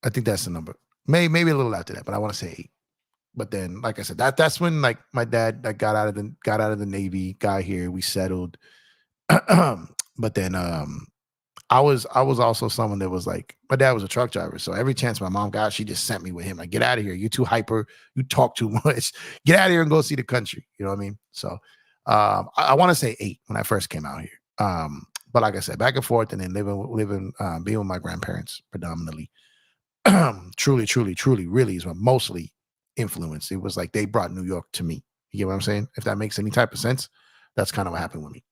I think that's the number. Maybe a little after that, but I want to say 8. But then, like I said, that's when like my dad like got out of the Navy, got here, we settled. But then I was also someone that was like, my dad was a truck driver. So every chance my mom got, she just sent me with him. Like, get out of here. You're too hyper. You talk too much. Get out of here and go see the country. You know what I mean? So I want to say 8 when I first came out here. But like I said, back and forth and then being with my grandparents predominantly. Truly, truly, truly, really is what mostly influenced. It was like they brought New York to me. You get what I'm saying? If that makes any type of sense, that's kind of what happened with me.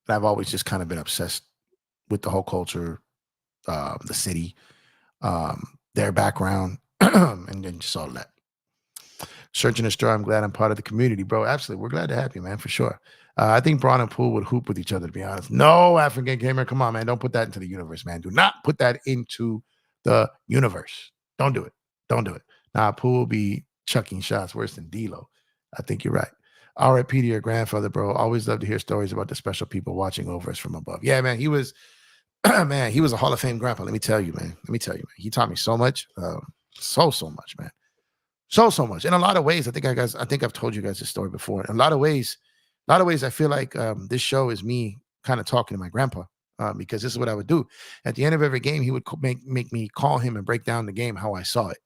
And I've always just kind of been obsessed with the whole culture, the city, their background, and then just all of that. Searching a store. I'm glad I'm part of the community, bro. Absolutely. We're glad to have you, man, for sure. I think Braun and Poole would hoop with each other, to be honest. No, African gamer. Come on, man. Don't put that into the universe, man. Do not put that into the universe. Don't do it. Don't do it. Nah, Poole will be chucking shots worse than D'Lo. I think you're right. RIP to your grandfather, bro. Always love to hear stories about the special people watching over us from above. Yeah, man. He was, man, he was a Hall of Fame grandpa. Let me tell you, man. Let me tell you, man. He taught me so much. So much, man. So much. In a lot of ways, I think I've told you guys this story before. In a lot of ways, I feel like this show is me kind of talking to my grandpa, because this is what I would do. At the end of every game, he would make me call him and break down the game how I saw it,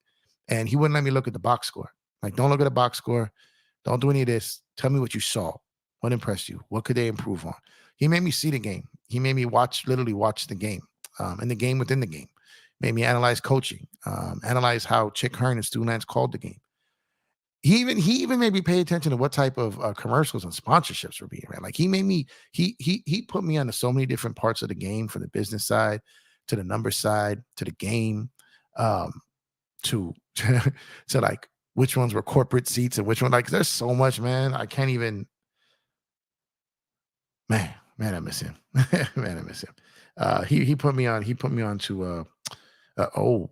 and he wouldn't let me look at the box score. Like, don't look at the box score. Don't do any of this. Tell me what you saw. What impressed you? What could they improve on? He made me see the game. He made me literally watch the game, and the game within the game. Made me analyze coaching, analyze how Chick Hearn and Stu Lance called the game. He even made me pay attention to what type of commercials and sponsorships were being ran. Like, he put me onto so many different parts of the game, from the business side to the number side to the game, um, to to like which ones were corporate seats and which one. Like, there's so much, man. I can't even. Man, I miss him. Man, I miss him. He put me on. He put me on to oh,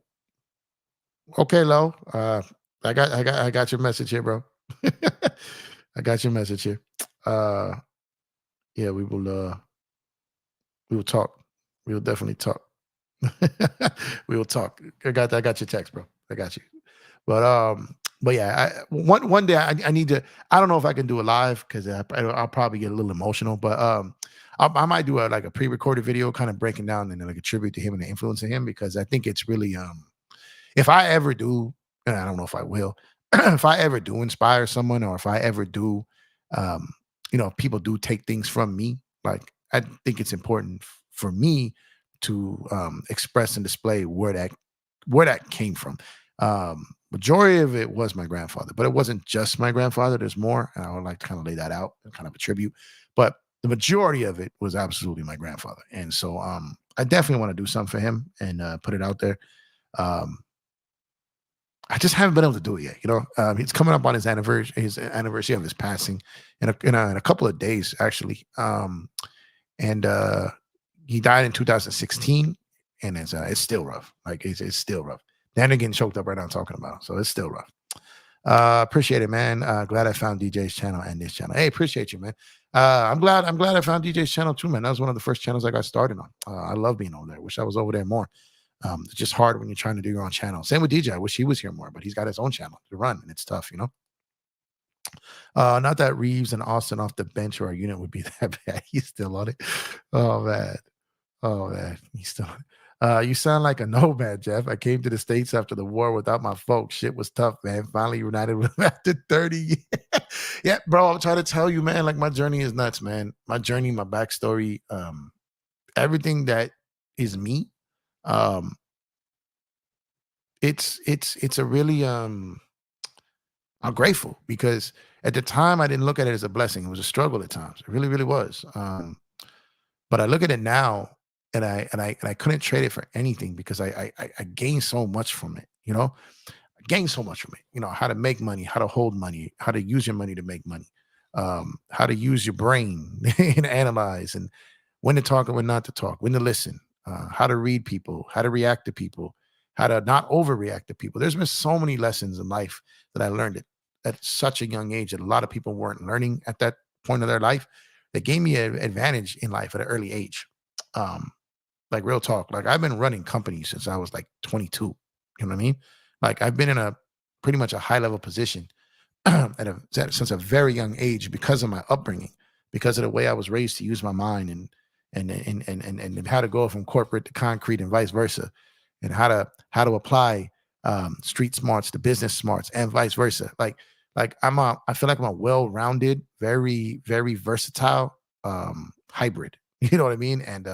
okay, Lo. I got your message here, bro. I got your message here. Uh yeah, we will talk. We will definitely talk. We will talk. I got your text, bro. I got you. But yeah, one day I need to. I don't know if I can do it live because I'll probably get a little emotional. But I might do like a pre-recorded video, kind of breaking down and like a tribute to him and the influence of him, because I think it's really if I ever do, and I don't know if I will, if I ever do inspire someone, or if I ever do, um, if people do take things from me, like, I think it's important for me to express and display where that came from. Majority of it was my grandfather, but it wasn't just my grandfather. There's more, and I would like to kind of lay that out and kind of a tribute. But the majority of it was absolutely my grandfather, and so I definitely want to do something for him and put it out there. Um, I just haven't been able to do it yet. He's coming up on his anniversary of his passing in a couple of days, actually. And he died in 2016, and it's still rough. Like, it's still rough. Then again, choked up right now talking about it, so it's still rough. Appreciate it, man. Glad I found DJ's channel and this channel. Hey, appreciate you, man. I'm glad I found DJ's channel too, man. That was one of the first channels I got started on. I love being over there. Wish I was over there more. It's just hard when you're trying to do your own channel. Same with DJ. I wish he was here more, but he's got his own channel to run, and it's tough. Not that Reeves and Austin off the bench or our unit would be that bad. He's still on it. Oh man. Oh man. He's still on it. You sound like a nomad, Jeff. I came to the States after the war without my folks. Shit was tough, man. Finally united with them after 30 years. Yeah, bro. I'm trying to tell you, man. Like, my journey is nuts, man. My journey, my backstory, everything that is me. Um, it's a really I'm grateful because at the time I didn't look at it as a blessing. It was a struggle at times. It really, really was. But I look at it now, and I couldn't trade it for anything because I gained so much from it. I gained so much from it. How to make money, how to hold money, how to use your money to make money, how to use your brain and analyze, and when to talk and when not to talk, when to listen, how to read people, how to react to people, how to not overreact to people. There's been so many lessons in life that I learned at such a young age that a lot of people weren't learning at that point of their life. That gave me an advantage in life at an early age. Um, like real talk. Like I've been running companies since I was like 22. You know what I mean? Like I've been in a pretty much a high level position since a very young age because of my upbringing, because of the way I was raised to use my mind and how to go from corporate to concrete and vice versa, and how to apply street smarts to business smarts and vice versa. Like I feel like I'm a well-rounded, very very versatile hybrid. You know what I mean? And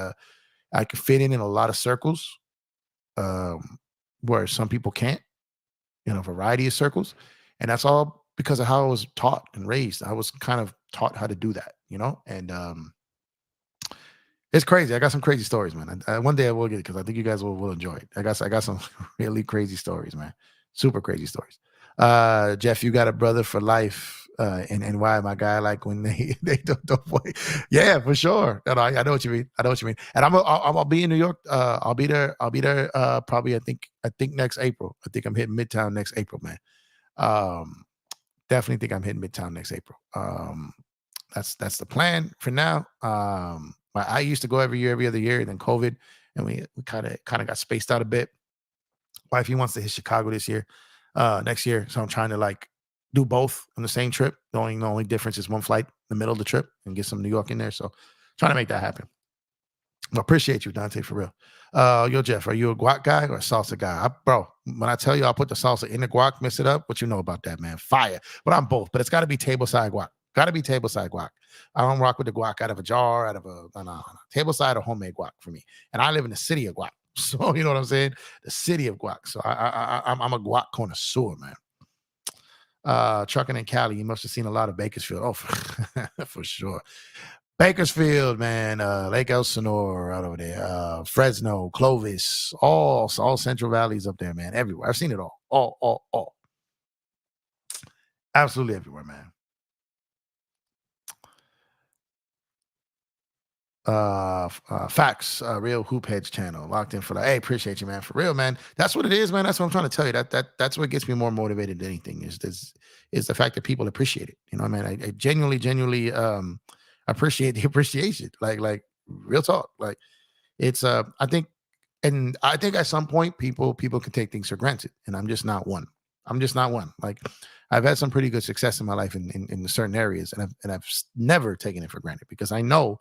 I can fit in a lot of circles um, where some people can't, a variety of circles. And that's all because of how I was taught and raised. I was kind of taught how to do that. And it's crazy. I got some crazy stories, man. One day I will get it because I think you guys will enjoy it. I got some really crazy stories, man. Super crazy stories. Jeff, you got a brother for life. And why my guy, like when they don't play. Yeah, for sure. No, I know what you mean. I know what you mean. And I'll be in New York. I'll be there. Probably I think next April. I think I'm hitting Midtown next April, man. Um, Definitely think I'm hitting Midtown next April. That's the plan for now. I used to go every year, every other year, and then COVID, and we kind of got spaced out a bit. Wifey wants to hit Chicago this year, next year. So I'm trying to like do both on the same trip. The only difference is one flight in the middle of the trip and get some New York in there. So trying to make that happen. I appreciate you, Dante, for real. Yo, Jeff, are you a guac guy or a salsa guy? Bro, when I tell you I'll put the salsa in the guac, mix it up, what you know about that, man? Fire. But I'm both. But it's got to be table side guac. Got to be table side guac. I don't rock with the guac out of a jar, out of a no. Table side or homemade guac for me. And I live in the city of guac. So you know what I'm saying? The city of guac. So I'm a guac connoisseur, man. Trucking in Cali, you must have seen a lot of Bakersfield. Oh, for sure. Bakersfield, man, Lake Elsinore out over there, Fresno, Clovis, all Central Valleys up there, man, everywhere. I've seen it all, absolutely everywhere, man. Facts, real hoop heads channel, locked in for that. Hey, appreciate you, man, for real, man. That's what it is, man. That's what I'm trying to tell you. That's what gets me more motivated than anything is the fact that people appreciate it. You know, man, I genuinely appreciate the appreciation. Like real talk. Like it's I think at some point people can take things for granted, and I'm just not one. I'm just not one. Like I've had some pretty good success in my life in certain areas, and I've never taken it for granted because I know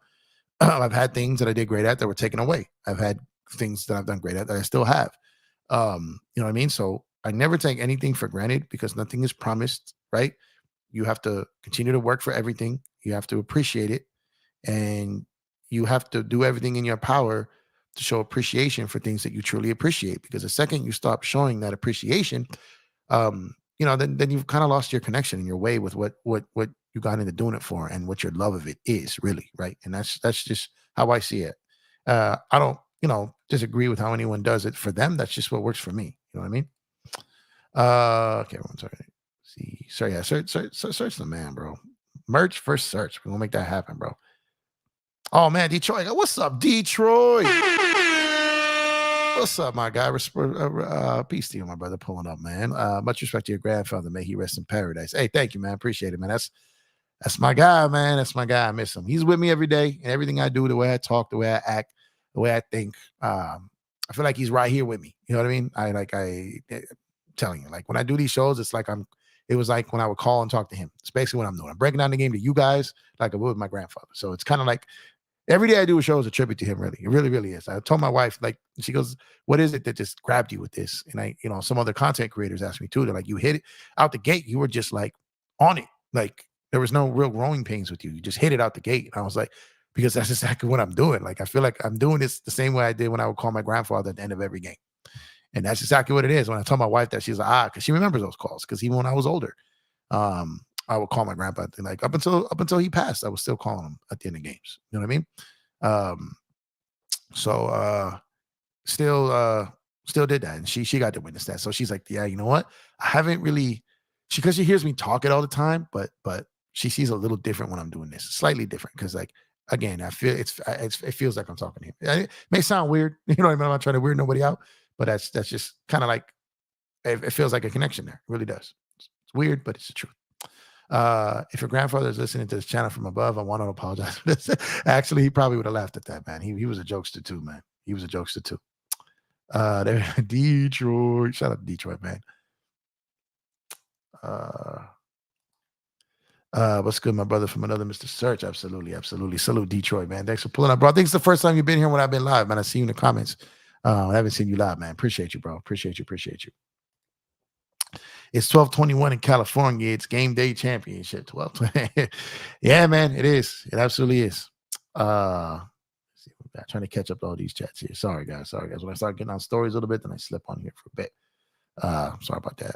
I've had things that I did great at that were taken away. I've had things that I've done great at that I still have. You know what I mean? So I never take anything for granted because nothing is promised, right? You have to continue to work for everything. You have to appreciate it, and you have to do everything in your power to show appreciation for things that you truly appreciate. Because the second you stop showing that appreciation, then you've kind of lost your connection and your way with what you got into doing it for and what your love of it is really, right? And that's just how I see it. I don't, disagree with how anyone does it for them. That's just what works for me. You know what I mean? Okay, one second. See, so yeah, search the man, bro. Merch first search. We're gonna make that happen, bro. Oh man, Detroit. What's up, Detroit? What's up, my guy? Peace to you, my brother. Pulling up, man. Much respect to your grandfather. May he rest in paradise. Hey, thank you, man. Appreciate it, man. That's my guy, man. That's my guy. I miss him. He's with me every day, and everything I do, the way I talk, the way I act, the way I think. I feel like he's right here with me. You know what I mean? I'm telling you, like when I do these shows, it's like it was like when I would call and talk to him. It's basically what I'm doing. I'm breaking down the game to you guys like I would with my grandfather. So it's kind of like every day I do a show is a tribute to him, really. It really, really is. I told my wife, like, she goes, what is it that just grabbed you with this? And some other content creators asked me too. They're like, you hit it out the gate. You were just like on it. Like there was no real growing pains with you. You just hit it out the gate. And I was like, because that's exactly what I'm doing. Like, I feel like I'm doing this the same way I did when I would call my grandfather at the end of every game. And that's exactly what it is. When I tell my wife that, she's like, because she remembers those calls. Because even when I was older, I would call my grandpa, like up until he passed, I was still calling him at the end of games. You know what I mean? Um, so still did that, and she got to witness that. So she's like, yeah, you know what? I haven't really, because she hears me talk it all the time, but she sees a little different when I'm doing this, slightly different, because like again, I feel it feels like I'm talking to him. It may sound weird, you know what I mean? I'm not trying to weird nobody out, but that's just kind of like it feels like a connection there. It really does. It's weird, but it's the truth. If your grandfather is listening to this channel from above, I want to apologize for this. Actually, he probably would have laughed at that, man. He was a jokester too, man. He was a jokester too. Detroit. Shout out to Detroit, man. What's good, my brother from another Mr. Search? Absolutely. Salute Detroit, man. Thanks for pulling up, bro. I think it's the first time you've been here when I've been live, man. I see you in the comments. I haven't seen you live, man. Appreciate you, bro. Appreciate you. It's 12:21 in California. It's game day championship. 12:20. Yeah, man. It is. It absolutely is. Trying to catch up to all these chats here. Sorry, guys. When I start getting on stories a little bit, then I slip on here for a bit. Sorry about that.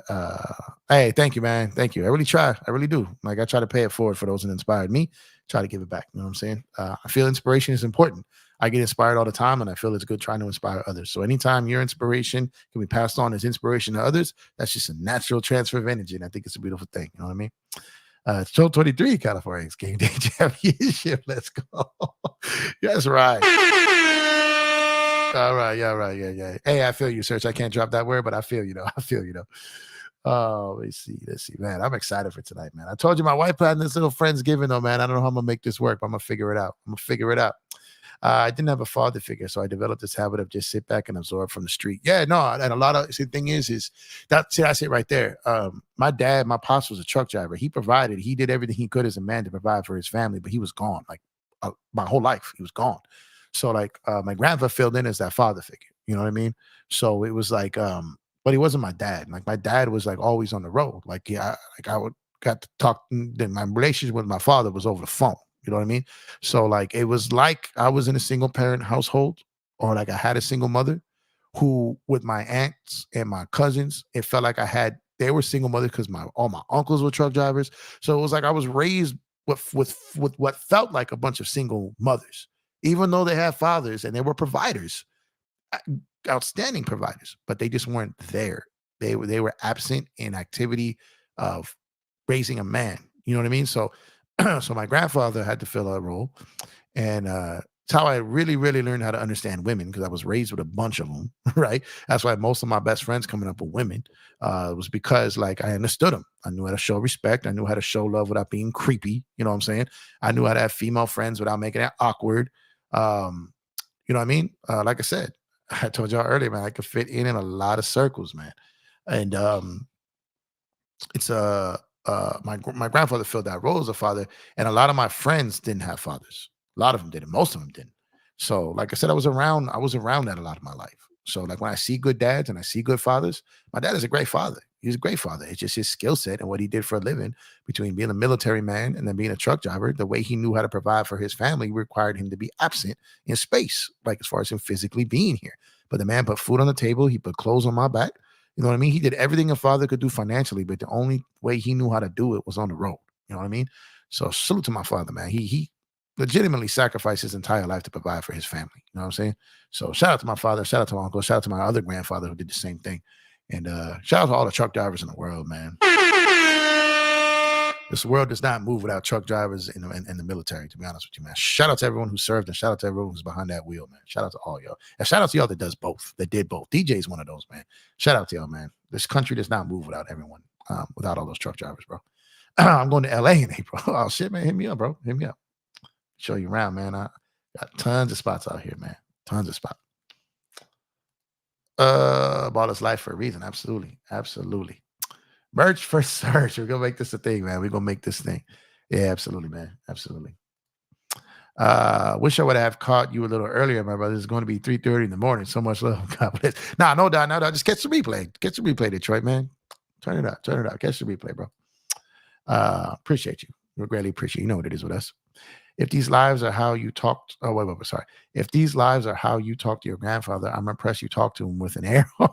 Hey, thank you, man. Thank you. I really try. I really do. Like, I try to pay it forward for those that inspired me. Try to give it back. You know what I'm saying? I feel inspiration is important. I get inspired all the time, and I feel it's good trying to inspire others. So anytime your inspiration can be passed on as inspiration to others, that's just a natural transfer of energy, and I think it's a beautiful thing. You know what I mean? It's 12:23, California. It's game day championship. Let's go. That's right. All right. Yeah. Hey, I feel you, Search. I can't drop that word, but I feel you, though. Oh, let's see, man. I'm excited for tonight, man. I told you my wife planned this little Friendsgiving, though, man. I don't know how I'm gonna make this work, but I'm gonna figure it out. I didn't have a father figure, so I developed this habit of just sit back and absorb from the street. Yeah, no, and a lot of the thing is that's it right there. My pops was a truck driver. He did everything he could as a man to provide for his family, but he was gone. Like my whole life, he was gone. So like my grandpa filled in as that father figure. You know what I mean? So it was like, but he wasn't my dad. Like my dad was like always on the road. Like I would got to talk. Then my relationship with my father was over the phone. You know what I mean? So like it was like I was in a single parent household, or like I had a single mother who, with my aunts and my cousins, it felt like they were single mothers because all my uncles were truck drivers. So it was like I was raised with what felt like a bunch of single mothers, even though they had fathers and they were providers, outstanding providers, but they just weren't there. They were absent in activity of raising a man. You know what I mean? So so my grandfather had to fill that role, and it's how I really learned how to understand women, because I was raised with a bunch of them. Right? That's why most of my best friends coming up with women was because like I understood them. I knew how to show respect. I knew how to show love without being creepy. You know what I'm saying? I knew how to have female friends without making it awkward. You know what I mean? Like I said, I told y'all earlier, man, I could fit in a lot of circles, man. And it's my grandfather filled that role as a father, and a lot of my friends didn't have fathers. A lot of them didn't. Most of them didn't. So, like I said, I was around that a lot of my life. So, like when I see good dads and I see good fathers, my dad is a great father. He's a great father. It's just his skill set and what he did for a living, between being a military man and then being a truck driver. The way he knew how to provide for his family required him to be absent in space, like as far as him physically being here. But the man put food on the table. He put clothes on my back. You know what I mean? He did everything a father could do financially, but the only way he knew how to do it was on the road. You know what I mean? So salute to my father, man. He legitimately sacrificed his entire life to provide for his family. You know what I'm saying? So shout out to my father, shout out to my uncle, shout out to my other grandfather who did the same thing. And shout out to all the truck drivers in the world, man. This world does not move without truck drivers in the military, to be honest with you, man. Shout out to everyone who served, and shout out to everyone who's behind that wheel, man. Shout out to all y'all. And shout out to y'all that does both, that did both. DJ is one of those, man. Shout out to y'all, man. This country does not move without everyone, without all those truck drivers, bro. I'm going to LA in April. Oh, shit, man. Hit me up, bro. Hit me up. Show you around, man. I got tons of spots out here, man. Tons of spots. Ball is life for a reason. Absolutely. Merch for search. We're gonna make this a thing, man. We're gonna make this thing. Yeah, absolutely, man. Absolutely. Wish I would have caught you a little earlier, my brother. It's going to be 3:30 in the morning. So much love. God bless. Nah, no doubt. Just catch the replay. Catch the replay, Detroit, man. Turn it out. Catch the replay, bro. Appreciate you. We greatly appreciate you. You know what it is with us. If these lives are how you talk, oh wait, sorry. If these lives are how you talk to your grandfather, I'm impressed you talked to him with an air horn.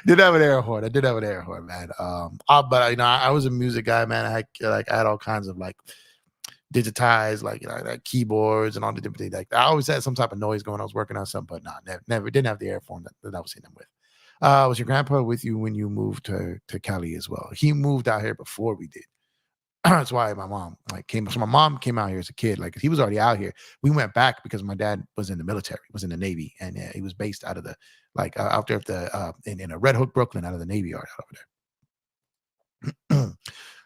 Did have an air horn. I did have an air horn, man. But I was a music guy, man. I had all kinds of like digitized, like like keyboards and all the different things. Like I always had some type of noise going. I was working on something, but never didn't have the air horn that I was hitting them with. Was your grandpa with you when you moved to Cali as well? He moved out here before we did. That's why my mom like came. So my mom came out here as a kid. Like he was already out here. We went back because my dad was in the military, was in the Navy, and he was based out of the out there at the in a Red Hook, Brooklyn, out of the Navy Yard out over there.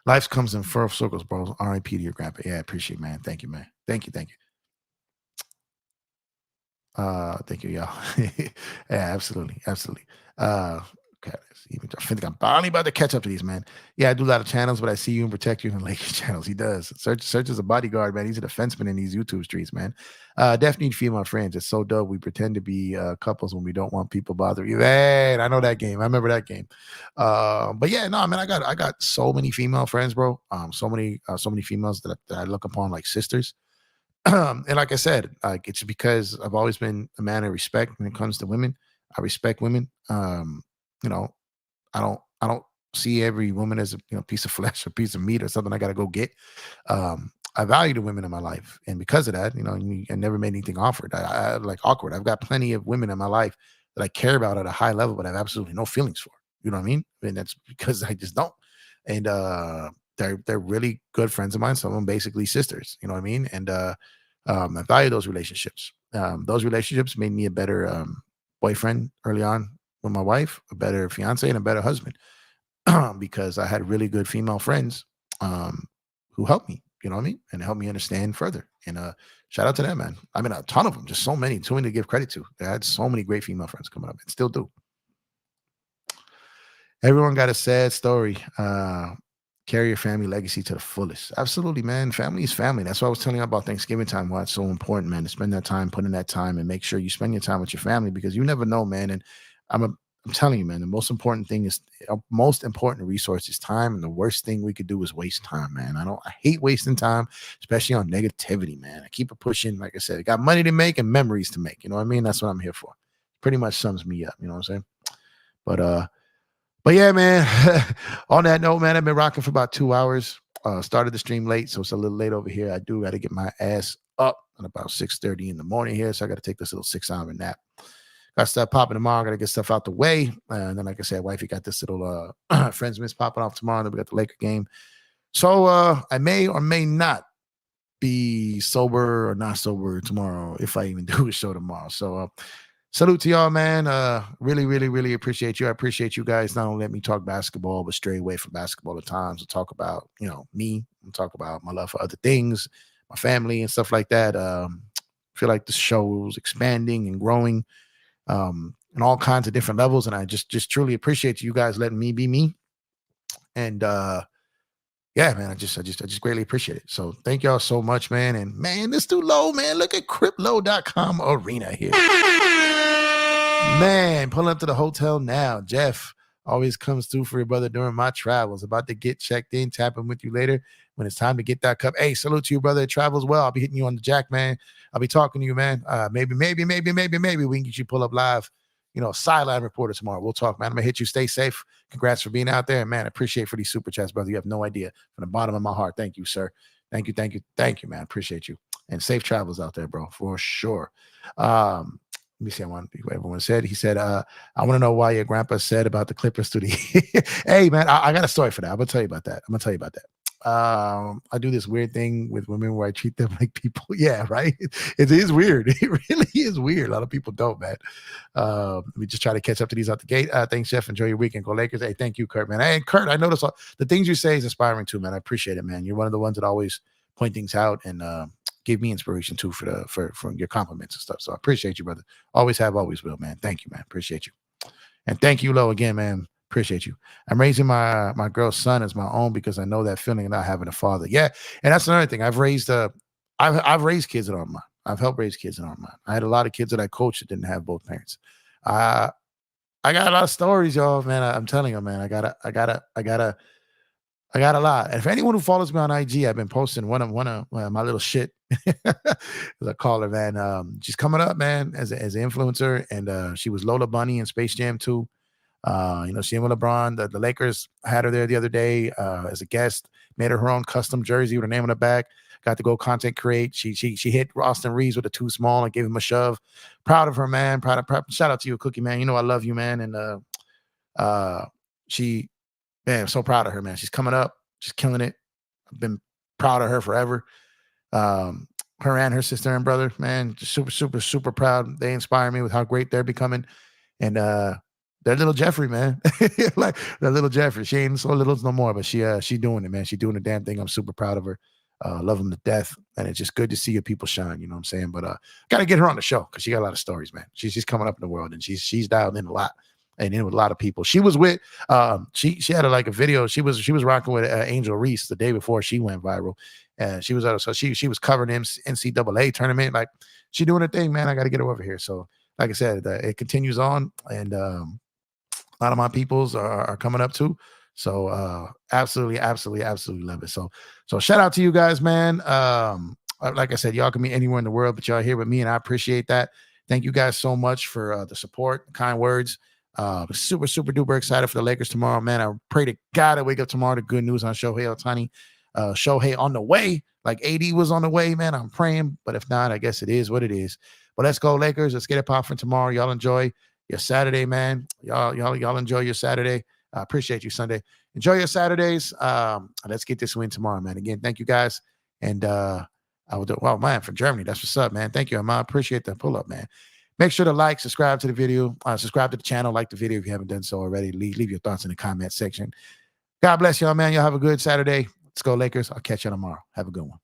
Life comes in full circles, bro. R.I.P. to your grandpa. Yeah, I appreciate it, man. Thank you, man. Thank you. Thank you, y'all. Yeah, absolutely. Okay, I think I'm finally about to catch up to these, man. Yeah, I do a lot of channels, but I see you and protect you in the Lakers channels. He does. Search is a bodyguard, man. He's a defenseman in these YouTube streets, man. Definitely need female friends. It's so dope. We pretend to be couples when we don't want people bothering you. Man, I know that game. I remember that game. But yeah, no, man, I got so many female friends, bro. So many females that I look upon like sisters. And like I said, like it's because I've always been a man of respect when it comes to women. I respect women. You know, I don't see every woman as a piece of flesh or piece of meat or something I got to go get. I value the women in my life, and because of that, I never made anything offered. I like awkward. I've got plenty of women in my life that I care about at a high level, but I have absolutely no feelings for. You know what I mean? And that's because I just don't. And they're really good friends of mine. Some of them basically sisters. You know what I mean? And I value those relationships. Those relationships made me a better boyfriend early on with my wife, a better fiance, and a better husband because I had really good female friends who helped me. You know what I mean? And helped me understand further. And shout out to them, man. I mean, a ton of them, just so many, too many to give credit to. I had so many great female friends coming up and still do. Everyone got a sad story. Carry your family legacy to the fullest. Absolutely, man. Family is family. That's why I was telling you about Thanksgiving time, why it's so important, man, to spend that time, put in that time, and make sure you spend your time with your family because you never know, man. And I'm telling you, man, the most important thing is most important resource is time. And the worst thing we could do is waste time, man. I hate wasting time, especially on negativity, man. I keep it pushing. Like I said, I got money to make and memories to make. You know what I mean? That's what I'm here for. Pretty much sums me up. You know what I'm saying? But yeah, man, on that note, man, I've been rocking for about 2 hours. Started the stream late, so it's a little late over here. I do got to get my ass up at about 6:30 in the morning here, so I got to take this little 6-hour nap. Got stuff popping tomorrow. Got to get stuff out the way. And then, like I said, wifey got this little Friends Miss popping off tomorrow. Then we got the Laker game. So I may or may not be sober or not sober tomorrow if I even do a show tomorrow. So salute to y'all, man. Really, really, really appreciate you. I appreciate you guys not only let me talk basketball, but stray away from basketball at times to talk about, me and talk about my love for other things, my family and stuff like that. Feel like the show is expanding and growing in all kinds of different levels. And I just truly appreciate you guys letting me be me. And yeah, man, I just greatly appreciate it. So thank y'all so much, man. And man, this too low, man. Look at cryptlow.com arena here. Man, pulling up to the hotel now. Jeff always comes through for your brother during my travels. About to get checked in, tapping with you later when it's time to get that cup. Hey, salute to you, brother. It travels well. I'll be hitting you on the jack, man. I'll be talking to you, man. Maybe we can get you pull up live, sideline reporter tomorrow. We'll talk, man. I'm gonna hit you. Stay safe. Congrats for being out there. And man, I appreciate for these super chats, brother. You have no idea. From the bottom of my heart. Thank you, sir. Thank you, man. Appreciate you. And safe travels out there, bro, for sure. Let me see. I want what everyone said. He said, I want to know why your grandpa said about the Clippers to the hey, man, I got a story for that. I'm gonna tell you about that. I do this weird thing with women where I treat them like people. Yeah, right. It is weird. It really is weird. A lot of people don't, man. We just try to catch up to these out the gate. Thanks, Jeff. Enjoy your weekend. Go Lakers. Hey, thank you, Kurt, man. Hey, Kurt, I notice the things you say is inspiring too, man. I appreciate it, man. You're one of the ones that always point things out and give me inspiration too for your compliments and stuff. So I appreciate you, brother. Always have, always will, man. Thank you, man. Appreciate you. And thank you, Lo, again, man. Appreciate you. I'm raising my girl's son as my own because I know that feeling of not having a father. Yeah, and that's another thing. I've raised kids that aren't mine. I've helped raise kids that aren't mine. I had a lot of kids that I coached that didn't have both parents. I got a lot of stories, y'all. Man, I'm telling you, man. I got a lot. And if anyone who follows me on IG, I've been posting one of my little shit as I call her, man. She's coming up, man, as an influencer, and she was Lola Bunny in Space Jam 2. She and LeBron, the Lakers had her there the other day as a guest, made her own custom jersey with her name on the back. Got to go content create. She hit Austin Reeves with a too small and gave him a shove. Proud of her, man. Proud. Shout out to you, Cookie, man. You know I love you, man. And she, man, I'm so proud of her, man. She's coming up. She's killing it. I've been proud of her forever. Her and her sister and brother, man, just super, super, super proud. They inspire me with how great they're becoming. And they're little Jeffrey, man. Like that little Jeffrey. She ain't so little no more, but she doing it, man. She doing the damn thing. I'm super proud of her. Love them to death. And it's just good to see your people shine, you know what I'm saying? But gotta get her on the show because she got a lot of stories, man. She's coming up in the world and she's dialed in a lot. And in with a lot of people. She was with she had a video. She was rocking with Angel Reese the day before she went viral. And she was so she was covering NCAA tournament. Like she doing her thing, man. I got to get her over here. So like I said, it continues on, and a lot of my peoples are coming up too. So absolutely love it. So shout out to you guys, man. Like I said, y'all can be anywhere in the world, but y'all here with me, and I appreciate that. Thank you guys so much for the support, kind words. Super duper excited for the Lakers tomorrow, man. I pray to God I wake up tomorrow to good news on Shohei Ohtani. Shohei on the way, like AD was on the way, man. I'm praying, but if not, I guess it is what it is. But let's go, Lakers. Let's get it popping tomorrow. Y'all enjoy your Saturday, man. Y'all enjoy your Saturday. I appreciate you, Sunday. Enjoy your Saturdays. Let's get this win tomorrow, man. Again, thank you guys. And I will do, well, man, from Germany. That's what's up, man. Thank you, Emma. I appreciate the pull up, man. Make sure to like, subscribe to the video, subscribe to the channel, like the video if you haven't done so already. Leave your thoughts in the comment section. God bless y'all, man. Y'all have a good Saturday. Let's go, Lakers. I'll catch you tomorrow. Have a good one.